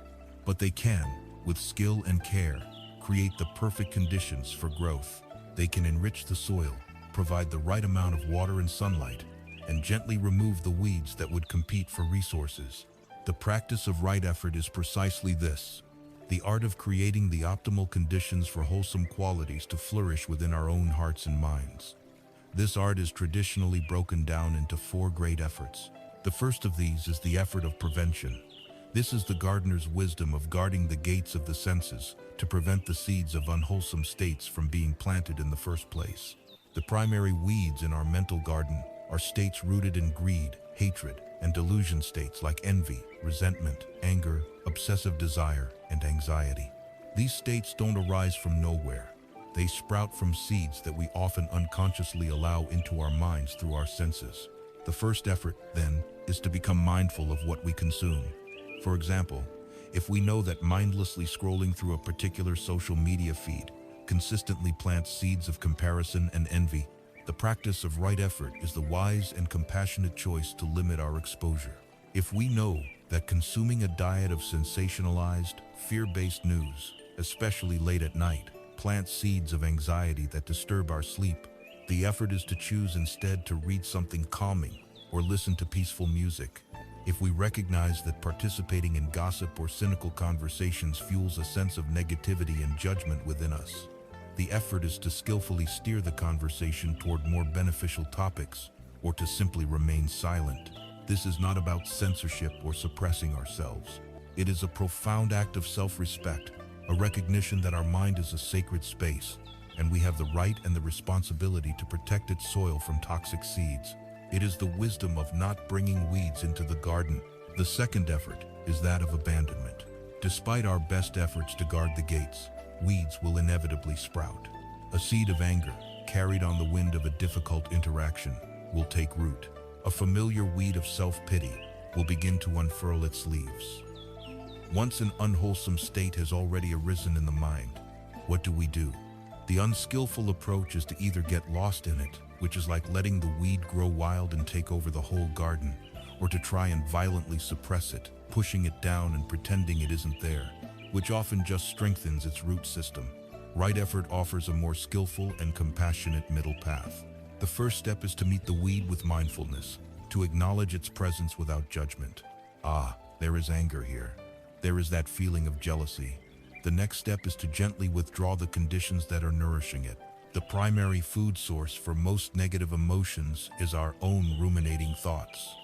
but they can, with skill and care, create the perfect conditions for growth. They can enrich the soil, provide the right amount of water and sunlight, and gently remove the weeds that would compete for resources. The practice of right effort is precisely this: the art of creating the optimal conditions for wholesome qualities to flourish within our own hearts and minds. This art is traditionally broken down into 4 great efforts. The first of these is the effort of prevention. This is the gardener's wisdom of guarding the gates of the senses to prevent the seeds of unwholesome states from being planted in the first place. The primary weeds in our mental garden are states rooted in greed, hatred, and delusion, states like envy, resentment, anger, obsessive desire, and anxiety. These states don't arise from nowhere. They sprout from seeds that we often unconsciously allow into our minds through our senses. The first effort, then, is to become mindful of what we consume. For example, if we know that mindlessly scrolling through a particular social media feed consistently plants seeds of comparison and envy, The practice of right effort is the wise and compassionate choice to limit our exposure. If we know that consuming a diet of sensationalized, fear-based news, especially late at night, plants seeds of anxiety that disturb our sleep, the effort is to choose instead to read something calming or listen to peaceful music. If we recognize that participating in gossip or cynical conversations fuels a sense of negativity and judgment within us, the effort is to skillfully steer the conversation toward more beneficial topics or to simply remain silent. This is not about censorship or suppressing ourselves. It is a profound act of self-respect, a recognition that our mind is a sacred space, and we have the right and the responsibility to protect its soil from toxic seeds. It is the wisdom of not bringing weeds into the garden. The second effort is that of abandonment. Despite our best efforts to guard the gates, weeds will inevitably sprout. A seed of anger, carried on the wind of a difficult interaction, will take root. A familiar weed of self-pity will begin to unfurl its leaves. Once an unwholesome state has already arisen in the mind, what do? The unskillful approach is to either get lost in it, which is like letting the weed grow wild and take over the whole garden, or to try and violently suppress it, pushing it down and pretending it isn't there, which often just strengthens its root system. Right effort offers a more skillful and compassionate middle path. The first step is to meet the weed with mindfulness, to acknowledge its presence without judgment. Ah, there is anger here. There is that feeling of jealousy. The next step is to gently withdraw the conditions that are nourishing it. The primary food source for most negative emotions is our own ruminating thoughts.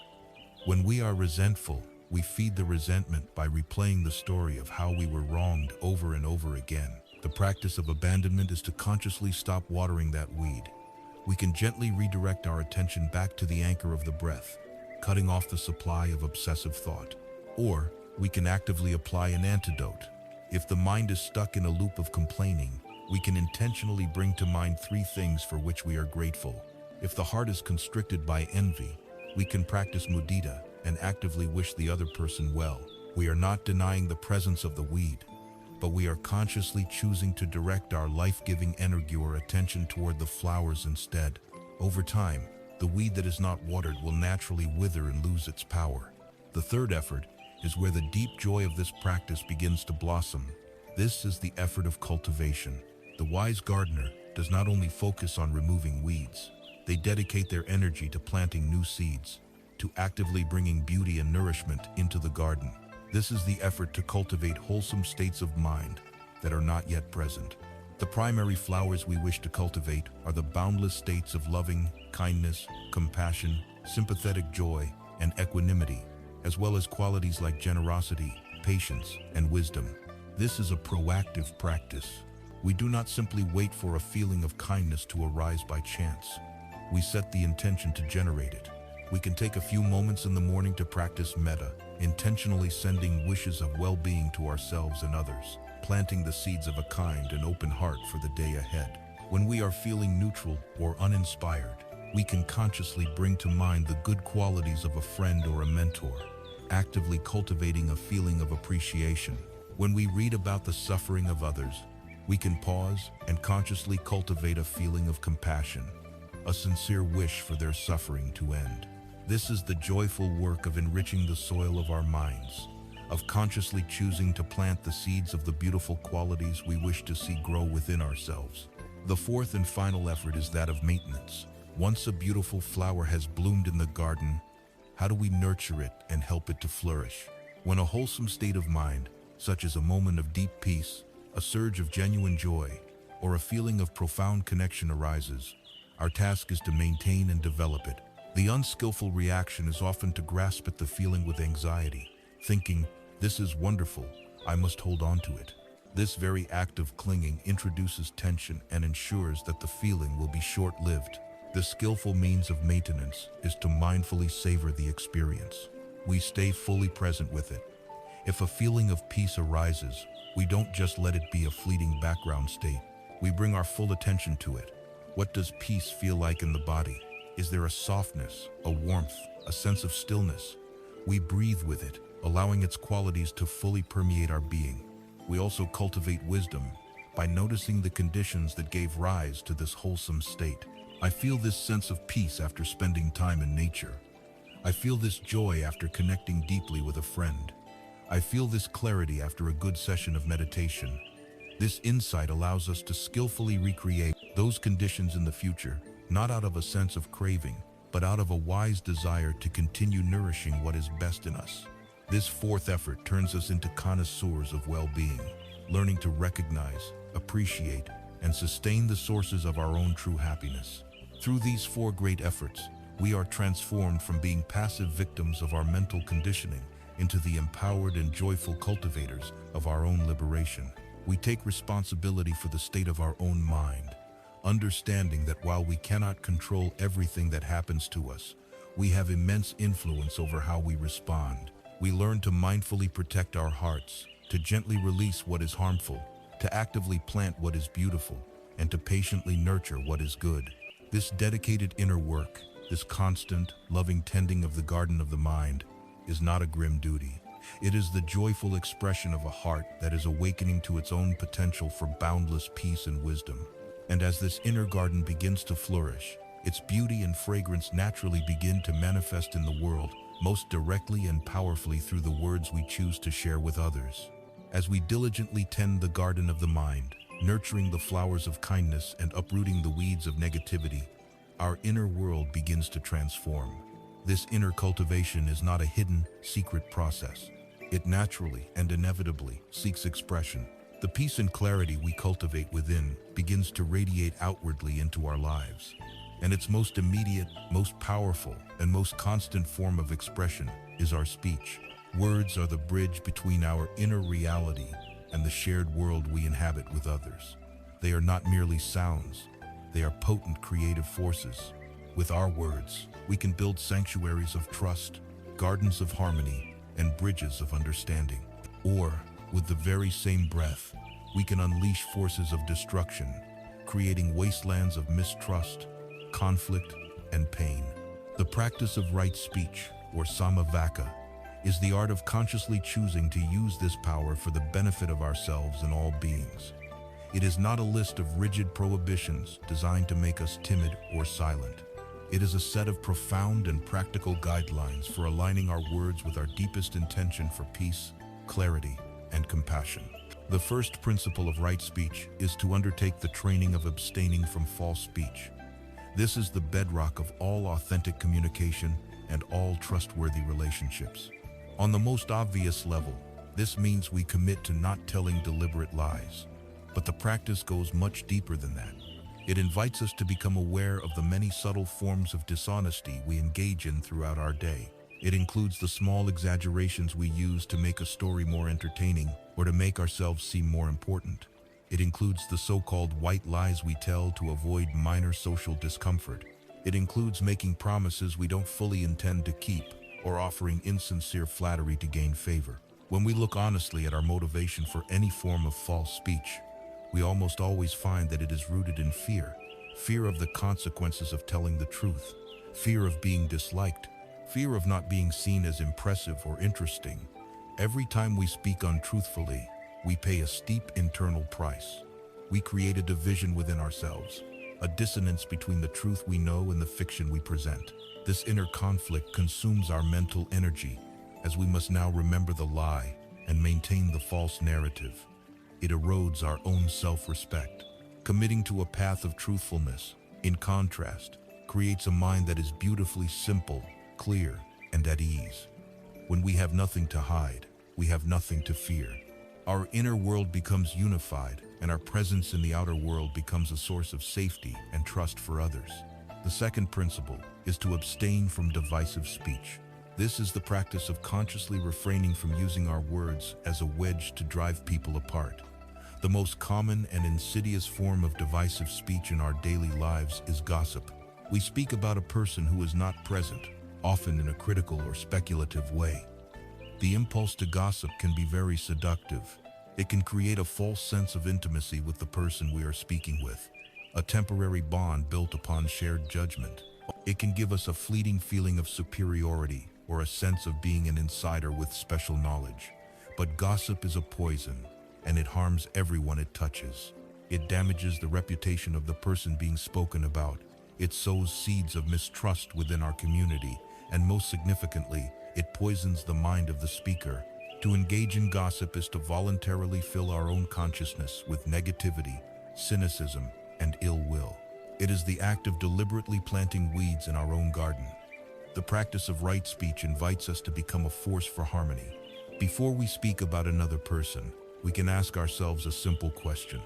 When we are resentful, we feed the resentment by replaying the story of how we were wronged over and over again. The practice of abandonment is to consciously stop watering that weed. We can gently redirect our attention back to the anchor of the breath, cutting off the supply of obsessive thought. Or we can actively apply an antidote. If the mind is stuck in a loop of complaining, we can intentionally bring to mind 3 things for which we are grateful. If the heart is constricted by envy, we can practice mudita and actively wish the other person well. We are not denying the presence of the weed, but we are consciously choosing to direct our life-giving energy or attention toward the flowers instead. Over time, the weed that is not watered will naturally wither and lose its power. The third effort is where the deep joy of this practice begins to blossom. This is the effort of cultivation. The wise gardener does not only focus on removing weeds, they dedicate their energy to planting new seeds, to actively bringing beauty and nourishment into the garden. This is the effort to cultivate wholesome states of mind that are not yet present. The primary flowers we wish to cultivate are the boundless states of loving, kindness, compassion, sympathetic joy, and equanimity, as well as qualities like generosity, patience, and wisdom. This is a proactive practice. We do not simply wait for a feeling of kindness to arise by chance. We set the intention to generate it. We can take a few moments in the morning to practice metta, intentionally sending wishes of well-being to ourselves and others, planting the seeds of a kind and open heart for the day ahead. When we are feeling neutral or uninspired, we can consciously bring to mind the good qualities of a friend or a mentor, actively cultivating a feeling of appreciation. When we read about the suffering of others, we can pause and consciously cultivate a feeling of compassion, a sincere wish for their suffering to end. This is the joyful work of enriching the soil of our minds, of consciously choosing to plant the seeds of the beautiful qualities we wish to see grow within ourselves. The fourth and final effort is that of maintenance. Once a beautiful flower has bloomed in the garden, how do we nurture it and help it to flourish? When a wholesome state of mind, such as a moment of deep peace, a surge of genuine joy, or a feeling of profound connection arises, our task is to maintain and develop it. The unskillful reaction is often to grasp at the feeling with anxiety, thinking, "This is wonderful, I must hold on to it." This very act of clinging introduces tension and ensures that the feeling will be short-lived. The skillful means of maintenance is to mindfully savor the experience. We stay fully present with it. If a feeling of peace arises, we don't just let it be a fleeting background state. We bring our full attention to it. What does peace feel like in the body? Is there a softness, a warmth, a sense of stillness? We breathe with it, allowing its qualities to fully permeate our being. We also cultivate wisdom by noticing the conditions that gave rise to this wholesome state. I feel this sense of peace after spending time in nature. I feel this joy after connecting deeply with a friend. I feel this clarity after a good session of meditation. This insight allows us to skillfully recreate those conditions in the future, not out of a sense of craving, but out of a wise desire to continue nourishing what is best in us. This fourth effort turns us into connoisseurs of well-being, learning to recognize, appreciate, and sustain the sources of our own true happiness. Through these four great efforts, we are transformed from being passive victims of our mental conditioning into the empowered and joyful cultivators of our own liberation. We take responsibility for the state of our own mind, understanding that while we cannot control everything that happens to us, we have immense influence over how we respond. We learn to mindfully protect our hearts, to gently release what is harmful, to actively plant what is beautiful, and to patiently nurture what is good. This dedicated inner work, this constant, loving tending of the garden of the mind, is not a grim duty. It is the joyful expression of a heart that is awakening to its own potential for boundless peace and wisdom. And as this inner garden begins to flourish, its beauty and fragrance naturally begin to manifest in the world, most directly and powerfully through the words we choose to share with others. As we diligently tend the garden of the mind, nurturing the flowers of kindness and uprooting the weeds of negativity, our inner world begins to transform. This inner cultivation is not a hidden, secret process. It naturally and inevitably seeks expression. The peace and clarity we cultivate within begins to radiate outwardly into our lives. And its most immediate, most powerful, and most constant form of expression is our speech. Words are the bridge between our inner reality and the shared world we inhabit with others. They are not merely sounds, they are potent creative forces. With our words, we can build sanctuaries of trust, gardens of harmony, and bridges of understanding. Or, with the very same breath, we can unleash forces of destruction, creating wastelands of mistrust, conflict, and pain. The practice of right speech, or samavaka, is the art of consciously choosing to use this power for the benefit of ourselves and all beings. It is not a list of rigid prohibitions designed to make us timid or silent. It is a set of profound and practical guidelines for aligning our words with our deepest intention for peace, clarity, and compassion. The first principle of right speech is to undertake the training of abstaining from false speech. This is the bedrock of all authentic communication and all trustworthy relationships. On the most obvious level, this means we commit to not telling deliberate lies. But the practice goes much deeper than that. It invites us to become aware of the many subtle forms of dishonesty we engage in throughout our day. It includes the small exaggerations we use to make a story more entertaining or to make ourselves seem more important. It includes the so-called white lies we tell to avoid minor social discomfort. It includes making promises we don't fully intend to keep or offering insincere flattery to gain favor. When we look honestly at our motivation for any form of false speech, we almost always find that it is rooted in fear. Fear of the consequences of telling the truth, fear of being disliked, fear of not being seen as impressive or interesting. Every time we speak untruthfully, we pay a steep internal price. We create a division within ourselves, a dissonance between the truth we know and the fiction we present. This inner conflict consumes our mental energy, as we must now remember the lie and maintain the false narrative. It erodes our own self-respect. Committing to a path of truthfulness, in contrast, creates a mind that is beautifully simple, clear, and at ease. When we have nothing to hide, we have nothing to fear. Our inner world becomes unified, and our presence in the outer world becomes a source of safety and trust for others. The second principle is to abstain from divisive speech. This is the practice of consciously refraining from using our words as a wedge to drive people apart. The most common and insidious form of divisive speech in our daily lives is gossip. We speak about a person who is not present, often in a critical or speculative way. The impulse to gossip can be very seductive. It can create a false sense of intimacy with the person we are speaking with, a temporary bond built upon shared judgment. It can give us a fleeting feeling of superiority or a sense of being an insider with special knowledge. But gossip is a poison, and it harms everyone it touches. It damages the reputation of the person being spoken about, It sows seeds of mistrust within our community, and most significantly, it poisons the mind of the speaker. To engage in gossip is to voluntarily fill our own consciousness with negativity, cynicism, and ill will. It is the act of deliberately planting weeds in our own garden. The practice of right speech invites us to become a force for harmony. Before we speak about another person, we can ask ourselves a simple question.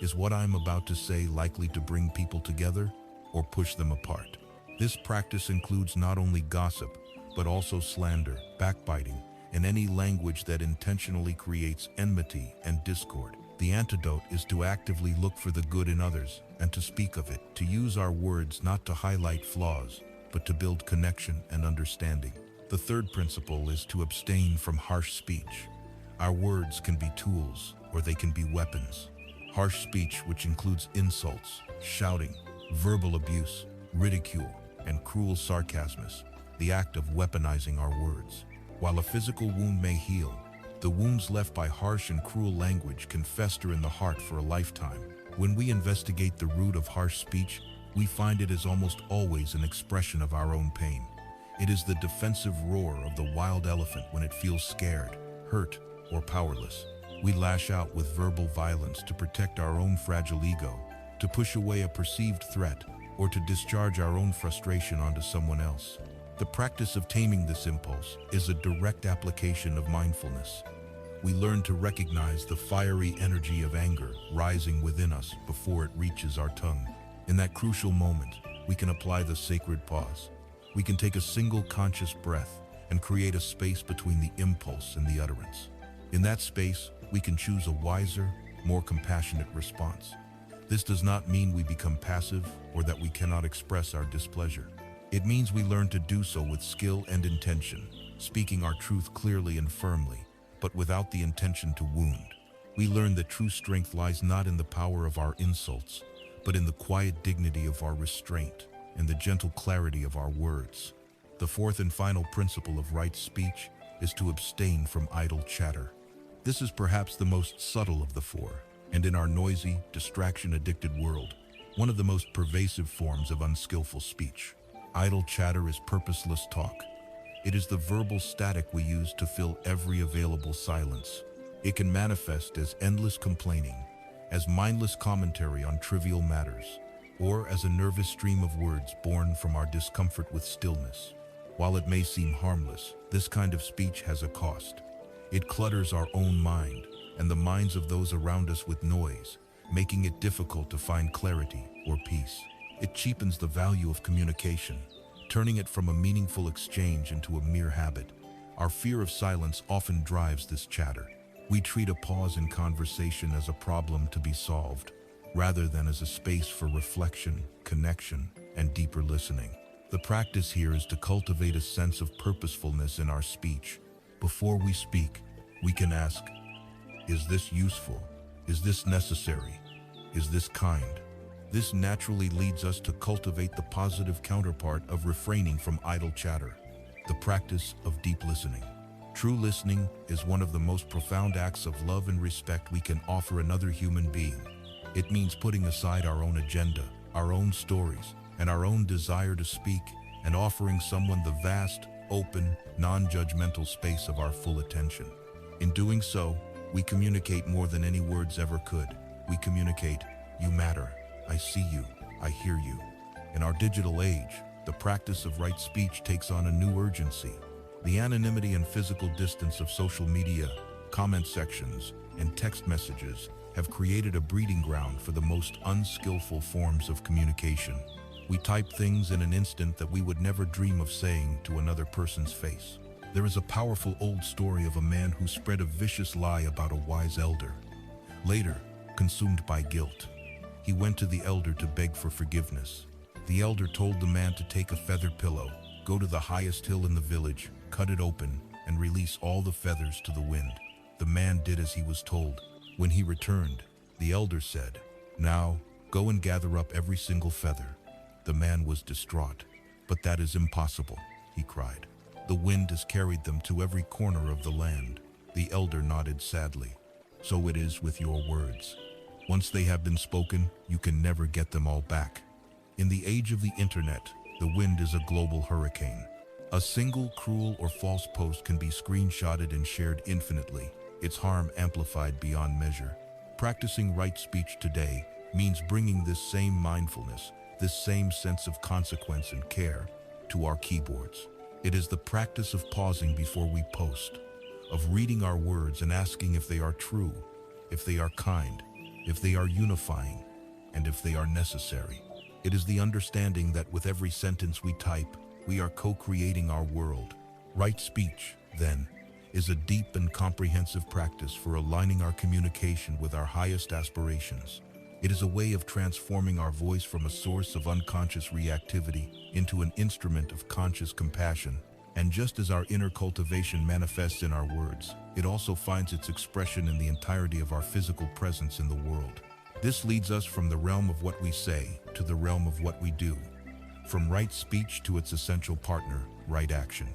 Is what I'm about to say likely to bring people together or push them apart? This practice includes not only gossip, but also slander, backbiting, and any language that intentionally creates enmity and discord. The antidote is to actively look for the good in others and to speak of it, to use our words not to highlight flaws, but to build connection and understanding. The third principle is to abstain from harsh speech. Our words can be tools or they can be weapons. Harsh speech, which includes insults, shouting, verbal abuse, ridicule, and cruel sarcasm, is the act of weaponizing our words. While a physical wound may heal, the wounds left by harsh and cruel language can fester in the heart for a lifetime. When we investigate the root of harsh speech, we find it is almost always an expression of our own pain. It is the defensive roar of the wild elephant when it feels scared, hurt, or powerless. We lash out with verbal violence to protect our own fragile ego, to push away a perceived threat, or to discharge our own frustration onto someone else. The practice of taming this impulse is a direct application of mindfulness. We learn to recognize the fiery energy of anger rising within us before it reaches our tongue. In that crucial moment, we can apply the sacred pause. We can take a single conscious breath and create a space between the impulse and the utterance. In that space, we can choose a wiser, more compassionate response. This does not mean we become passive or that we cannot express our displeasure. It means we learn to do so with skill and intention, speaking our truth clearly and firmly, but without the intention to wound. We learn that true strength lies not in the power of our insults, but in the quiet dignity of our restraint and the gentle clarity of our words. The fourth and final principle of right speech is to abstain from idle chatter. This is perhaps the most subtle of the four, and in our noisy, distraction-addicted world, one of the most pervasive forms of unskillful speech. Idle chatter is purposeless talk. It is the verbal static we use to fill every available silence. It can manifest as endless complaining, as mindless commentary on trivial matters, or as a nervous stream of words born from our discomfort with stillness. While it may seem harmless, this kind of speech has a cost. It clutters our own mind and the minds of those around us with noise, making it difficult to find clarity or peace. It cheapens the value of communication, turning it from a meaningful exchange into a mere habit. Our fear of silence often drives this chatter. We treat a pause in conversation as a problem to be solved, rather than as a space for reflection, connection, and deeper listening. The practice here is to cultivate a sense of purposefulness in our speech. Before we speak, we can ask, is this useful? Is this necessary? Is this kind? This naturally leads us to cultivate the positive counterpart of refraining from idle chatter, the practice of deep listening. True listening is one of the most profound acts of love and respect we can offer another human being. It means putting aside our own agenda, our own stories, and our own desire to speak, and offering someone the vast, open, non-judgmental space of our full attention. In doing so, we communicate more than any words ever could. We communicate, you matter, I see you, I hear you. In our digital age, the practice of right speech takes on a new urgency. The anonymity and physical distance of social media, comment sections, and text messages have created a breeding ground for the most unskillful forms of communication. We type things in an instant that we would never dream of saying to another person's face. There is a powerful old story of a man who spread a vicious lie about a wise elder. Later, consumed by guilt, he went to the elder to beg for forgiveness. The elder told the man to take a feather pillow, go to the highest hill in the village, cut it open, and release all the feathers to the wind. The man did as he was told. When he returned, the elder said, "Now, go and gather up every single feather." The man was distraught. "But that is impossible," he cried. "The wind has carried them to every corner of the land." The elder nodded sadly. "So it is with your words. Once they have been spoken, you can never get them all back." In the age of the internet, the wind is a global hurricane. A single cruel or false post can be screenshotted and shared infinitely, its harm amplified beyond measure. Practicing right speech today means bringing this same mindfulness, this same sense of consequence and care to our keyboards. It is the practice of pausing before we post, of reading our words and asking if they are true, if they are kind, if they are unifying, and if they are necessary. It is the understanding that with every sentence we type, we are co-creating our world. Right speech, then, is a deep and comprehensive practice for aligning our communication with our highest aspirations. It is a way of transforming our voice from a source of unconscious reactivity into an instrument of conscious compassion. And just as our inner cultivation manifests in our words, it also finds its expression in the entirety of our physical presence in the world. This leads us from the realm of what we say to the realm of what we do, from right speech to its essential partner, right action.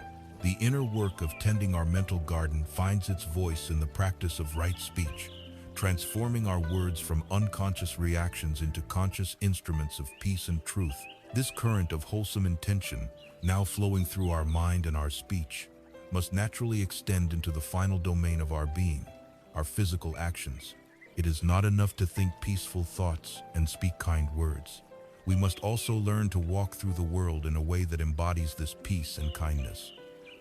The inner work of tending our mental garden finds its voice in the practice of right speech, transforming our words from unconscious reactions into conscious instruments of peace and truth. This current of wholesome intention, now flowing through our mind and our speech, must naturally extend into the final domain of our being, our physical actions. It is not enough to think peaceful thoughts and speak kind words. We must also learn to walk through the world in a way that embodies this peace and kindness.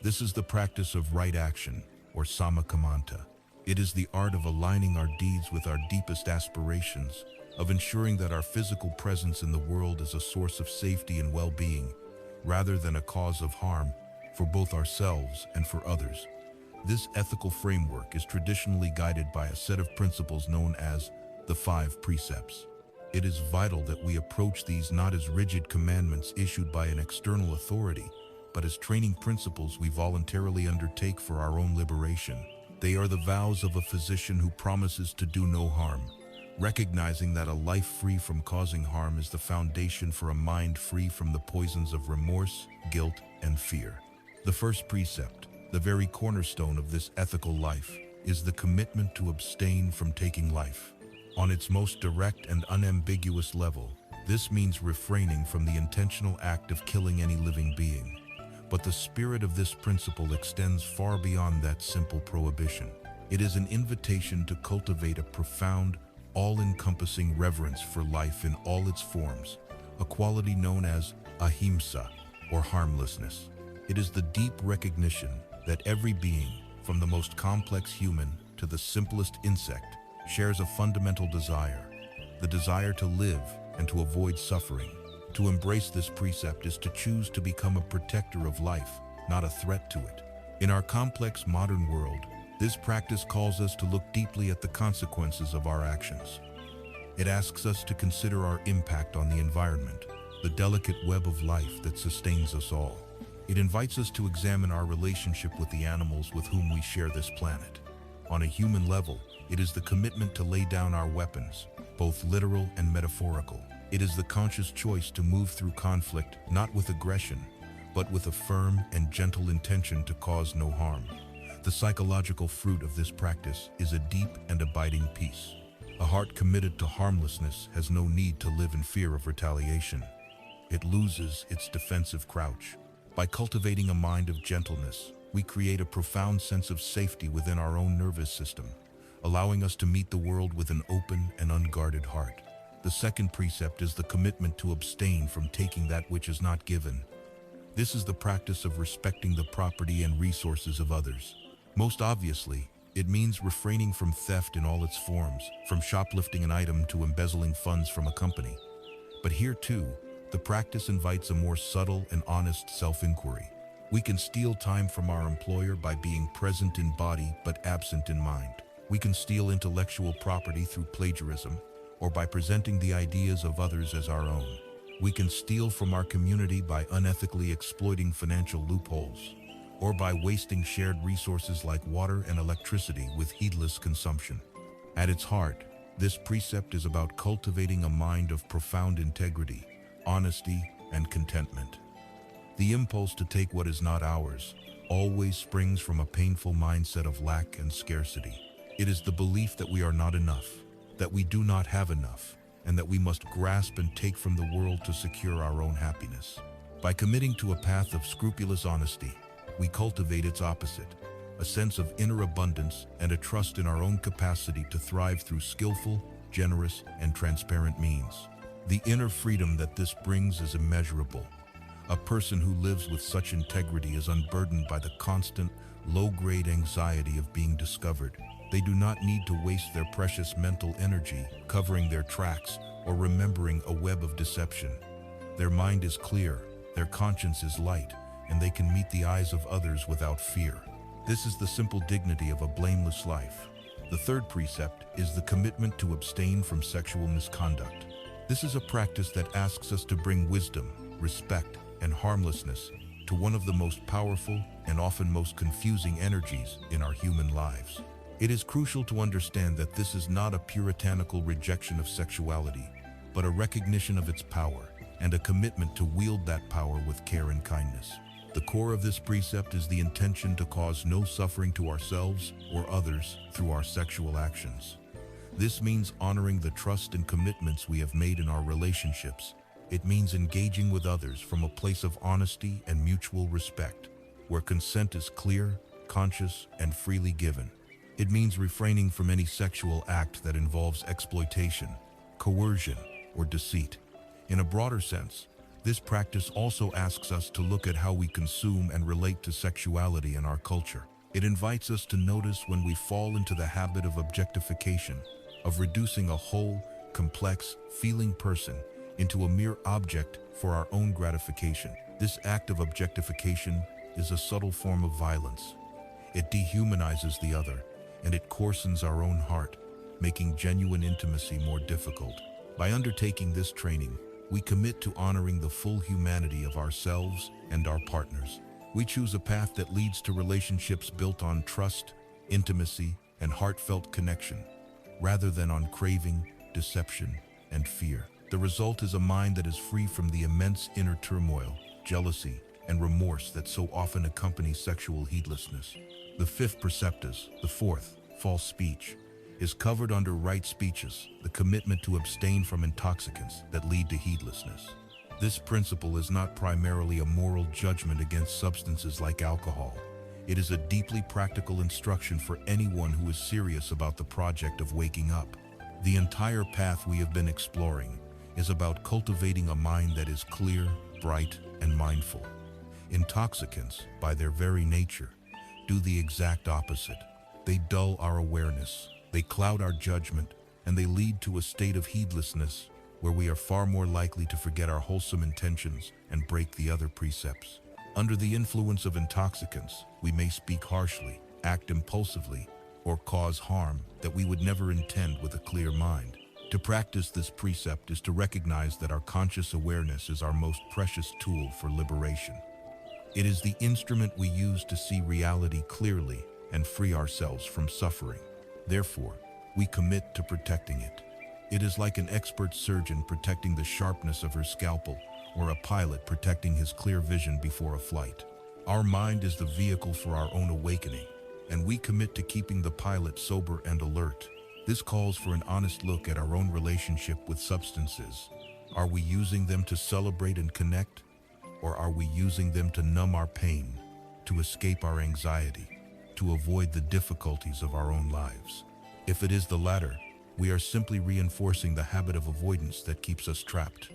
This is the practice of right action, or samakamanta. It is the art of aligning our deeds with our deepest aspirations, of ensuring that our physical presence in the world is a source of safety and well-being, rather than a cause of harm for both ourselves and for others. This ethical framework is traditionally guided by a set of principles known as the 5 precepts. It is vital that we approach these not as rigid commandments issued by an external authority, but as training principles we voluntarily undertake for our own liberation. They are the vows of a physician who promises to do no harm, recognizing that a life free from causing harm is the foundation for a mind free from the poisons of remorse, guilt, and fear. The first precept, the very cornerstone of this ethical life, is the commitment to abstain from taking life. On its most direct and unambiguous level, this means refraining from the intentional act of killing any living being. But the spirit of this principle extends far beyond that simple prohibition. It is an invitation to cultivate a profound, all-encompassing reverence for life in all its forms, a quality known as ahimsa, or harmlessness. It is the deep recognition that every being, from the most complex human to the simplest insect, shares a fundamental desire, the desire to live and to avoid suffering. To embrace this precept is to choose to become a protector of life, not a threat to it. In our complex modern world, this practice calls us to look deeply at the consequences of our actions. It asks us to consider our impact on the environment, the delicate web of life that sustains us all. It invites us to examine our relationship with the animals with whom we share this planet. On a human level, it is the commitment to lay down our weapons, both literal and metaphorical. It is the conscious choice to move through conflict not with aggression, but with a firm and gentle intention to cause no harm. The psychological fruit of this practice is a deep and abiding peace. A heart committed to harmlessness has no need to live in fear of retaliation. It loses its defensive crouch. By cultivating a mind of gentleness, we create a profound sense of safety within our own nervous system, allowing us to meet the world with an open and unguarded heart. The second precept is the commitment to abstain from taking that which is not given. This is the practice of respecting the property and resources of others. Most obviously, it means refraining from theft in all its forms, from shoplifting an item to embezzling funds from a company. But here too, the practice invites a more subtle and honest self-inquiry. We can steal time from our employer by being present in body but absent in mind. We can steal intellectual property through plagiarism, or by presenting the ideas of others as our own. We can steal from our community by unethically exploiting financial loopholes, or by wasting shared resources like water and electricity with heedless consumption. At its heart, this precept is about cultivating a mind of profound integrity, honesty, and contentment. The impulse to take what is not ours always springs from a painful mindset of lack and scarcity. It is the belief that we are not enough, that we do not have enough, and that we must grasp and take from the world to secure our own happiness. By committing to a path of scrupulous honesty, we cultivate its opposite, a sense of inner abundance and a trust in our own capacity to thrive through skillful, generous, and transparent means. The inner freedom that this brings is immeasurable. A person who lives with such integrity is unburdened by the constant, low-grade anxiety of being discovered. They do not need to waste their precious mental energy covering their tracks or remembering a web of deception. Their mind is clear, their conscience is light, and they can meet the eyes of others without fear. This is the simple dignity of a blameless life. The third precept is the commitment to abstain from sexual misconduct. This is a practice that asks us to bring wisdom, respect, and harmlessness to one of the most powerful and often most confusing energies in our human lives. It is crucial to understand that this is not a puritanical rejection of sexuality, but a recognition of its power and a commitment to wield that power with care and kindness. The core of this precept is the intention to cause no suffering to ourselves or others through our sexual actions. This means honoring the trust and commitments we have made in our relationships. It means engaging with others from a place of honesty and mutual respect, where consent is clear, conscious, and freely given. It means refraining from any sexual act that involves exploitation, coercion, or deceit. In a broader sense, this practice also asks us to look at how we consume and relate to sexuality in our culture. It invites us to notice when we fall into the habit of objectification, of reducing a whole, complex, feeling person into a mere object for our own gratification. This act of objectification is a subtle form of violence. It dehumanizes the other, and it coarsens our own heart, making genuine intimacy more difficult. By undertaking this training, we commit to honoring the full humanity of ourselves and our partners. We choose a path that leads to relationships built on trust, intimacy, and heartfelt connection, rather than on craving, deception, and fear. The result is a mind that is free from the immense inner turmoil, jealousy, and remorse that so often accompany sexual heedlessness. The fifth preceptus, the fourth, false speech, is covered under right spacious, the commitment to abstain from intoxicants that lead to heedlessness. This principle is not primarily a moral judgment against substances like alcohol. It is a deeply practical instruction for anyone who is serious about the project of waking up. The entire path we have been exploring is about cultivating a mind that is clear, bright, and mindful. Intoxicants, by their very nature, do the exact opposite. They dull our awareness, they cloud our judgment, and they lead to a state of heedlessness where we are far more likely to forget our wholesome intentions and break the other precepts. Under the influence of intoxicants, we may speak harshly, act impulsively, or cause harm that we would never intend with a clear mind. To practice this precept is to recognize that our conscious awareness is our most precious tool for liberation. It is the instrument we use to see reality clearly and free ourselves from suffering. Therefore, we commit to protecting it. It is like an expert surgeon protecting the sharpness of her scalpel, or a pilot protecting his clear vision before a flight. Our mind is the vehicle for our own awakening, and we commit to keeping the pilot sober and alert. This calls for an honest look at our own relationship with substances. Are we using them to celebrate and connect, or are we using them to numb our pain, to escape our anxiety, to avoid the difficulties of our own lives? If it is the latter, we are simply reinforcing the habit of avoidance that keeps us trapped.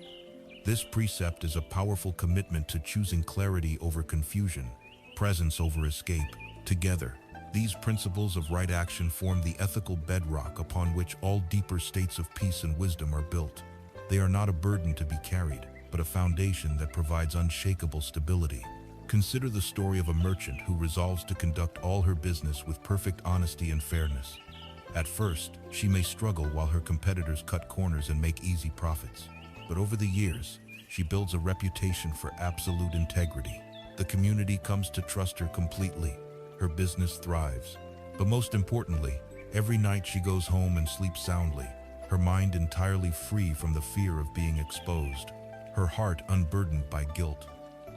This precept is a powerful commitment to choosing clarity over confusion, presence over escape. Together, these principles of right action form the ethical bedrock upon which all deeper states of peace and wisdom are built. They are not a burden to be carried, but a foundation that provides unshakable stability. Consider the story of a merchant who resolves to conduct all her business with perfect honesty and fairness. At first, she may struggle while her competitors cut corners and make easy profits. But over the years, she builds a reputation for absolute integrity. The community comes to trust her completely. Her business thrives. But most importantly, every night she goes home and sleeps soundly, her mind entirely free from the fear of being exposed, her heart unburdened by guilt.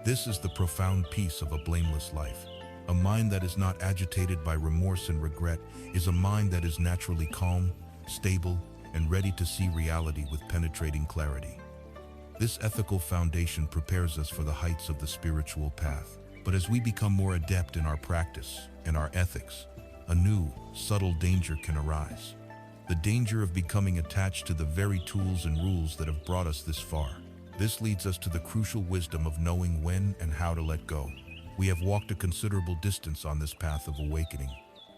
This is the profound peace of a blameless life. A mind that is not agitated by remorse and regret is a mind that is naturally calm, stable, and ready to see reality with penetrating clarity. This ethical foundation prepares us for the heights of the spiritual path. But as we become more adept in our practice and our ethics, a new, subtle danger can arise. The danger of becoming attached to the very tools and rules that have brought us this far. This leads us to the crucial wisdom of knowing when and how to let go. We have walked a considerable distance on this path of awakening.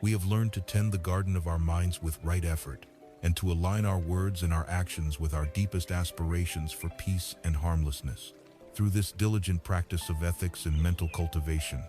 We have learned to tend the garden of our minds with right effort, and to align our words and our actions with our deepest aspirations for peace and harmlessness. Through this diligent practice of ethics and mental cultivation,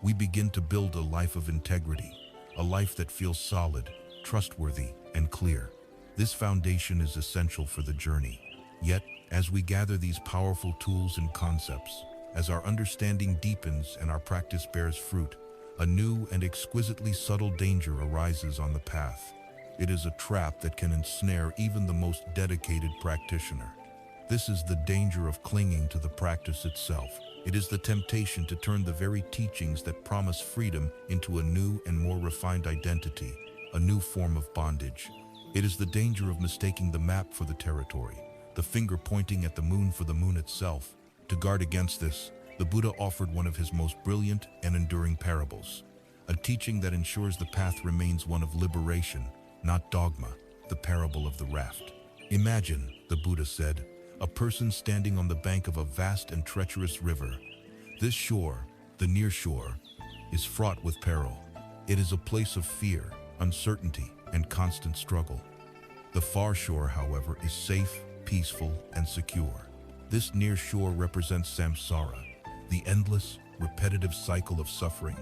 we begin to build a life of integrity, a life that feels solid, trustworthy, and clear. This foundation is essential for the journey. Yet, as we gather these powerful tools and concepts, as our understanding deepens and our practice bears fruit, a new and exquisitely subtle danger arises on the path. It is a trap that can ensnare even the most dedicated practitioner. This is the danger of clinging to the practice itself. It is the temptation to turn the very teachings that promise freedom into a new and more refined identity, a new form of bondage. It is the danger of mistaking the map for the territory, the finger pointing at the moon for the moon itself. To guard against this, the Buddha offered one of his most brilliant and enduring parables, a teaching that ensures the path remains one of liberation, not dogma, the parable of the raft. Imagine, the Buddha said, a person standing on the bank of a vast and treacherous river. This shore, the near shore, is fraught with peril. It is a place of fear, uncertainty, and constant struggle. The far shore, however, is safe, peaceful, and secure. This near shore represents samsara, the endless, repetitive cycle of suffering,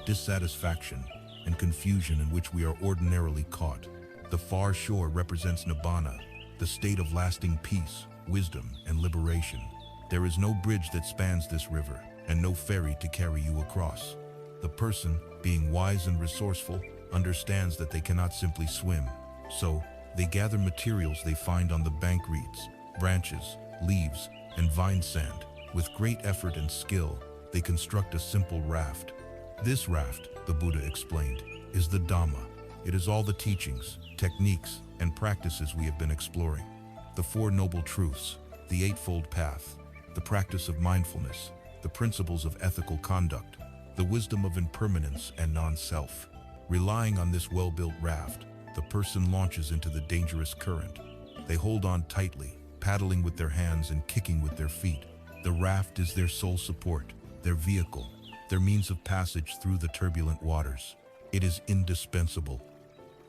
dissatisfaction, and confusion in which we are ordinarily caught. The far shore represents nibbana, the state of lasting peace, wisdom, and liberation. There is no bridge that spans this river, and no ferry to carry you across. The person, being wise and resourceful, understands that they cannot simply swim. So, they gather materials they find on the bank, reeds, branches, leaves, and vine sand. With great effort and skill, they construct a simple raft. This raft, the Buddha explained, is the Dhamma. It is all the teachings, techniques, and practices we have been exploring. The Four Noble Truths, the Eightfold Path, the practice of mindfulness, the principles of ethical conduct, the wisdom of impermanence and non-self. Relying on this well-built raft, the person launches into the dangerous current. They hold on tightly, paddling with their hands and kicking with their feet. The raft is their sole support, their vehicle, their means of passage through the turbulent waters. It is indispensable.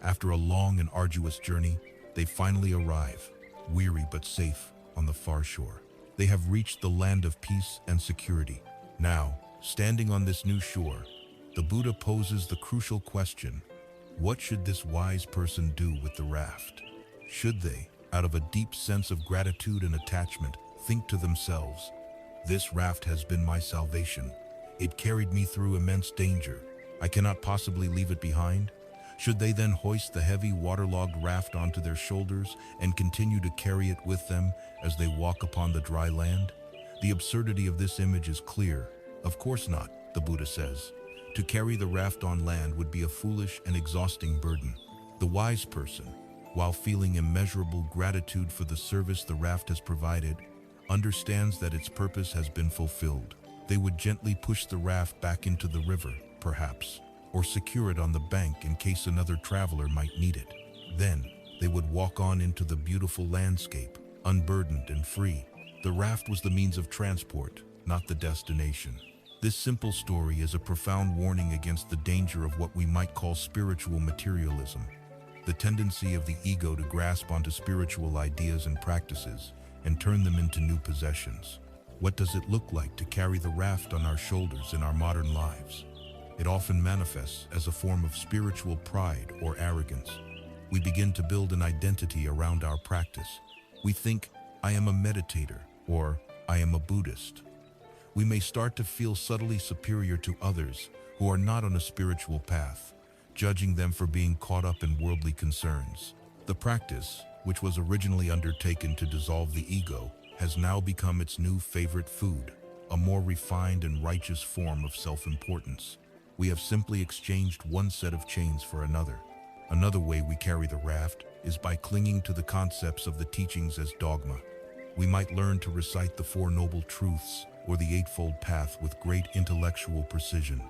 After a long and arduous journey, they finally arrive, weary but safe, on the far shore. They have reached the land of peace and security. Now, standing on this new shore, the Buddha poses the crucial question: what should this wise person do with the raft? Should they, out of a deep sense of gratitude and attachment, think to themselves, "This raft has been my salvation. It carried me through immense danger. I cannot possibly leave it behind"? Should they then hoist the heavy waterlogged raft onto their shoulders and continue to carry it with them as they walk upon the dry land? The absurdity of this image is clear. Of course not, the Buddha says. To carry the raft on land would be a foolish and exhausting burden. The wise person, while feeling immeasurable gratitude for the service the raft has provided, understands that its purpose has been fulfilled. They would gently push the raft back into the river, perhaps, or secure it on the bank in case another traveler might need it. Then, they would walk on into the beautiful landscape, unburdened and free. The raft was the means of transport, not the destination. This simple story is a profound warning against the danger of what we might call spiritual materialism, the tendency of the ego to grasp onto spiritual ideas and practices and turn them into new possessions. What does it look like to carry the raft on our shoulders in our modern lives? It often manifests as a form of spiritual pride or arrogance. We begin to build an identity around our practice. We think, "I am a meditator," or "I am a Buddhist." We may start to feel subtly superior to others who are not on a spiritual path, judging them for being caught up in worldly concerns. The practice, which was originally undertaken to dissolve the ego, has now become its new favorite food, a more refined and righteous form of self-importance. We have simply exchanged one set of chains for another. Another way we carry the raft is by clinging to the concepts of the teachings as dogma. We might learn to recite the Four Noble Truths or the Eightfold Path with great intellectual precision.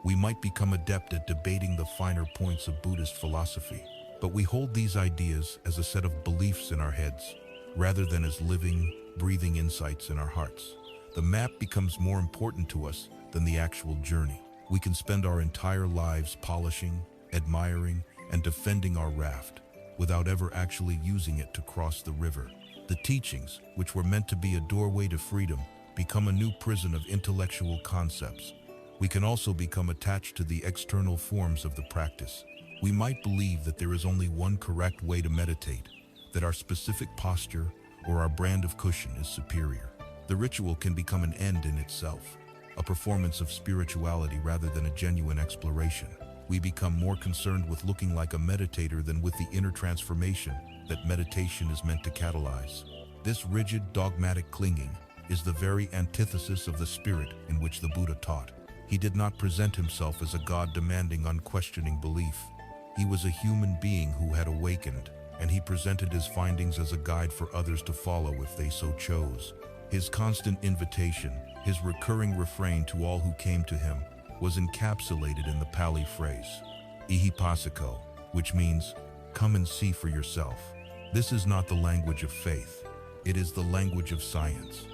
We might become adept at debating the finer points of Buddhist philosophy, but we hold these ideas as a set of beliefs in our heads, rather than as living, breathing insights in our hearts. The map becomes more important to us than the actual journey. We can spend our entire lives polishing, admiring, and defending our raft without ever actually using it to cross the river. The teachings, which were meant to be a doorway to freedom, become a new prison of intellectual concepts. We can also become attached to the external forms of the practice. We might believe that there is only one correct way to meditate, that our specific posture or our brand of cushion is superior. The ritual can become an end in itself, a performance of spirituality rather than a genuine exploration. We become more concerned with looking like a meditator than with the inner transformation that meditation is meant to catalyze. This rigid, dogmatic clinging is the very antithesis of the spirit in which the Buddha taught. He did not present himself as a god demanding unquestioning belief. He was a human being who had awakened, and he presented his findings as a guide for others to follow if they so chose. His constant invitation, his recurring refrain to all who came to him, was encapsulated in the Pali phrase, ihipasiko, which means, come and see for yourself. This is not the language of faith. It is the language of science.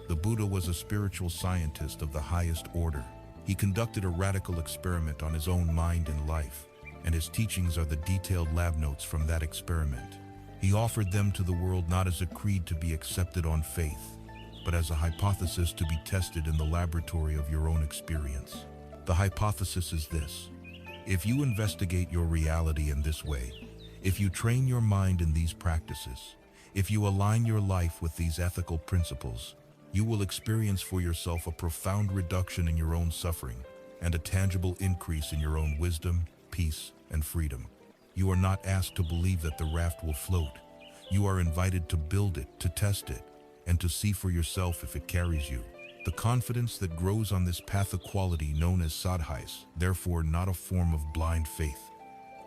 The Buddha was a spiritual scientist of the highest order. He conducted a radical experiment on his own mind and life, and his teachings are the detailed lab notes from that experiment. He offered them to the world not as a creed to be accepted on faith, but as a hypothesis to be tested in the laboratory of your own experience. The hypothesis is this: if you investigate your reality in this way, if you train your mind in these practices, if you align your life with these ethical principles, you will experience for yourself a profound reduction in your own suffering and a tangible increase in your own wisdom, peace, and freedom. You are not asked to believe that the raft will float. You are invited to build it, to test it, and to see for yourself if it carries you. The confidence that grows on this path of quality known as sadhais, therefore not a form of blind faith.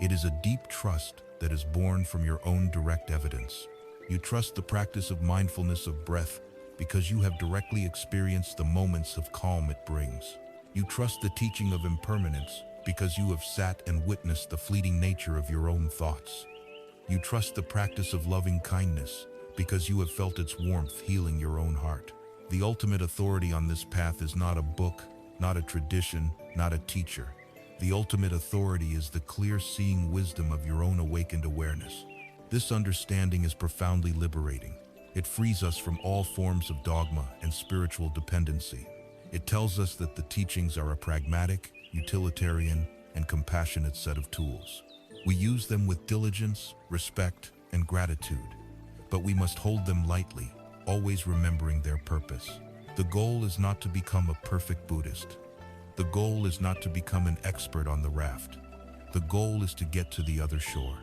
It is a deep trust that is born from your own direct evidence. You trust the practice of mindfulness of breath because you have directly experienced the moments of calm it brings. You trust the teaching of impermanence because you have sat and witnessed the fleeting nature of your own thoughts. You trust the practice of loving kindness because you have felt its warmth healing your own heart. The ultimate authority on this path is not a book, not a tradition, not a teacher. The ultimate authority is the clear-seeing wisdom of your own awakened awareness. This understanding is profoundly liberating. It frees us from all forms of dogma and spiritual dependency. It tells us that the teachings are a pragmatic, utilitarian, and compassionate set of tools. We use them with diligence, respect, and gratitude, but we must hold them lightly, always remembering their purpose. The goal is not to become a perfect Buddhist. The goal is not to become an expert on the raft. The goal is to get to the other shore.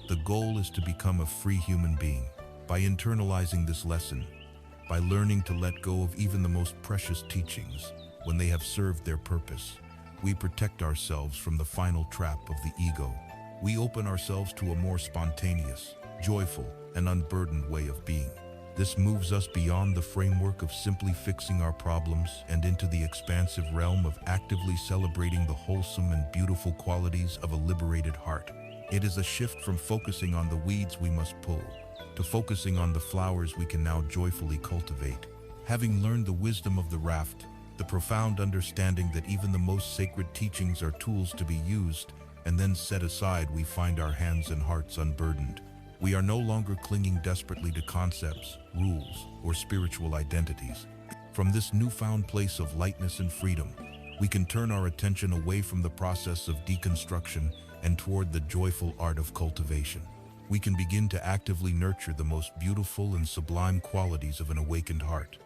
The goal is to become a free human being. By internalizing this lesson, by learning to let go of even the most precious teachings when they have served their purpose, we protect ourselves from the final trap of the ego. We open ourselves to a more spontaneous, joyful, and unburdened way of being. This moves us beyond the framework of simply fixing our problems and into the expansive realm of actively celebrating the wholesome and beautiful qualities of a liberated heart. It is a shift from focusing on the weeds we must pull to focusing on the flowers we can now joyfully cultivate. Having learned the wisdom of the raft, the profound understanding that even the most sacred teachings are tools to be used and then set aside, we find our hands and hearts unburdened. We are no longer clinging desperately to concepts, rules, or spiritual identities. From this newfound place of lightness and freedom, we can turn our attention away from the process of deconstruction and toward the joyful art of cultivation. We can begin to actively nurture the most beautiful and sublime qualities of an awakened heart.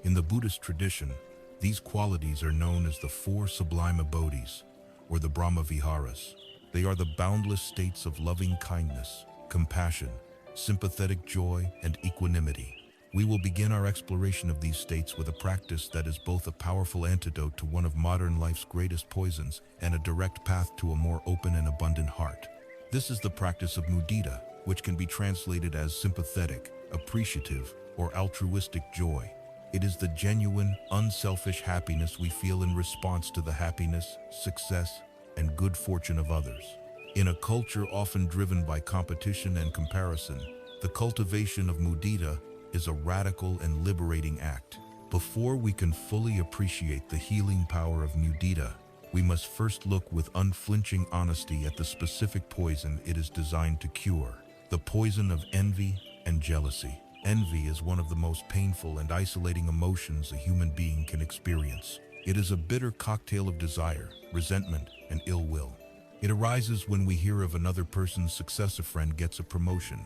In the Buddhist tradition, these qualities are known as the four sublime bodhis, or the Brahma Viharas. They are the boundless states of loving kindness, compassion, sympathetic joy, and equanimity. We will begin our exploration of these states with a practice that is both a powerful antidote to one of modern life's greatest poisons and a direct path to a more open and abundant heart. This is the practice of mudita, which can be translated as sympathetic, appreciative, or altruistic joy. It is the genuine, unselfish happiness we feel in response to the happiness, success, and good fortune of others. In a culture often driven by competition and comparison, the cultivation of mudita is a radical and liberating act. Before we can fully appreciate the healing power of mudita, we must first look with unflinching honesty at the specific poison it is designed to cure: the poison of envy and jealousy. Envy is one of the most painful and isolating emotions a human being can experience. It is a bitter cocktail of desire, resentment, and ill will. It arises when we hear of another person's success. A friend gets a promotion,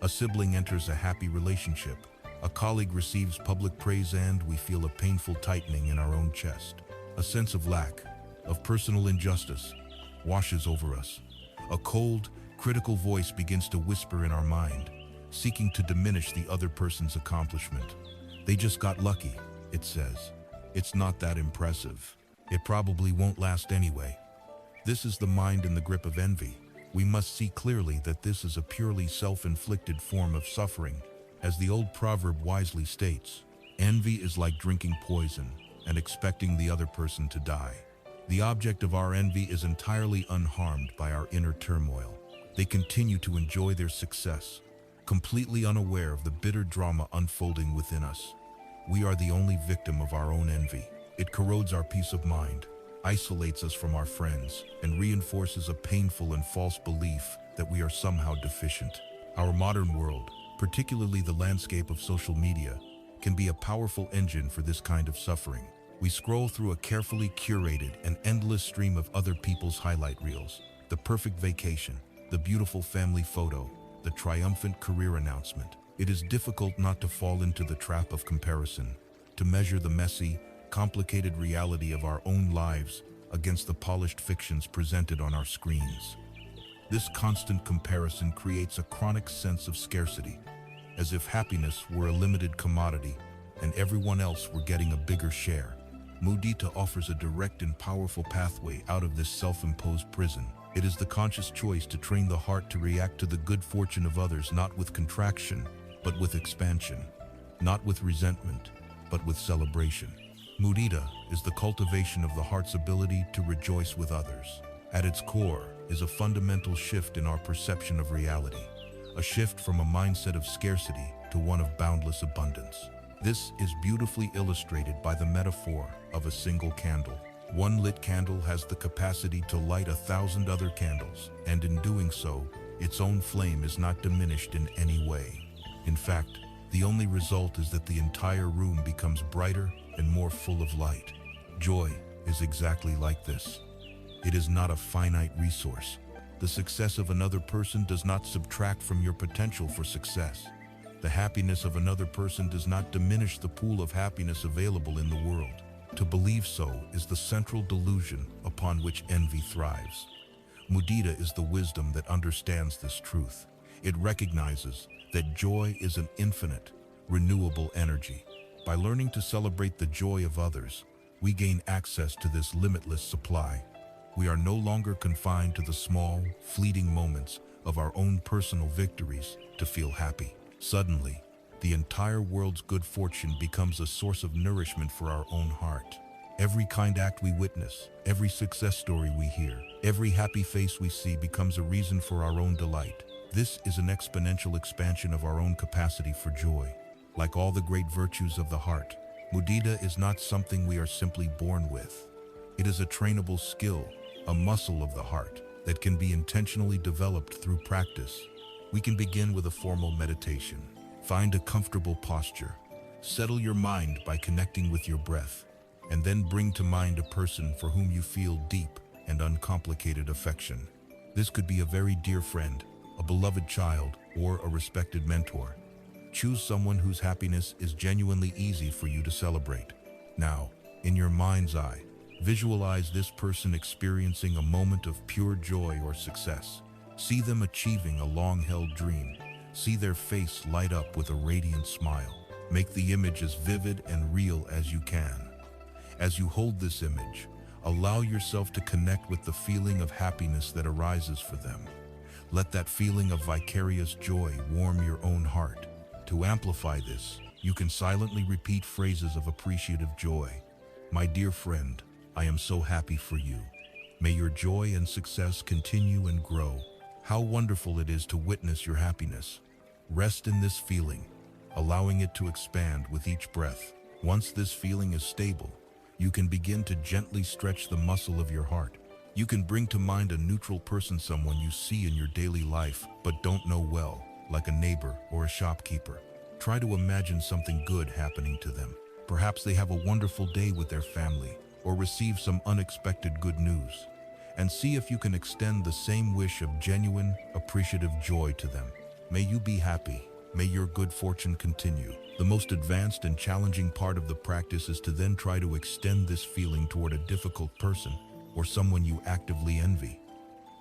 a sibling enters a happy relationship, a colleague receives public praise, and we feel a painful tightening in our own chest. A sense of lack, of personal injustice, washes over us. A cold, critical voice begins to whisper in our mind, seeking to diminish the other person's accomplishment. They just got lucky, it says. It's not that impressive. It probably won't last anyway. This is the mind in the grip of envy. We must see clearly that this is a purely self-inflicted form of suffering. As the old proverb wisely states, envy is like drinking poison and expecting the other person to die. The object of our envy is entirely unharmed by our inner turmoil. They continue to enjoy their success, completely unaware of the bitter drama unfolding within us. We are the only victim of our own envy. It corrodes our peace of mind, isolates us from our friends, and reinforces a painful and false belief that we are somehow deficient. Our modern world, particularly the landscape of social media, can be a powerful engine for this kind of suffering. We scroll through a carefully curated and endless stream of other people's highlight reels: the perfect vacation, the beautiful family photo, the triumphant career announcement. It is difficult not to fall into the trap of comparison, to measure the messy, complicated reality of our own lives against the polished fictions presented on our screens. This constant comparison creates a chronic sense of scarcity, as if happiness were a limited commodity and everyone else were getting a bigger share. Mudita offers a direct and powerful pathway out of this self-imposed prison. It is the conscious choice to train the heart to react to the good fortune of others not with contraction, but with expansion, not with resentment, but with celebration. Mudita is the cultivation of the heart's ability to rejoice with others. At its core is a fundamental shift in our perception of reality, a shift from a mindset of scarcity to one of boundless abundance. This is beautifully illustrated by the metaphor of a single candle. One lit candle has the capacity to light 1,000 other candles, and in doing so, its own flame is not diminished in any way. In fact, the only result is that the entire room becomes brighter and more full of light. Joy is exactly like this. It is not a finite resource. The success of another person does not subtract from your potential for success. The happiness of another person does not diminish the pool of happiness available in the world. To believe so is the central delusion upon which envy thrives. Mudita is the wisdom that understands this truth. It recognizes that joy is an infinite, renewable energy. By learning to celebrate the joy of others, we gain access to this limitless supply. We are no longer confined to the small, fleeting moments of our own personal victories to feel happy. Suddenly, the entire world's good fortune becomes a source of nourishment for our own heart. Every kind act we witness, every success story we hear, every happy face we see becomes a reason for our own delight. This is an exponential expansion of our own capacity for joy. Like all the great virtues of the heart, mudita is not something we are simply born with. It is a trainable skill, a muscle of the heart that can be intentionally developed through practice. We can begin with a formal meditation. Find a comfortable posture. Settle your mind by connecting with your breath, and then bring to mind a person for whom you feel deep and uncomplicated affection. This could be a very dear friend, a beloved child, or a respected mentor. Choose someone whose happiness is genuinely easy for you to celebrate. Now, in your mind's eye, visualize this person experiencing a moment of pure joy or success. See them achieving a long-held dream. See their face light up with a radiant smile. Make the image as vivid and real as you can. As you hold this image, allow yourself to connect with the feeling of happiness that arises for them. Let that feeling of vicarious joy warm your own heart. To amplify this, you can silently repeat phrases of appreciative joy. My dear friend, I am so happy for you. May your joy and success continue and grow. How wonderful it is to witness your happiness. Rest in this feeling, allowing it to expand with each breath. Once this feeling is stable, you can begin to gently stretch the muscle of your heart. You can bring to mind a neutral person, someone you see in your daily life but don't know well, like a neighbor or a shopkeeper. Try to imagine something good happening to them. Perhaps they have a wonderful day with their family or receive some unexpected good news. And see if you can extend the same wish of genuine, appreciative joy to them. May you be happy. May your good fortune continue. The most advanced and challenging part of the practice is to then try to extend this feeling toward a difficult person or someone you actively envy.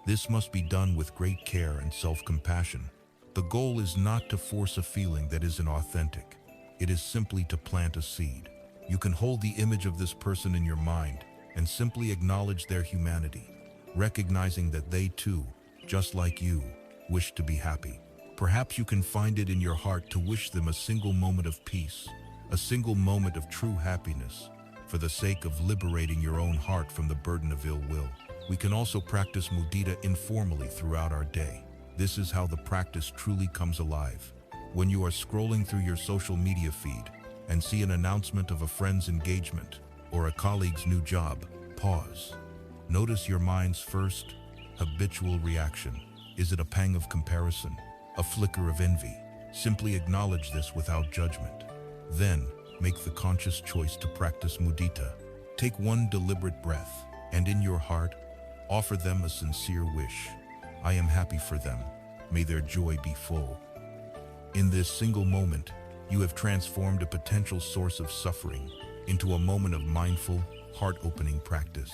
This must be done with great care and self-compassion. The goal is not to force a feeling that isn't authentic. It is simply to plant a seed. You can hold the image of this person in your mind and simply acknowledge their humanity, recognizing that they too, just like you, wish to be happy. Perhaps you can find it in your heart to wish them a single moment of peace, a single moment of true happiness, for the sake of liberating your own heart from the burden of ill will. We can also practice mudita informally throughout our day. This is how the practice truly comes alive. When you are scrolling through your social media feed and see an announcement of a friend's engagement or a colleague's new job, pause. Notice your mind's first, habitual reaction. Is it a pang of comparison? A flicker of envy? Simply acknowledge this without judgment. Then, make the conscious choice to practice mudita. Take one deliberate breath, and in your heart, offer them a sincere wish. I am happy for them. May their joy be full. In this single moment, you have transformed a potential source of suffering into a moment of mindful, heart-opening practice.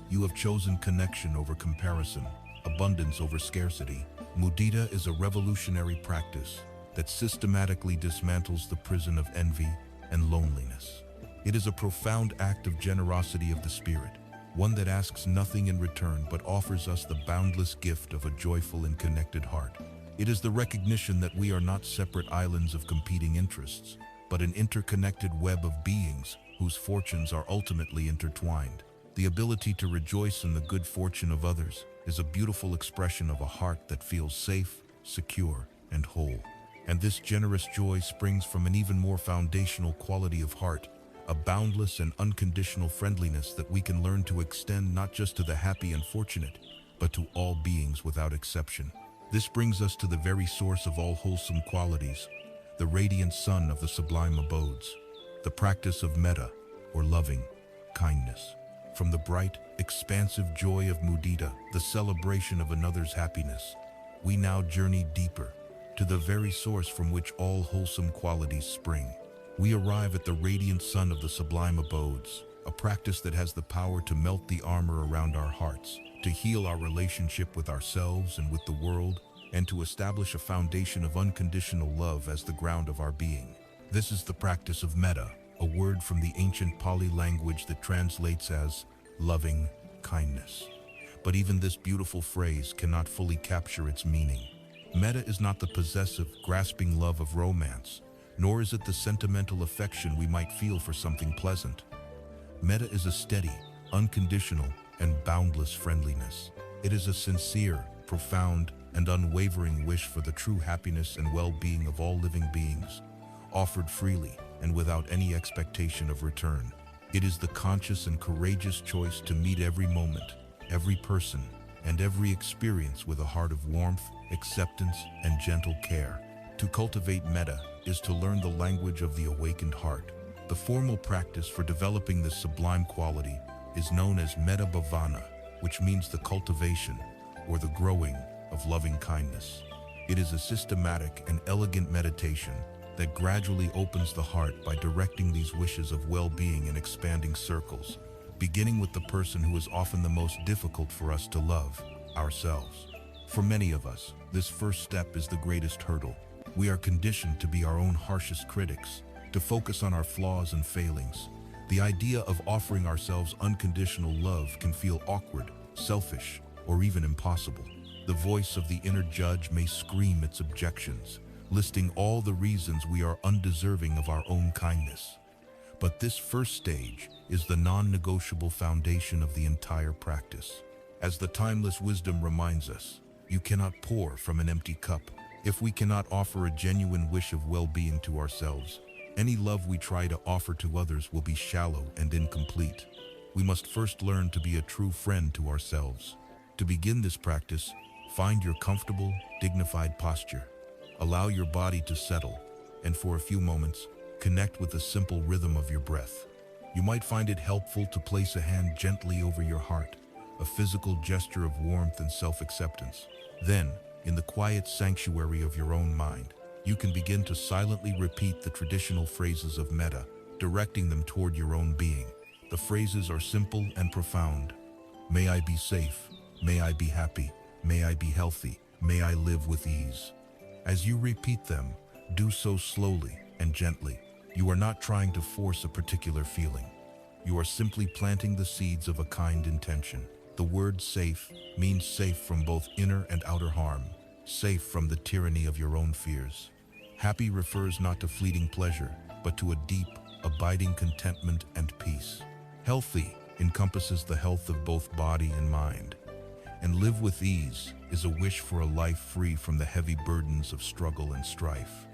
You have chosen connection over comparison, abundance over scarcity. Mudita is a revolutionary practice that systematically dismantles the prison of envy and loneliness. It is a profound act of generosity of the spirit, one that asks nothing in return but offers us the boundless gift of a joyful and connected heart. It is the recognition that we are not separate islands of competing interests, but an interconnected web of beings whose fortunes are ultimately intertwined. The ability to rejoice in the good fortune of others is a beautiful expression of a heart that feels safe, secure, and whole. And this generous joy springs from an even more foundational quality of heart, a boundless and unconditional friendliness that we can learn to extend not just to the happy and fortunate, but to all beings without exception. This brings us to the very source of all wholesome qualities, the radiant sun of the sublime abodes, the practice of metta, or loving kindness. From the bright, expansive joy of mudita, the celebration of another's happiness, we now journey deeper to the very source from which all wholesome qualities spring. We arrive at the radiant sun of the sublime abodes, a practice that has the power to melt the armor around our hearts, to heal our relationship with ourselves and with the world, and to establish a foundation of unconditional love as the ground of our being. This is the practice of metta, a word from the ancient Pali language that translates as loving kindness. But even this beautiful phrase cannot fully capture its meaning. Metta is not the possessive, grasping love of romance, nor is it the sentimental affection we might feel for something pleasant. Metta is a steady, unconditional, and boundless friendliness. It is a sincere, profound, and unwavering wish for the true happiness and well-being of all living beings, offered freely and without any expectation of return. It is the conscious and courageous choice to meet every moment, every person, and every experience with a heart of warmth, acceptance, and gentle care. To cultivate metta is to learn the language of the awakened heart. The formal practice for developing this sublime quality is known as metta bhavana, which means the cultivation or the growing of loving kindness. It is a systematic and elegant meditation that gradually opens the heart by directing these wishes of well-being in expanding circles, beginning with the person who is often the most difficult for us to love, ourselves. For many of us, this first step is the greatest hurdle. We are conditioned to be our own harshest critics, to focus on our flaws and failings. The idea of offering ourselves unconditional love can feel awkward, selfish, or even impossible. The voice of the inner judge may scream its objections, listing all the reasons we are undeserving of our own kindness. But this first stage is the non-negotiable foundation of the entire practice. As the timeless wisdom reminds us, you cannot pour from an empty cup. If we cannot offer a genuine wish of well-being to ourselves, any love we try to offer to others will be shallow and incomplete. We must first learn to be a true friend to ourselves. To begin this practice, find your comfortable, dignified posture. Allow your body to settle, and for a few moments, connect with the simple rhythm of your breath. You might find it helpful to place a hand gently over your heart, a physical gesture of warmth and self-acceptance. Then, in the quiet sanctuary of your own mind, you can begin to silently repeat the traditional phrases of metta, directing them toward your own being. The phrases are simple and profound. May I be safe. May I be happy. May I be healthy. May I live with ease. As you repeat them, do so slowly and gently. You are not trying to force a particular feeling. You are simply planting the seeds of a kind intention. The word safe means safe from both inner and outer harm, safe from the tyranny of your own fears. Happy refers not to fleeting pleasure, but to a deep, abiding contentment and peace. Healthy encompasses the health of both body and mind. And live with ease is a wish for a life free from the heavy burdens of struggle and strife.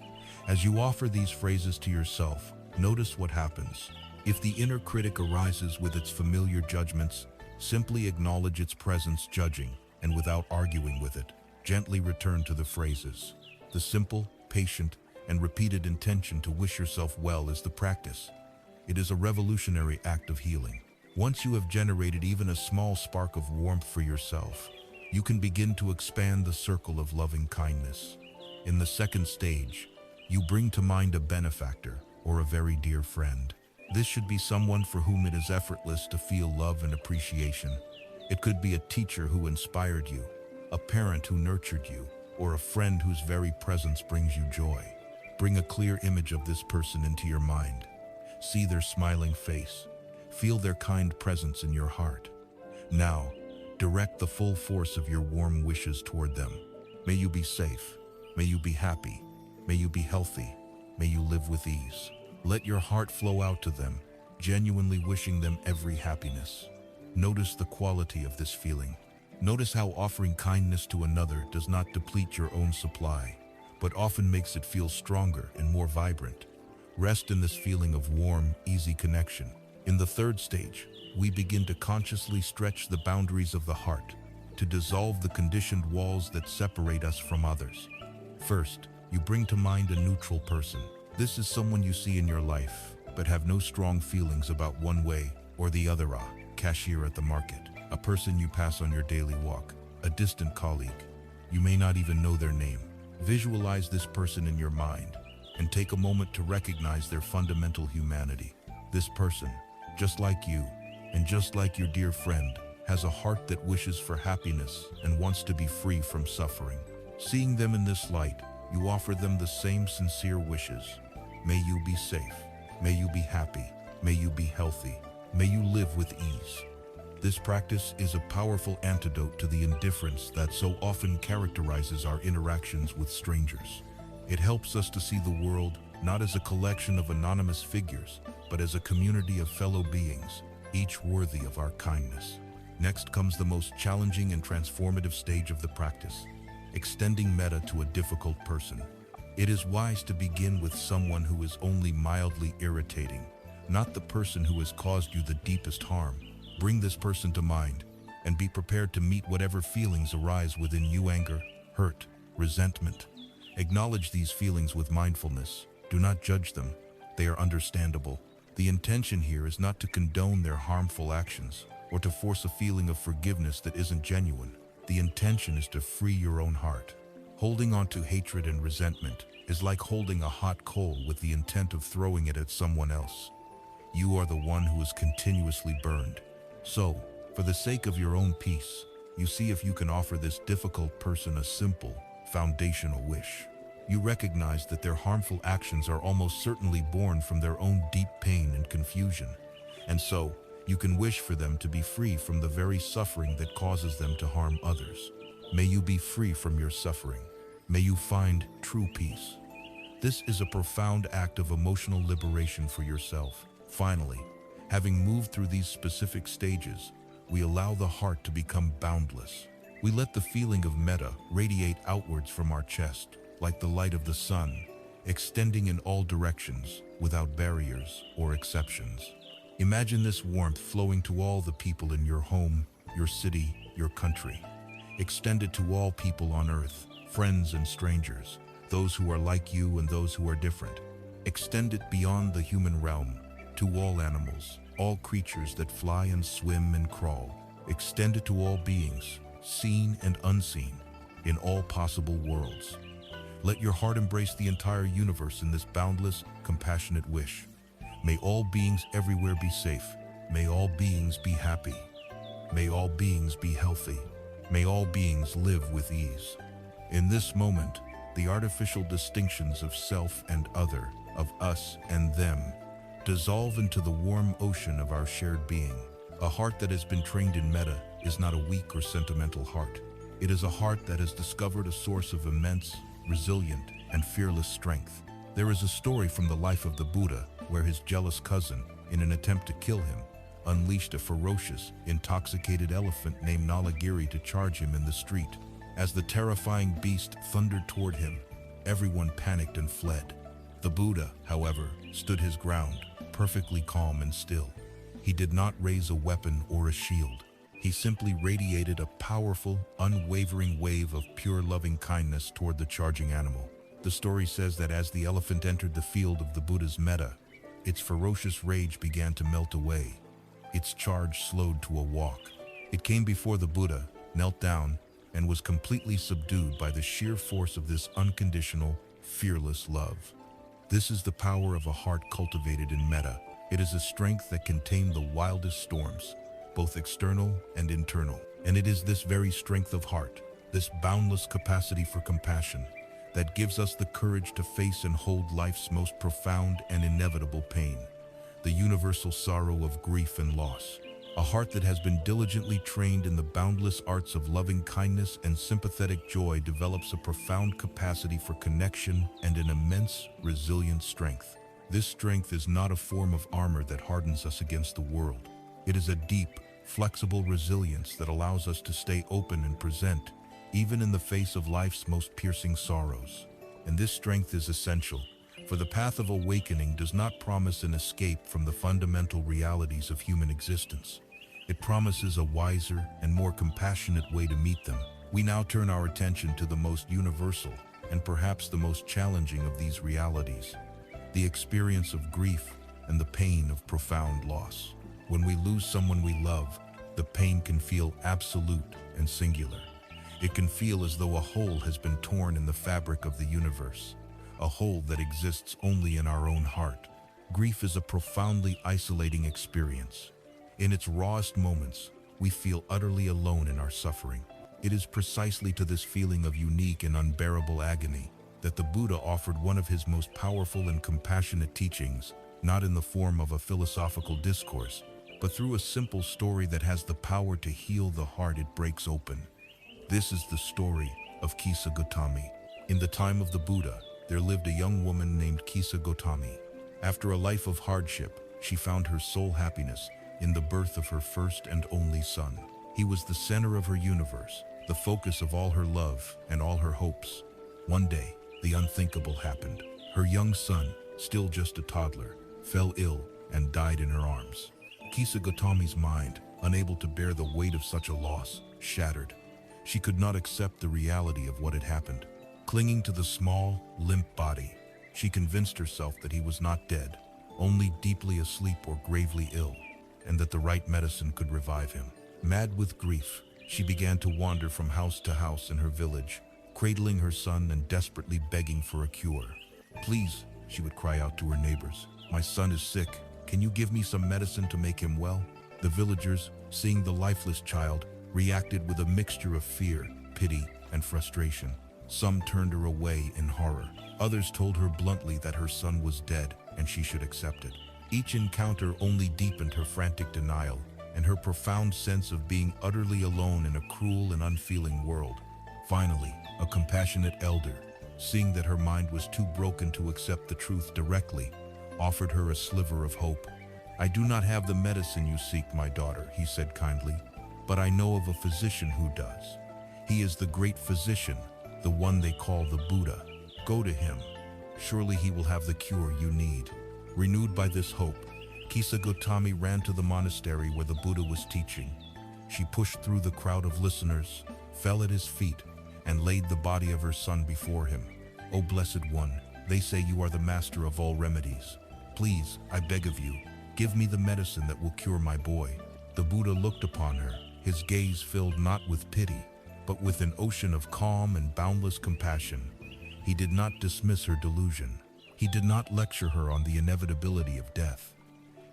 As you offer these phrases to yourself, notice what happens. If the inner critic arises with its familiar judgments, simply acknowledge its presence judging, and without arguing with it, gently return to the phrases. The simple, patient, and repeated intention to wish yourself well is the practice. It is a revolutionary act of healing. Once you have generated even a small spark of warmth for yourself, you can begin to expand the circle of loving kindness. In the second stage, you bring to mind a benefactor or a very dear friend. This should be someone for whom it is effortless to feel love and appreciation. It could be a teacher who inspired you, a parent who nurtured you, or a friend whose very presence brings you joy. Bring a clear image of this person into your mind. See their smiling face. Feel their kind presence in your heart. Now, direct the full force of your warm wishes toward them. May you be safe. May you be happy. May you be healthy. May you live with ease. Let your heart flow out to them, genuinely wishing them every happiness. Notice the quality of this feeling. Notice how offering kindness to another does not deplete your own supply, but often makes it feel stronger and more vibrant. Rest in this feeling of warm, easy connection. In the third stage, we begin to consciously stretch the boundaries of the heart, to dissolve the conditioned walls that separate us from others. First, you bring to mind a neutral person. This is someone you see in your life, but have no strong feelings about one way or the other. A cashier at the market, a person you pass on your daily walk, a distant colleague. You may not even know their name. Visualize this person in your mind and take a moment to recognize their fundamental humanity. This person, just like you, and just like your dear friend, has a heart that wishes for happiness and wants to be free from suffering. Seeing them in this light, you offer them the same sincere wishes. May you be safe. May you be happy. May you be healthy. May you live with ease. This practice is a powerful antidote to the indifference that so often characterizes our interactions with strangers. It helps us to see the world not as a collection of anonymous figures, but as a community of fellow beings, each worthy of our kindness. Next comes the most challenging and transformative stage of the practice, extending metta to a difficult person. It is wise to begin with someone who is only mildly irritating, not the person who has caused you the deepest harm. Bring this person to mind and be prepared to meet whatever feelings arise within you: anger, hurt, resentment. Acknowledge these feelings with mindfulness. Do not judge them. They are understandable. The intention here is not to condone their harmful actions or to force a feeling of forgiveness that isn't genuine. The intention is to free your own heart. Holding on to hatred and resentment is like holding a hot coal with the intent of throwing it at someone else. You are the one who is continuously burned. So, for the sake of your own peace, you see if you can offer this difficult person a simple, foundational wish. You recognize that their harmful actions are almost certainly born from their own deep pain and confusion, and so you can wish for them to be free from the very suffering that causes them to harm others. May you be free from your suffering. May you find true peace. This is a profound act of emotional liberation for yourself. Finally, having moved through these specific stages, we allow the heart to become boundless. We let the feeling of metta radiate outwards from our chest, like the light of the sun, extending in all directions without barriers or exceptions. Imagine this warmth flowing to all the people in your home, your city, your country. Extend it to all people on earth, friends and strangers, those who are like you and those who are different. Extend it beyond the human realm, to all animals, all creatures that fly and swim and crawl. Extend it to all beings, seen and unseen, in all possible worlds. Let your heart embrace the entire universe in this boundless, compassionate wish. May all beings everywhere be safe. May all beings be happy. May all beings be healthy. May all beings live with ease. In this moment, the artificial distinctions of self and other, of us and them, dissolve into the warm ocean of our shared being. A heart that has been trained in metta is not a weak or sentimental heart. It is a heart that has discovered a source of immense, resilient, and fearless strength. There is a story from the life of the Buddha where his jealous cousin, in an attempt to kill him, unleashed a ferocious, intoxicated elephant named Nalagiri to charge him in the street. As the terrifying beast thundered toward him, everyone panicked and fled. The Buddha, however, stood his ground, perfectly calm and still. He did not raise a weapon or a shield. He simply radiated a powerful, unwavering wave of pure loving kindness toward the charging animal. The story says that as the elephant entered the field of the Buddha's metta, its ferocious rage began to melt away. Its charge slowed to a walk. It came before the Buddha, knelt down, and was completely subdued by the sheer force of this unconditional, fearless love. This is the power of a heart cultivated in metta. It is a strength that can tame the wildest storms, both external and internal. And it is this very strength of heart, this boundless capacity for compassion, that gives us the courage to face and hold life's most profound and inevitable pain, the universal sorrow of grief and loss. A heart that has been diligently trained in the boundless arts of loving kindness and sympathetic joy develops a profound capacity for connection and an immense, resilient strength. This strength is not a form of armor that hardens us against the world. It is a deep, flexible resilience that allows us to stay open and present, even in the face of life's most piercing sorrows. And this strength is essential, for the path of awakening does not promise an escape from the fundamental realities of human existence. It promises a wiser and more compassionate way to meet them. We now turn our attention to the most universal and perhaps the most challenging of these realities, the experience of grief and the pain of profound loss. When we lose someone we love, the pain can feel absolute and singular. It can feel as though a hole has been torn in the fabric of the universe, a hole that exists only in our own heart. Grief is a profoundly isolating experience. In its rawest moments, we feel utterly alone in our suffering. It is precisely to this feeling of unique and unbearable agony that the Buddha offered one of his most powerful and compassionate teachings, not in the form of a philosophical discourse, but through a simple story that has the power to heal the heart it breaks open. This is the story of Kisa Gotami. In the time of the Buddha, there lived a young woman named Kisa Gotami. After a life of hardship, she found her sole happiness in the birth of her first and only son. He was the center of her universe, the focus of all her love and all her hopes. One day, the unthinkable happened. Her young son, still just a toddler, fell ill and died in her arms. Kisa Gotami's mind, unable to bear the weight of such a loss, shattered. She could not accept the reality of what had happened. Clinging to the small, limp body, she convinced herself that he was not dead, only deeply asleep or gravely ill, and that the right medicine could revive him. Mad with grief, she began to wander from house to house in her village, cradling her son and desperately begging for a cure. "Please," she would cry out to her neighbors, "my son is sick. Can you give me some medicine to make him well?" The villagers, seeing the lifeless child, reacted with a mixture of fear, pity, and frustration. Some turned her away in horror. Others told her bluntly that her son was dead and she should accept it. Each encounter only deepened her frantic denial and her profound sense of being utterly alone in a cruel and unfeeling world. Finally, a compassionate elder, seeing that her mind was too broken to accept the truth directly, offered her a sliver of hope. "I do not have the medicine you seek, my daughter," he said kindly, "but I know of a physician who does. He is the great physician, the one they call the Buddha. Go to him. Surely he will have the cure you need." Renewed by this hope, Kisa Gotami ran to the monastery where the Buddha was teaching. She pushed through the crowd of listeners, fell at his feet, and laid the body of her son before him. "O Blessed One, they say you are the master of all remedies. Please, I beg of you, give me the medicine that will cure my boy." The Buddha looked upon her, his gaze filled not with pity, but with an ocean of calm and boundless compassion. He did not dismiss her delusion. He did not lecture her on the inevitability of death.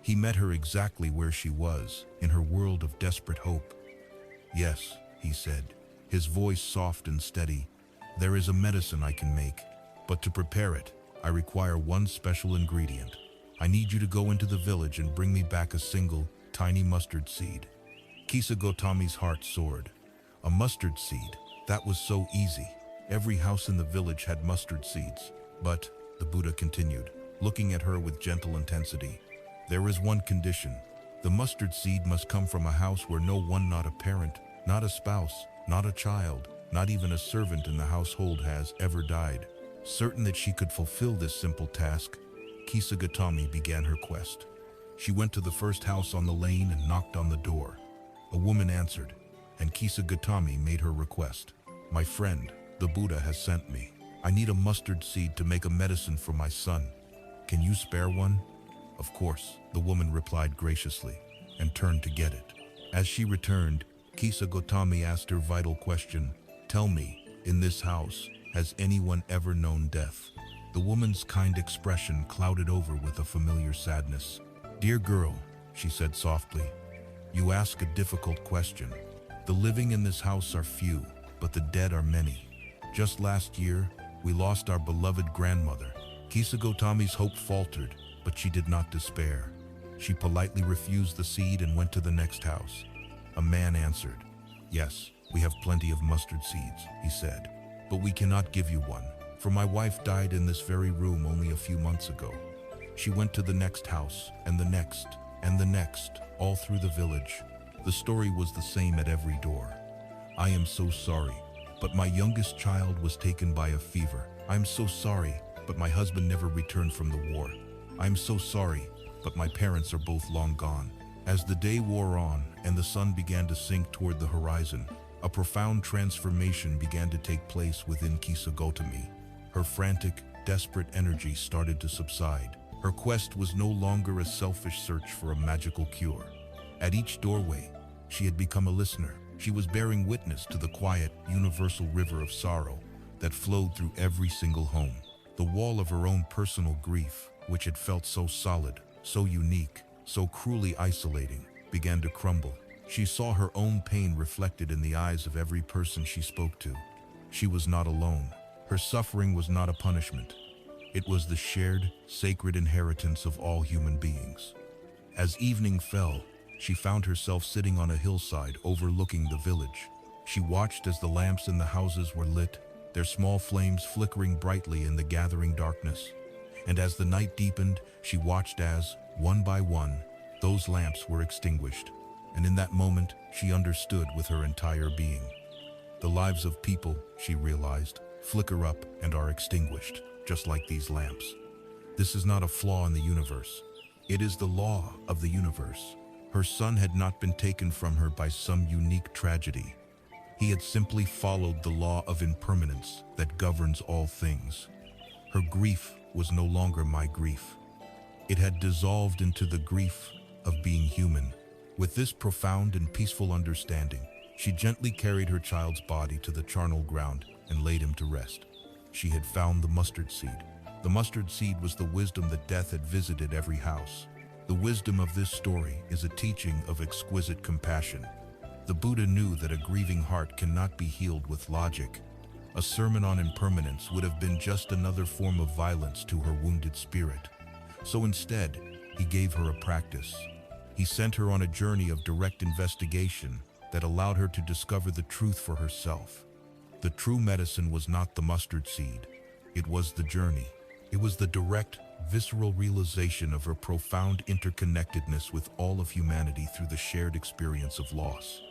He met her exactly where she was, in her world of desperate hope. "Yes," he said, his voice soft and steady, "there is a medicine I can make, but to prepare it, I require one special ingredient. I need you to go into the village and bring me back a single, tiny mustard seed." Kisa Gotami's heart soared. A mustard seed, that was so easy. Every house in the village had mustard seeds. "But," the Buddha continued, looking at her with gentle intensity, "there is one condition. The mustard seed must come from a house where no one, not a parent, not a spouse, not a child, not even a servant in the household has ever died." Certain that she could fulfill this simple task, Kisa Gotami began her quest. She went to the first house on the lane and knocked on the door. A woman answered, and Kisa Gotami made her request. "My friend, the Buddha has sent me. I need a mustard seed to make a medicine for my son. Can you spare one?" "Of course," the woman replied graciously, and turned to get it. As she returned, Kisa Gotami asked her vital question, "Tell me, in this house, has anyone ever known death?" The woman's kind expression clouded over with a familiar sadness. "Dear girl," she said softly, "you ask a difficult question. The living in this house are few, but the dead are many. Just last year, we lost our beloved grandmother." Kisa Gotami's hope faltered, but she did not despair. She politely refused the seed and went to the next house. A man answered, "Yes, we have plenty of mustard seeds," he said, "but we cannot give you one, for my wife died in this very room only a few months ago." She went to the next house, and the next, and the next, all through the village. The story was the same at every door. "I am so sorry, but my youngest child was taken by a fever. I am so sorry, but my husband never returned from the war. I am so sorry, but my parents are both long gone." As the day wore on and the sun began to sink toward the horizon, a profound transformation began to take place within Kisa Gotami. Her frantic, desperate energy started to subside. Her quest was no longer a selfish search for a magical cure. At each doorway, she had become a listener. She was bearing witness to the quiet, universal river of sorrow that flowed through every single home. The wall of her own personal grief, which had felt so solid, so unique, so cruelly isolating, began to crumble. She saw her own pain reflected in the eyes of every person she spoke to. She was not alone. Her suffering was not a punishment. It was the shared, sacred inheritance of all human beings. As evening fell, she found herself sitting on a hillside overlooking the village. She watched as the lamps in the houses were lit, their small flames flickering brightly in the gathering darkness. And as the night deepened, she watched as, one by one, those lamps were extinguished. And in that moment, she understood with her entire being. The lives of people, she realized, flicker up and are extinguished, just like these lamps. This is not a flaw in the universe. It is the law of the universe. Her son had not been taken from her by some unique tragedy. He had simply followed the law of impermanence that governs all things. Her grief was no longer my grief. It had dissolved into the grief of being human. With this profound and peaceful understanding, she gently carried her child's body to the charnel ground and laid him to rest. She had found the mustard seed. The mustard seed was the wisdom that death had visited every house. The wisdom of this story is a teaching of exquisite compassion. The Buddha knew that a grieving heart cannot be healed with logic. A sermon on impermanence would have been just another form of violence to her wounded spirit. So instead, he gave her a practice. He sent her on a journey of direct investigation that allowed her to discover the truth for herself. The true medicine was not the mustard seed. It was the journey. It was the direct, visceral realization of her profound interconnectedness with all of humanity through the shared experience of loss.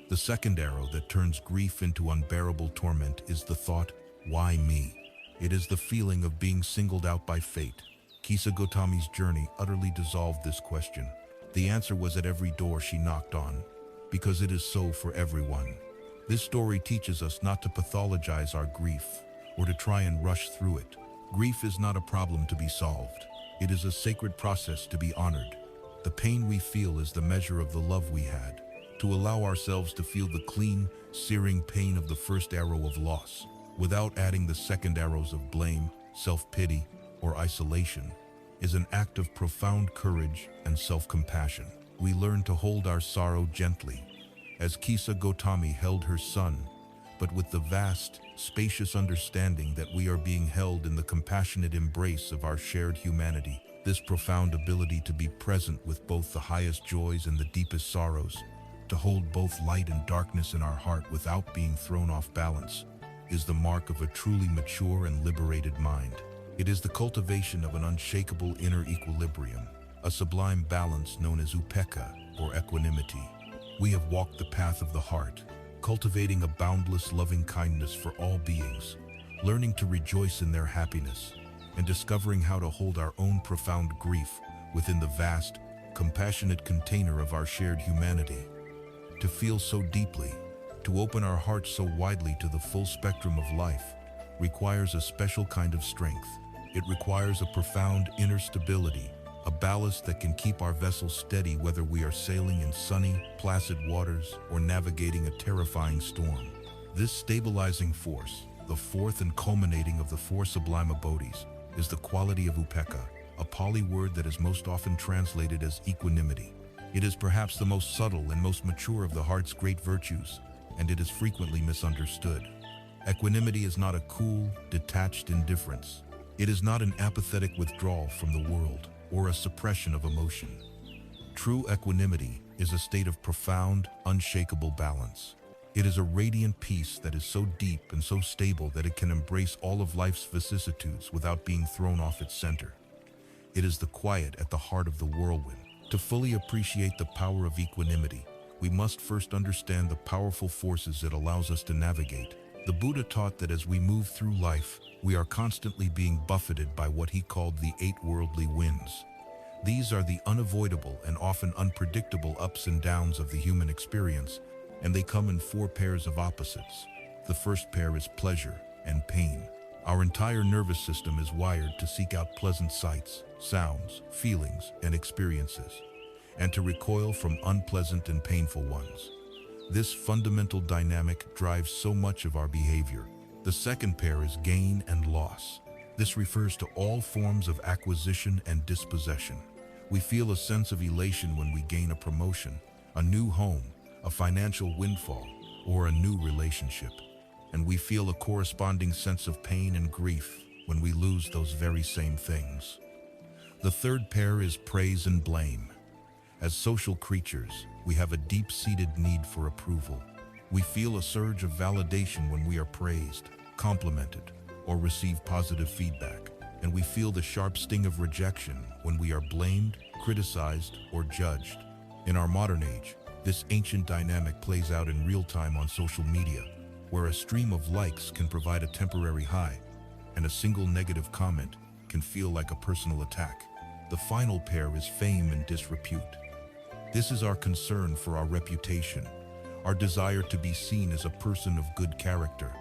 The second arrow that turns grief into unbearable torment is the thought, why me? It is the feeling of being singled out by fate. Kisa Gotami's journey utterly dissolved this question. The answer was at every door she knocked on, because it is so for everyone. This story teaches us not to pathologize our grief or to try and rush through it. Grief is not a problem to be solved. It is a sacred process to be honored. The pain we feel is the measure of the love we had. To allow ourselves to feel the clean, searing pain of the first arrow of loss, without adding the second arrows of blame, self-pity, or isolation, is an act of profound courage and self-compassion. We learn to hold our sorrow gently, as Kisa Gotami held her son, but with the vast, spacious understanding that we are being held in the compassionate embrace of our shared humanity. This profound ability to be present with both the highest joys and the deepest sorrows, to hold both light and darkness in our heart without being thrown off balance, is the mark of a truly mature and liberated mind. It is the cultivation of an unshakable inner equilibrium, a sublime balance known as upekkha, or equanimity. We have walked the path of the heart, cultivating a boundless loving kindness for all beings, learning to rejoice in their happiness, and discovering how to hold our own profound grief within the vast, compassionate container of our shared humanity. To feel so deeply, to open our hearts so widely to the full spectrum of life, requires a special kind of strength. It requires a profound inner stability, a ballast that can keep our vessel steady whether we are sailing in sunny, placid waters or navigating a terrifying storm. This stabilizing force, the fourth and culminating of the four sublime bodhis, is the quality of upekkha, a Pali word that is most often translated as equanimity. It is perhaps the most subtle and most mature of the heart's great virtues, and it is frequently misunderstood. Equanimity is not a cool, detached indifference. It is not an apathetic withdrawal from the world or a suppression of emotion. True equanimity is a state of profound, unshakable balance. It is a radiant peace that is so deep and so stable that it can embrace all of life's vicissitudes without being thrown off its center. It is the quiet at the heart of the whirlwind. To fully appreciate the power of equanimity, we must first understand the powerful forces it allows us to navigate. The Buddha taught that as we move through life, we are constantly being buffeted by what he called the 8 worldly winds. These are the unavoidable and often unpredictable ups and downs of the human experience, and they come in 4 pairs of opposites. The first pair is pleasure and pain. Our entire nervous system is wired to seek out pleasant sights, sounds, feelings, and experiences, and to recoil from unpleasant and painful ones. This fundamental dynamic drives so much of our behavior. The second pair is gain and loss. This refers to all forms of acquisition and dispossession. We feel a sense of elation when we gain a promotion, a new home, a financial windfall, or a new relationship. And we feel a corresponding sense of pain and grief when we lose those very same things. The third pair is praise and blame. As social creatures, we have a deep-seated need for approval. We feel a surge of validation when we are praised, complimented, or receive positive feedback. And we feel the sharp sting of rejection when we are blamed, criticized, or judged. In our modern age, this ancient dynamic plays out in real time on social media, where a stream of likes can provide a temporary high, and a single negative comment can feel like a personal attack. The final pair is fame and disrepute. This is our concern for our reputation, our desire to be seen as a person of good character,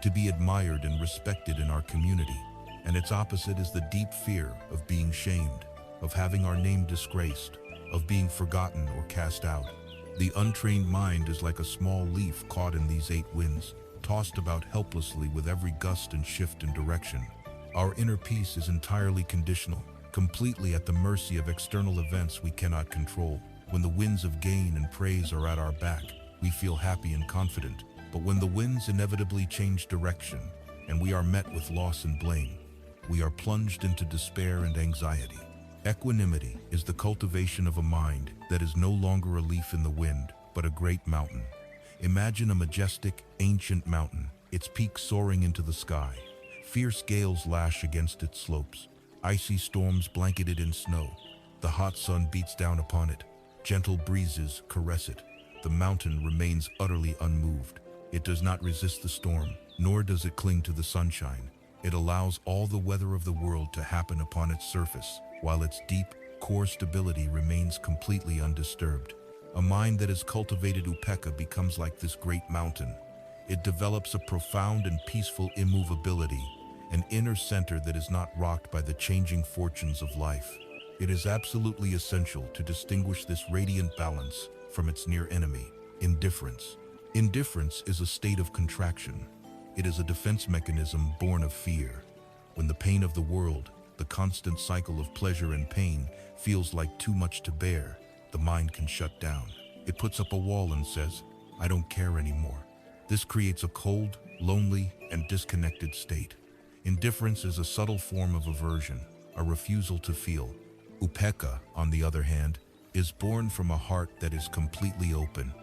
to be admired and respected in our community. And its opposite is the deep fear of being shamed, of having our name disgraced, of being forgotten or cast out. The untrained mind is like a small leaf caught in these 8 winds, tossed about helplessly with every gust and shift in direction. Our inner peace is entirely conditional, completely at the mercy of external events we cannot control. When the winds of gain and praise are at our back, we feel happy and confident. But when the winds inevitably change direction and we are met with loss and blame, we are plunged into despair and anxiety. Equanimity is the cultivation of a mind that is no longer a leaf in the wind, but a great mountain. Imagine a majestic, ancient mountain, its peak soaring into the sky. Fierce gales lash against its slopes. Icy storms blanket it in snow. The hot sun beats down upon it. Gentle breezes caress it. The mountain remains utterly unmoved. It does not resist the storm, nor does it cling to the sunshine. It allows all the weather of the world to happen upon its surface, while its deep, core stability remains completely undisturbed. A mind that has cultivated upekkha becomes like this great mountain. It develops a profound and peaceful immovability, an inner center that is not rocked by the changing fortunes of life. It is absolutely essential to distinguish this radiant balance from its near enemy, indifference. Indifference is a state of contraction. It is a defense mechanism born of fear. When the pain of the world, the constant cycle of pleasure and pain, feels like too much to bear, the mind can shut down. It puts up a wall and says, "I don't care anymore." This creates a cold, lonely, and disconnected state. Indifference is a subtle form of aversion, a refusal to feel. Upekkha, on the other hand, is born from a heart that is completely open.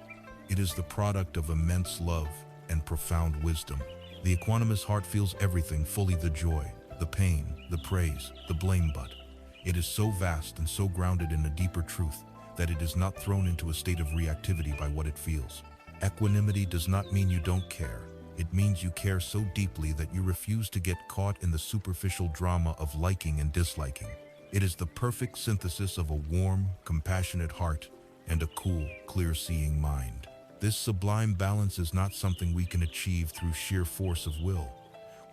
It is the product of immense love and profound wisdom. The equanimous heart feels everything, fully the joy, the pain, the praise, the blame, but it is so vast and so grounded in a deeper truth that it is not thrown into a state of reactivity by what it feels. Equanimity does not mean you don't care. It means you care so deeply that you refuse to get caught in the superficial drama of liking and disliking. It is the perfect synthesis of a warm, compassionate heart and a cool, clear-seeing mind. This sublime balance is not something we can achieve through sheer force of will.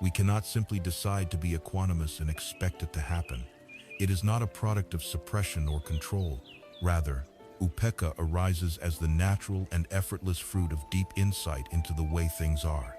We cannot simply decide to be equanimous and expect it to happen. It is not a product of suppression or control. Rather, upekkha arises as the natural and effortless fruit of deep insight into the way things are.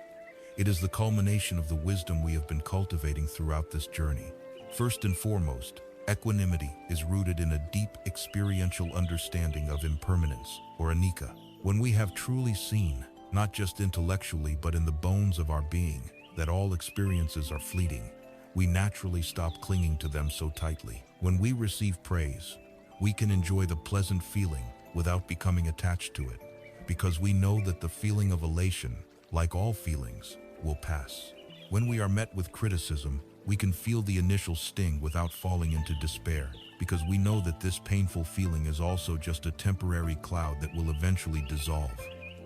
It is the culmination of the wisdom we have been cultivating throughout this journey. First and foremost, equanimity is rooted in a deep experiential understanding of impermanence, or anicca. When we have truly seen, not just intellectually but in the bones of our being, that all experiences are fleeting, we naturally stop clinging to them so tightly. When we receive praise, we can enjoy the pleasant feeling without becoming attached to it, because we know that the feeling of elation, like all feelings, will pass. When we are met with criticism, we can feel the initial sting without falling into despair, because we know that this painful feeling is also just a temporary cloud that will eventually dissolve.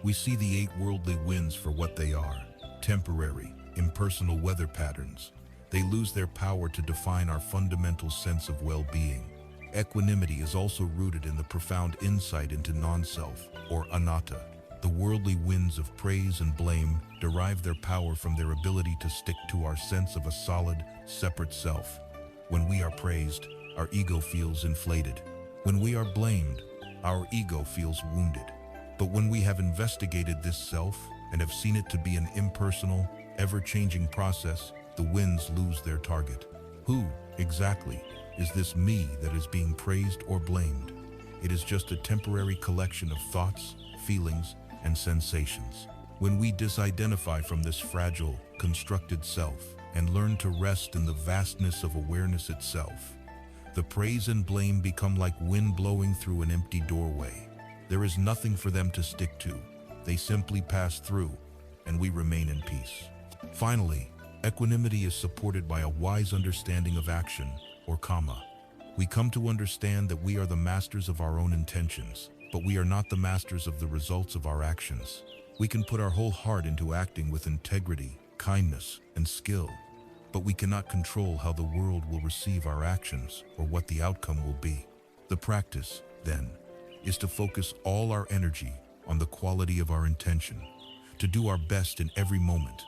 We see the 8 worldly winds for what they are: temporary, impersonal weather patterns. They lose their power to define our fundamental sense of well-being. Equanimity is also rooted in the profound insight into non-self, or anatta. The worldly winds of praise and blame derive their power from their ability to stick to our sense of a solid, separate self. When we are praised, our ego feels inflated. When we are blamed, our ego feels wounded. But when we have investigated this self and have seen it to be an impersonal, ever-changing process, the winds lose their target. Who, exactly, is this me that is being praised or blamed? It is just a temporary collection of thoughts, feelings, and sensations. When we disidentify from this fragile, constructed self and learn to rest in the vastness of awareness itself, the praise and blame become like wind blowing through an empty doorway. There is nothing for them to stick to. They simply pass through, and we remain in peace. Finally, equanimity is supported by a wise understanding of action, or karma. We come to understand that we are the masters of our own intentions, but we are not the masters of the results of our actions. We can put our whole heart into acting with integrity, kindness, and skill, but we cannot control how the world will receive our actions or what the outcome will be. The practice, then, is to focus all our energy on the quality of our intention, to do our best in every moment,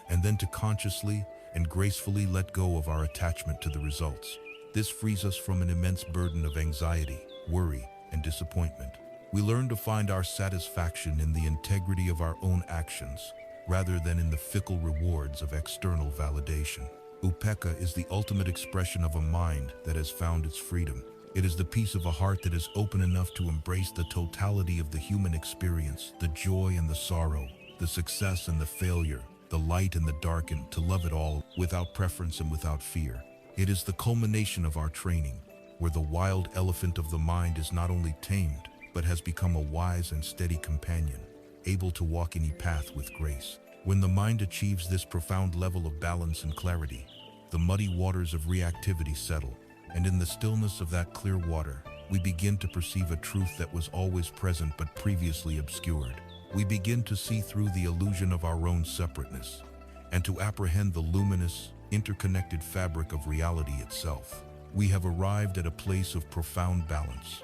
and then to consciously and gracefully let go of our attachment to the results. This frees us from an immense burden of anxiety, worry, and disappointment. We learn to find our satisfaction in the integrity of our own actions, rather than in the fickle rewards of external validation. Upekkha is the ultimate expression of a mind that has found its freedom. It is the peace of a heart that is open enough to embrace the totality of the human experience, the joy and the sorrow, the success and the failure, the light and the dark, and to love it all without preference and without fear. It is the culmination of our training, where the wild elephant of the mind is not only tamed, but has become a wise and steady companion, able to walk any path with grace. When the mind achieves this profound level of balance and clarity, the muddy waters of reactivity settle, and in the stillness of that clear water, we begin to perceive a truth that was always present but previously obscured. We begin to see through the illusion of our own separateness, and to apprehend the luminous, interconnected fabric of reality itself. We have arrived at a place of profound balance.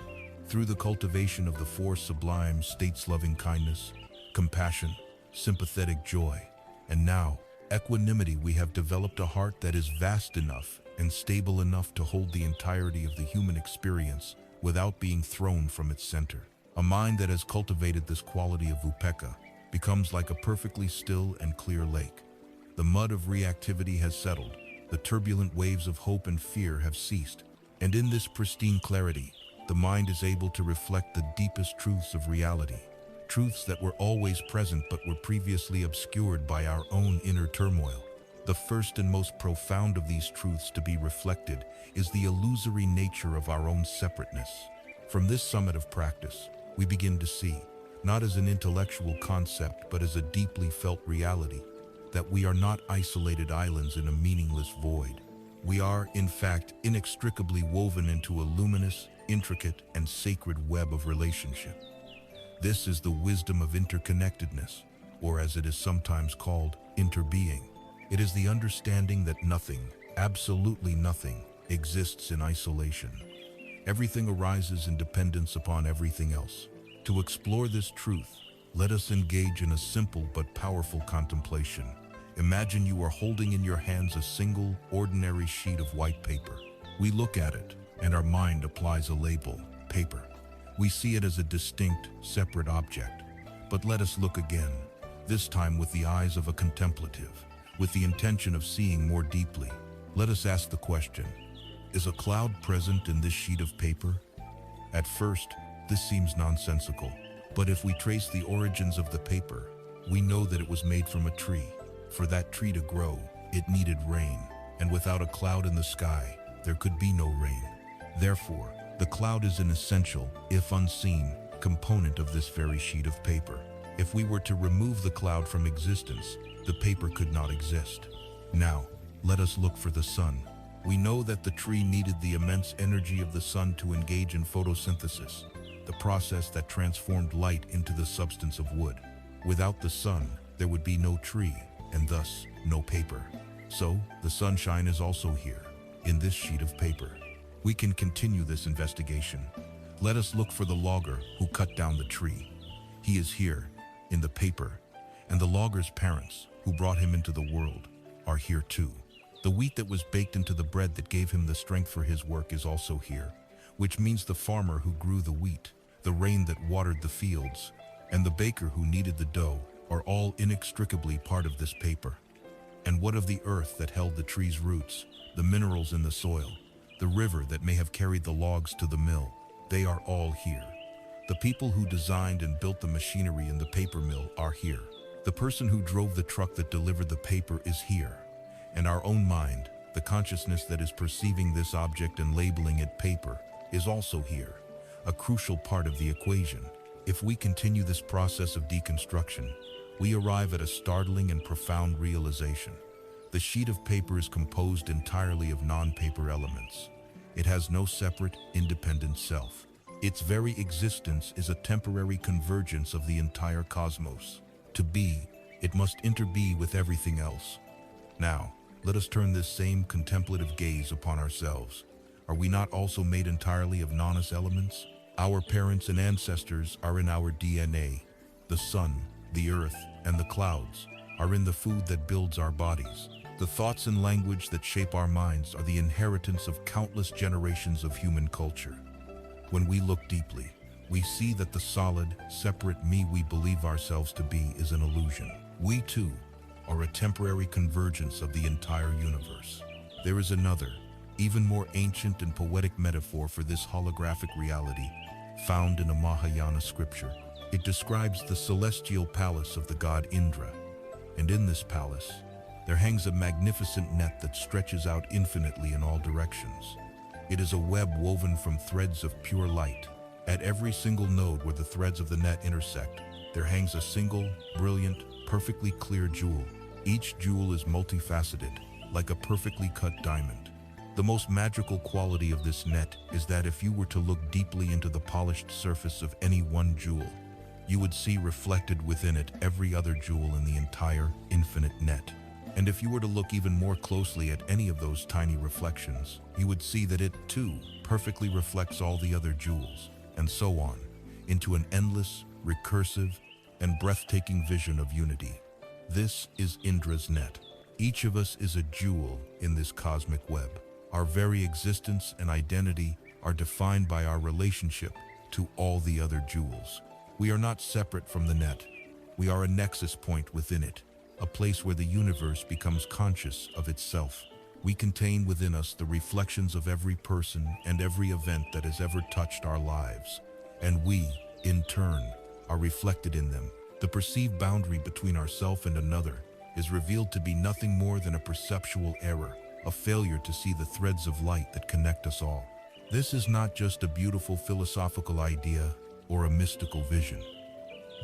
Through the cultivation of the four sublime states: loving kindness, compassion, sympathetic joy, and now equanimity, we have developed a heart that is vast enough and stable enough to hold the entirety of the human experience without being thrown from its center. A mind that has cultivated this quality of upekkha becomes like a perfectly still and clear lake. The mud of reactivity has settled, the turbulent waves of hope and fear have ceased, and in this pristine clarity, the mind is able to reflect the deepest truths of reality. Truths that were always present but were previously obscured by our own inner turmoil. The first and most profound of these truths to be reflected is the illusory nature of our own separateness. From this summit of practice, we begin to see, not as an intellectual concept but as a deeply felt reality, that we are not isolated islands in a meaningless void. We are, in fact, inextricably woven into a luminous, intricate, and sacred web of relationship. This is the wisdom of interconnectedness, or as it is sometimes called, interbeing. It is the understanding that nothing, absolutely nothing, exists in isolation. Everything arises in dependence upon everything else. To explore this truth, let us engage in a simple but powerful contemplation. Imagine you are holding in your hands a single, ordinary sheet of white paper. We look at it, and our mind applies a label: paper. We see it as a distinct, separate object. But let us look again, this time with the eyes of a contemplative, with the intention of seeing more deeply. Let us ask the question, is a cloud present in this sheet of paper? At first, this seems nonsensical, but if we trace the origins of the paper, we know that it was made from a tree. For that tree to grow, it needed rain, and without a cloud in the sky, there could be no rain. Therefore, the cloud is an essential, if unseen, component of this very sheet of paper. If we were to remove the cloud from existence, the paper could not exist. Now, let us look for the sun. We know that the tree needed the immense energy of the sun to engage in photosynthesis, the process that transformed light into the substance of wood. Without the sun, there would be no tree, and thus no paper. So, the sunshine is also here, in this sheet of paper. We can continue this investigation. Let us look for the logger who cut down the tree. He is here, in the paper, and the logger's parents, who brought him into the world, are here too. The wheat that was baked into the bread that gave him the strength for his work is also here, which means the farmer who grew the wheat, the rain that watered the fields, and the baker who kneaded the dough are all inextricably part of this paper. And what of the earth that held the tree's roots, the minerals in the soil, the river that may have carried the logs to the mill? They are all here. The people who designed and built the machinery in the paper mill are here. The person who drove the truck that delivered the paper is here. And our own mind, the consciousness that is perceiving this object and labeling it paper, is also here, a crucial part of the equation. If we continue this process of deconstruction, we arrive at a startling and profound realization. The sheet of paper is composed entirely of non-paper elements. It has no separate, independent self. Its very existence is a temporary convergence of the entire cosmos. To be, it must interbe with everything else. Now, let us turn this same contemplative gaze upon ourselves. Are we not also made entirely of non-us elements? Our parents and ancestors are in our DNA. The sun, the earth, and the clouds are in the food that builds our bodies. The thoughts and language that shape our minds are the inheritance of countless generations of human culture. When we look deeply, we see that the solid, separate me we believe ourselves to be is an illusion. We too are a temporary convergence of the entire universe. There is another, even more ancient and poetic metaphor for this holographic reality, found in a Mahayana scripture. It describes the celestial palace of the god Indra, and in this palace, there hangs a magnificent net that stretches out infinitely in all directions. It is a web woven from threads of pure light. At every single node where the threads of the net intersect, there hangs a single, brilliant, perfectly clear jewel. Each jewel is multifaceted, like a perfectly cut diamond. The most magical quality of this net is that if you were to look deeply into the polished surface of any one jewel, you would see reflected within it every other jewel in the entire infinite net. And if you were to look even more closely at any of those tiny reflections, you would see that it, too, perfectly reflects all the other jewels, and so on, into an endless, recursive, and breathtaking vision of unity. This is Indra's net. Each of us is a jewel in this cosmic web. Our very existence and identity are defined by our relationship to all the other jewels. We are not separate from the net. We are a nexus point within it, a place where the universe becomes conscious of itself. We contain within us the reflections of every person and every event that has ever touched our lives. And we, in turn, are reflected in them. The perceived boundary between ourself and another is revealed to be nothing more than a perceptual error, a failure to see the threads of light that connect us all. This is not just a beautiful philosophical idea or a mystical vision.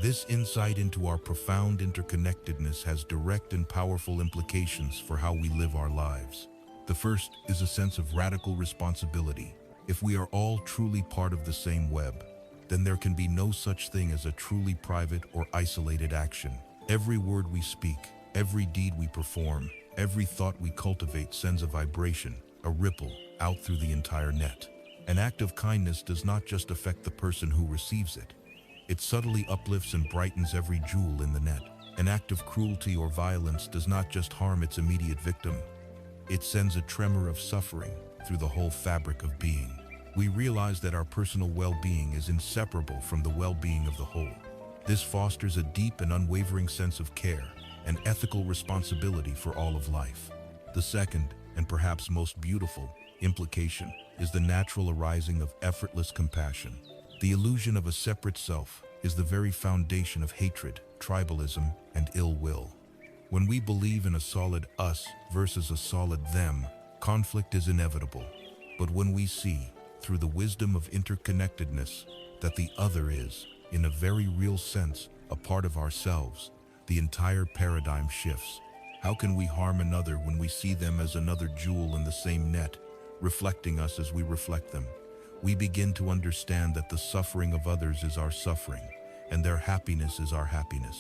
This insight into our profound interconnectedness has direct and powerful implications for how we live our lives. The first is a sense of radical responsibility. If we are all truly part of the same web, then there can be no such thing as a truly private or isolated action. Every word we speak, every deed we perform, every thought we cultivate sends a vibration, a ripple, out through the entire net. An act of kindness does not just affect the person who receives it. It subtly uplifts and brightens every jewel in the net. An act of cruelty or violence does not just harm its immediate victim. It sends a tremor of suffering through the whole fabric of being. We realize that our personal well-being is inseparable from the well-being of the whole. This fosters a deep and unwavering sense of care and ethical responsibility for all of life. The second, and perhaps most beautiful, implication is the natural arising of effortless compassion. The illusion of a separate self is the very foundation of hatred, tribalism, and ill will. When we believe in a solid us versus a solid them, conflict is inevitable. But when we see, through the wisdom of interconnectedness, that the other is, in a very real sense, a part of ourselves, the entire paradigm shifts. How can we harm another when we see them as another jewel in the same net, reflecting us as we reflect them? We begin to understand that the suffering of others is our suffering, and their happiness is our happiness.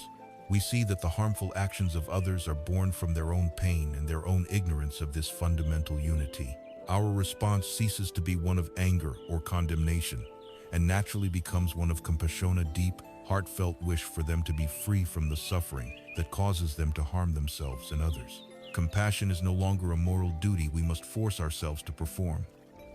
We see that the harmful actions of others are born from their own pain and their own ignorance of this fundamental unity. Our response ceases to be one of anger or condemnation, and naturally becomes one of compassion, a deep, heartfelt wish for them to be free from the suffering that causes them to harm themselves and others. Compassion is no longer a moral duty we must force ourselves to perform.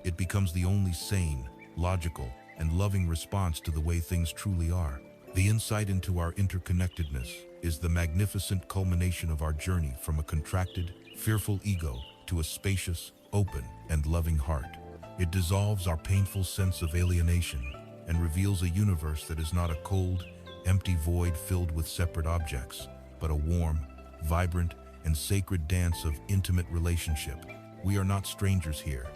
It becomes the only sane, logical, and loving response to the way things truly are. The insight into our interconnectedness is the magnificent culmination of our journey from a contracted, fearful ego to a spacious, open, and loving heart. It dissolves our painful sense of alienation and reveals a universe that is not a cold, empty void filled with separate objects, but a warm, vibrant, and sacred dance of intimate relationship. We are not strangers here.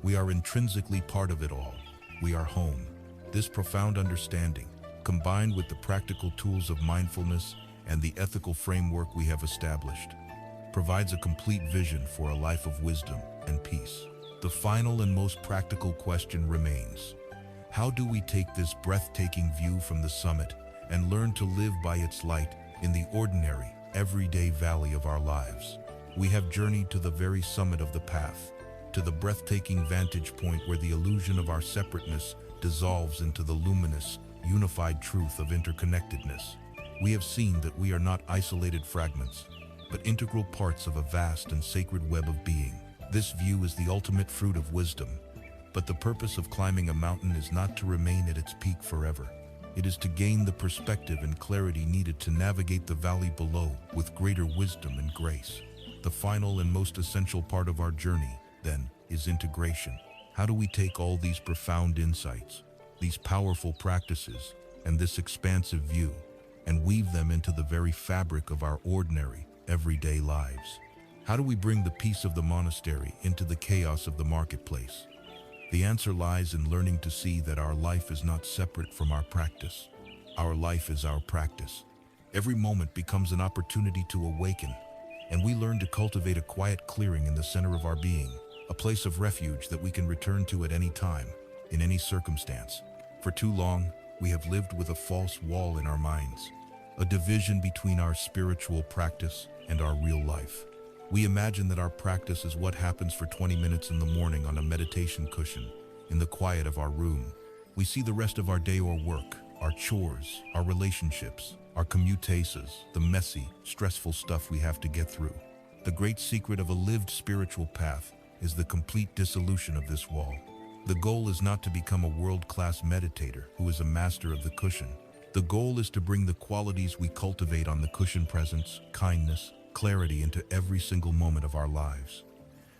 We are intrinsically part of it all. We are home. This profound understanding, combined with the practical tools of mindfulness and the ethical framework we have established, provides a complete vision for a life of wisdom and peace. The final and most practical question remains: how do we take this breathtaking view from the summit and learn to live by its light in the ordinary, everyday valley of our lives? We have journeyed to the very summit of the path, to the breathtaking vantage point where the illusion of our separateness dissolves into the luminous, unified truth of interconnectedness. We have seen that we are not isolated fragments, but integral parts of a vast and sacred web of being. This view is the ultimate fruit of wisdom, but the purpose of climbing a mountain is not to remain at its peak forever. It is to gain the perspective and clarity needed to navigate the valley below with greater wisdom and grace. The final and most essential part of our journey, then, is integration. How do we take all these profound insights, these powerful practices, and this expansive view, and weave them into the very fabric of our ordinary, everyday lives? How do we bring the peace of the monastery into the chaos of the marketplace? The answer lies in learning to see that our life is not separate from our practice. Our life is our practice. Every moment becomes an opportunity to awaken, and we learn to cultivate a quiet clearing in the center of our being, a place of refuge that we can return to at any time, in any circumstance. For too long, we have lived with a false wall in our minds, a division between our spiritual practice and our real life. We imagine that our practice is what happens for 20 minutes in the morning on a meditation cushion, in the quiet of our room. We see the rest of our day or work, our chores, our relationships, our commutases, the messy, stressful stuff we have to get through. The great secret of a lived spiritual path is the complete dissolution of this wall. The goal is not to become a world-class meditator who is a master of the cushion. The goal is to bring the qualities we cultivate on the cushion, presence, kindness, clarity, into every single moment of our lives.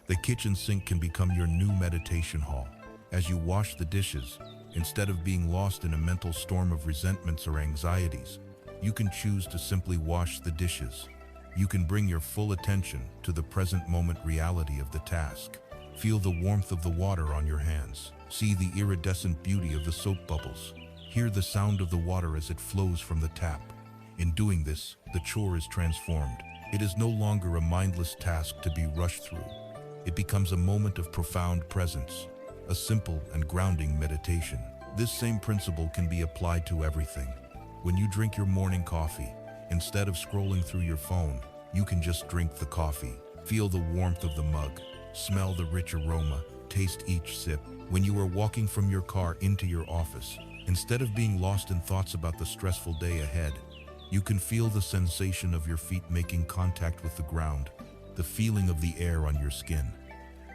The kitchen sink can become your new meditation hall. As you wash the dishes, instead of being lost in a mental storm of resentments or anxieties, you can choose to simply wash the dishes. You can bring your full attention to the present moment reality of the task. Feel the warmth of the water on your hands. See the iridescent beauty of the soap bubbles. Hear the sound of the water as it flows from the tap. In doing this, the chore is transformed. It is no longer a mindless task to be rushed through. It becomes a moment of profound presence, a simple and grounding meditation. This same principle can be applied to everything. When you drink your morning coffee, instead of scrolling through your phone, you can just drink the coffee. Feel the warmth of the mug, smell the rich aroma, taste each sip. When you are walking from your car into your office, instead of being lost in thoughts about the stressful day ahead, you can feel the sensation of your feet making contact with the ground, the feeling of the air on your skin.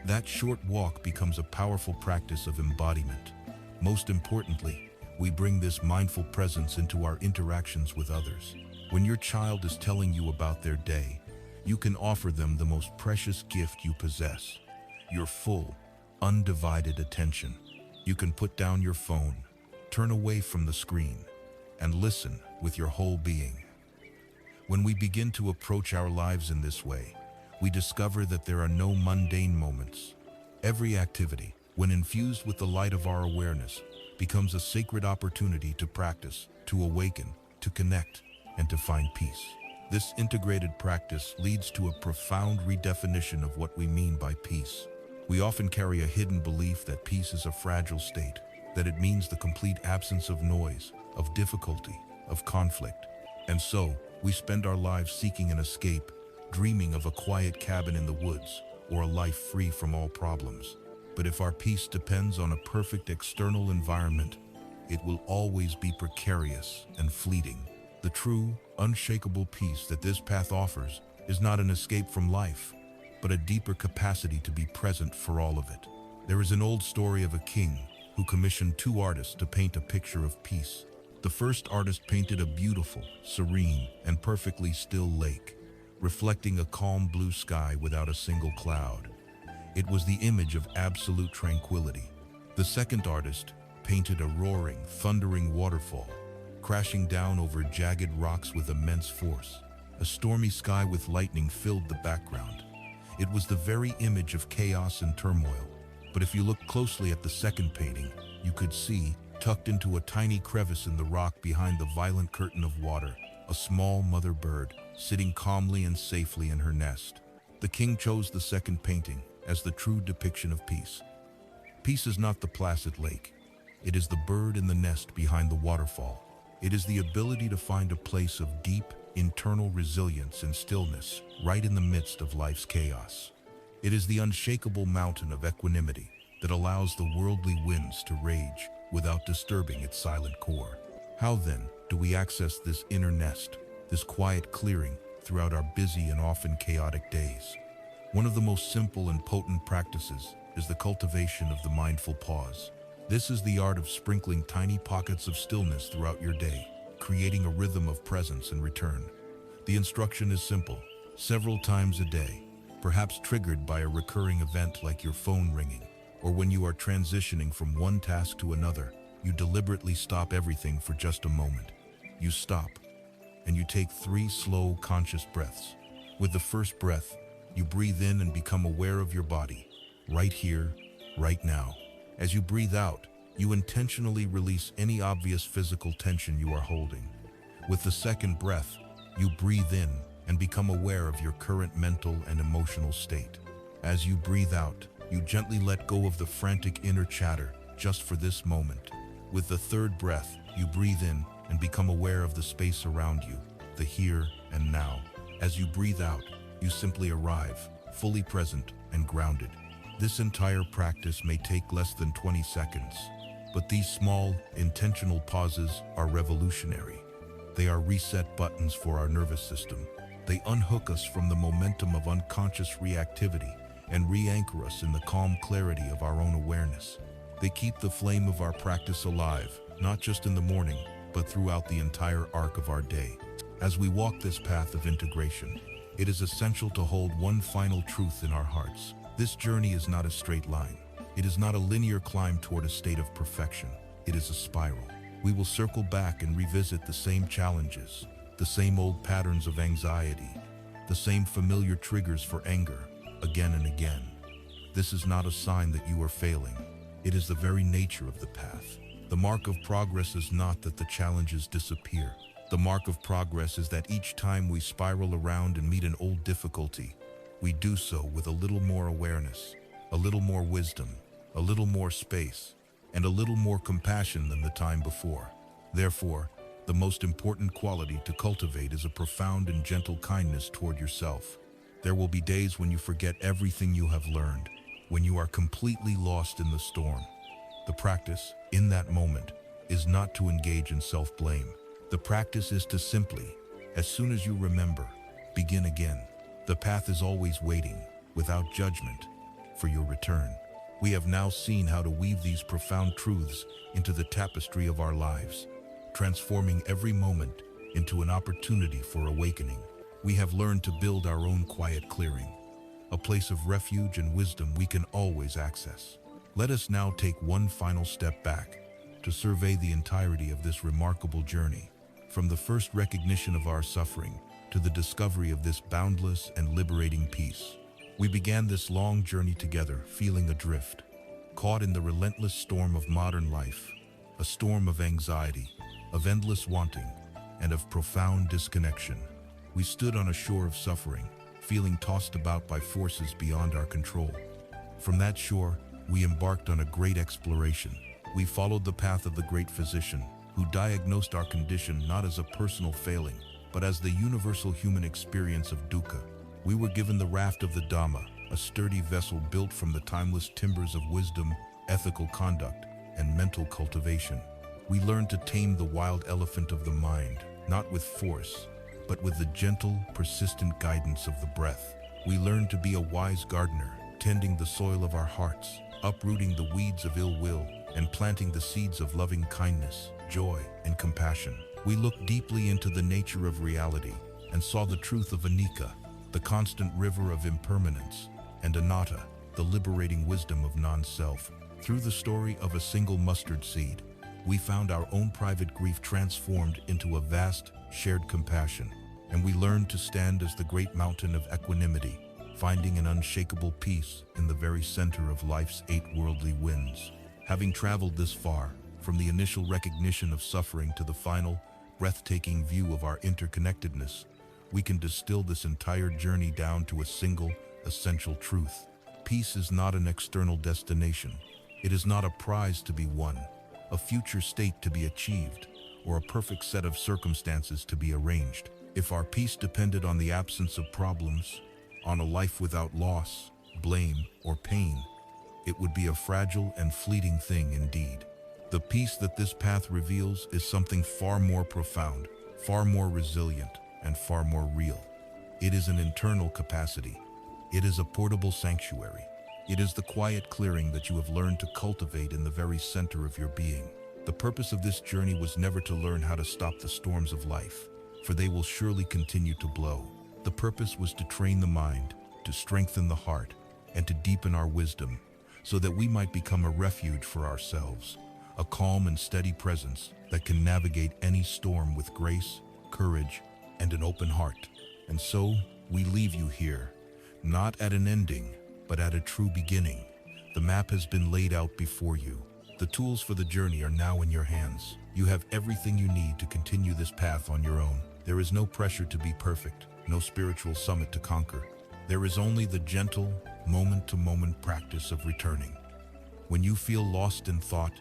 That short walk becomes a powerful practice of embodiment. Most importantly, we bring this mindful presence into our interactions with others. When your child is telling you about their day, you can offer them the most precious gift you possess, your full, undivided attention. You can put down your phone, turn away from the screen, and listen with your whole being. When we begin to approach our lives in this way, we discover that there are no mundane moments. Every activity, when infused with the light of our awareness, becomes a sacred opportunity to practice, to awaken, to connect, and to find peace. This integrated practice leads to a profound redefinition of what we mean by peace. We often carry a hidden belief that peace is a fragile state, that it means the complete absence of noise, of difficulty, of conflict. And so, we spend our lives seeking an escape, dreaming of a quiet cabin in the woods, or a life free from all problems. But if our peace depends on a perfect external environment, it will always be precarious and fleeting. The true, unshakable peace that this path offers is not an escape from life, but a deeper capacity to be present for all of it. There is an old story of a king who commissioned two artists to paint a picture of peace. The first artist painted a beautiful, serene, and perfectly still lake, reflecting a calm blue sky without a single cloud. It was the image of absolute tranquility. The second artist painted a roaring, thundering waterfall, crashing down over jagged rocks with immense force. A stormy sky with lightning filled the background. It was the very image of chaos and turmoil. But if you look closely at the second painting, you could see, tucked into a tiny crevice in the rock behind the violent curtain of water, a small mother bird, sitting calmly and safely in her nest. The king chose the second painting as the true depiction of peace. Peace is not the placid lake. It is the bird in the nest behind the waterfall. It is the ability to find a place of deep, internal resilience and stillness right in the midst of life's chaos. It is the unshakable mountain of equanimity that allows the worldly winds to rage without disturbing its silent core. How then do we access this inner nest, this quiet clearing throughout our busy and often chaotic days? One of the most simple and potent practices is the cultivation of the mindful pause. This is the art of sprinkling tiny pockets of stillness throughout your day, creating a rhythm of presence and return. The instruction is simple: several times a day, perhaps triggered by a recurring event like your phone ringing, or when you are transitioning from one task to another, you deliberately stop everything for just a moment. You stop, and you take 3 slow, conscious breaths. With the first breath, you breathe in and become aware of your body, right here, right now. As you breathe out, you intentionally release any obvious physical tension you are holding. With the second breath, You breathe in and become aware of your current mental and emotional state. As you breathe out, you gently let go of the frantic inner chatter just for this moment. With the third breath, you breathe in and become aware of the space around you, the here and now. As you breathe out, you simply arrive, fully present and grounded. This entire practice may take less than 20 seconds, but these small, intentional pauses are revolutionary. They are reset buttons for our nervous system. They unhook us from the momentum of unconscious reactivity and re-anchor us in the calm clarity of our own awareness. They keep the flame of our practice alive, not just in the morning, but throughout the entire arc of our day. As we walk this path of integration, it is essential to hold one final truth in our hearts. This journey is not a straight line. It is not a linear climb toward a state of perfection. It is a spiral. We will circle back and revisit the same challenges, the same old patterns of anxiety, the same familiar triggers for anger, again and again. This is not a sign that you are failing. It is the very nature of the path. The mark of progress is not that the challenges disappear. The mark of progress is that each time we spiral around and meet an old difficulty, we do so with a little more awareness, a little more wisdom, a little more space, and a little more compassion than the time before. Therefore, the most important quality to cultivate is a profound and gentle kindness toward yourself. There will be days when you forget everything you have learned, when you are completely lost in the storm. The practice, in that moment, is not to engage in self-blame. The practice is to simply, as soon as you remember, begin again. The path is always waiting, without judgment, for your return. We have now seen how to weave these profound truths into the tapestry of our lives, transforming every moment into an opportunity for awakening. We have learned to build our own quiet clearing, a place of refuge and wisdom we can always access. Let us now take one final step back to survey the entirety of this remarkable journey, from the first recognition of our suffering to the discovery of this boundless and liberating peace. We began this long journey together, feeling adrift, caught in the relentless storm of modern life, a storm of anxiety, of endless wanting, and of profound disconnection. We stood on a shore of suffering, feeling tossed about by forces beyond our control. From that shore, we embarked on a great exploration. We followed the path of the great physician, who diagnosed our condition not as a personal failing, but as the universal human experience of dukkha. We were given the raft of the Dhamma, a sturdy vessel built from the timeless timbers of wisdom, ethical conduct, and mental cultivation. We learned to tame the wild elephant of the mind, not with force, but with the gentle, persistent guidance of the breath. We learned to be a wise gardener, tending the soil of our hearts, uprooting the weeds of ill will, and planting the seeds of loving kindness, joy, and compassion. We looked deeply into the nature of reality and saw the truth of anicca, the constant river of impermanence, and anatta, the liberating wisdom of non-self. Through the story of a single mustard seed, we found our own private grief transformed into a vast, shared compassion, and we learned to stand as the great mountain of equanimity, finding an unshakable peace in the very center of life's 8 worldly winds. Having traveled this far, from the initial recognition of suffering to the final, breathtaking view of our interconnectedness, we can distill this entire journey down to a single, essential truth. Peace is not an external destination. It is not a prize to be won, a future state to be achieved, or a perfect set of circumstances to be arranged. If our peace depended on the absence of problems, on a life without loss, blame, or pain, it would be a fragile and fleeting thing indeed. The peace that this path reveals is something far more profound, far more resilient, and far more real. It is an internal capacity. It is a portable sanctuary. It is the quiet clearing that you have learned to cultivate in the very center of your being. The purpose of this journey was never to learn how to stop the storms of life, for they will surely continue to blow. The purpose was to train the mind, to strengthen the heart, and to deepen our wisdom, so that we might become a refuge for ourselves, a calm and steady presence that can navigate any storm with grace, courage, and an open heart. And so, we leave you here, not at an ending, but at a true beginning. The map has been laid out before you. The tools for the journey are now in your hands. You have everything you need to continue this path on your own. There is no pressure to be perfect, no spiritual summit to conquer. There is only the gentle, moment-to-moment practice of returning. When you feel lost in thought,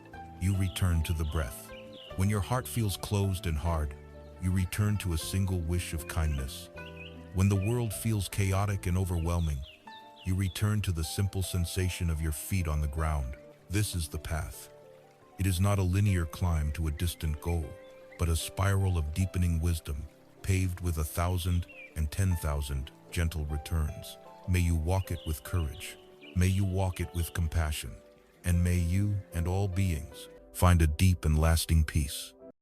you return to the breath. When your heart feels closed and hard, you return to a single wish of kindness. When the world feels chaotic and overwhelming, you return to the simple sensation of your feet on the ground. This is the path. It is not a linear climb to a distant goal, but a spiral of deepening wisdom, paved with 1,000 and 10,000 gentle returns. May you walk it with courage. May you walk it with compassion. And may you and all beings find a deep and lasting peace.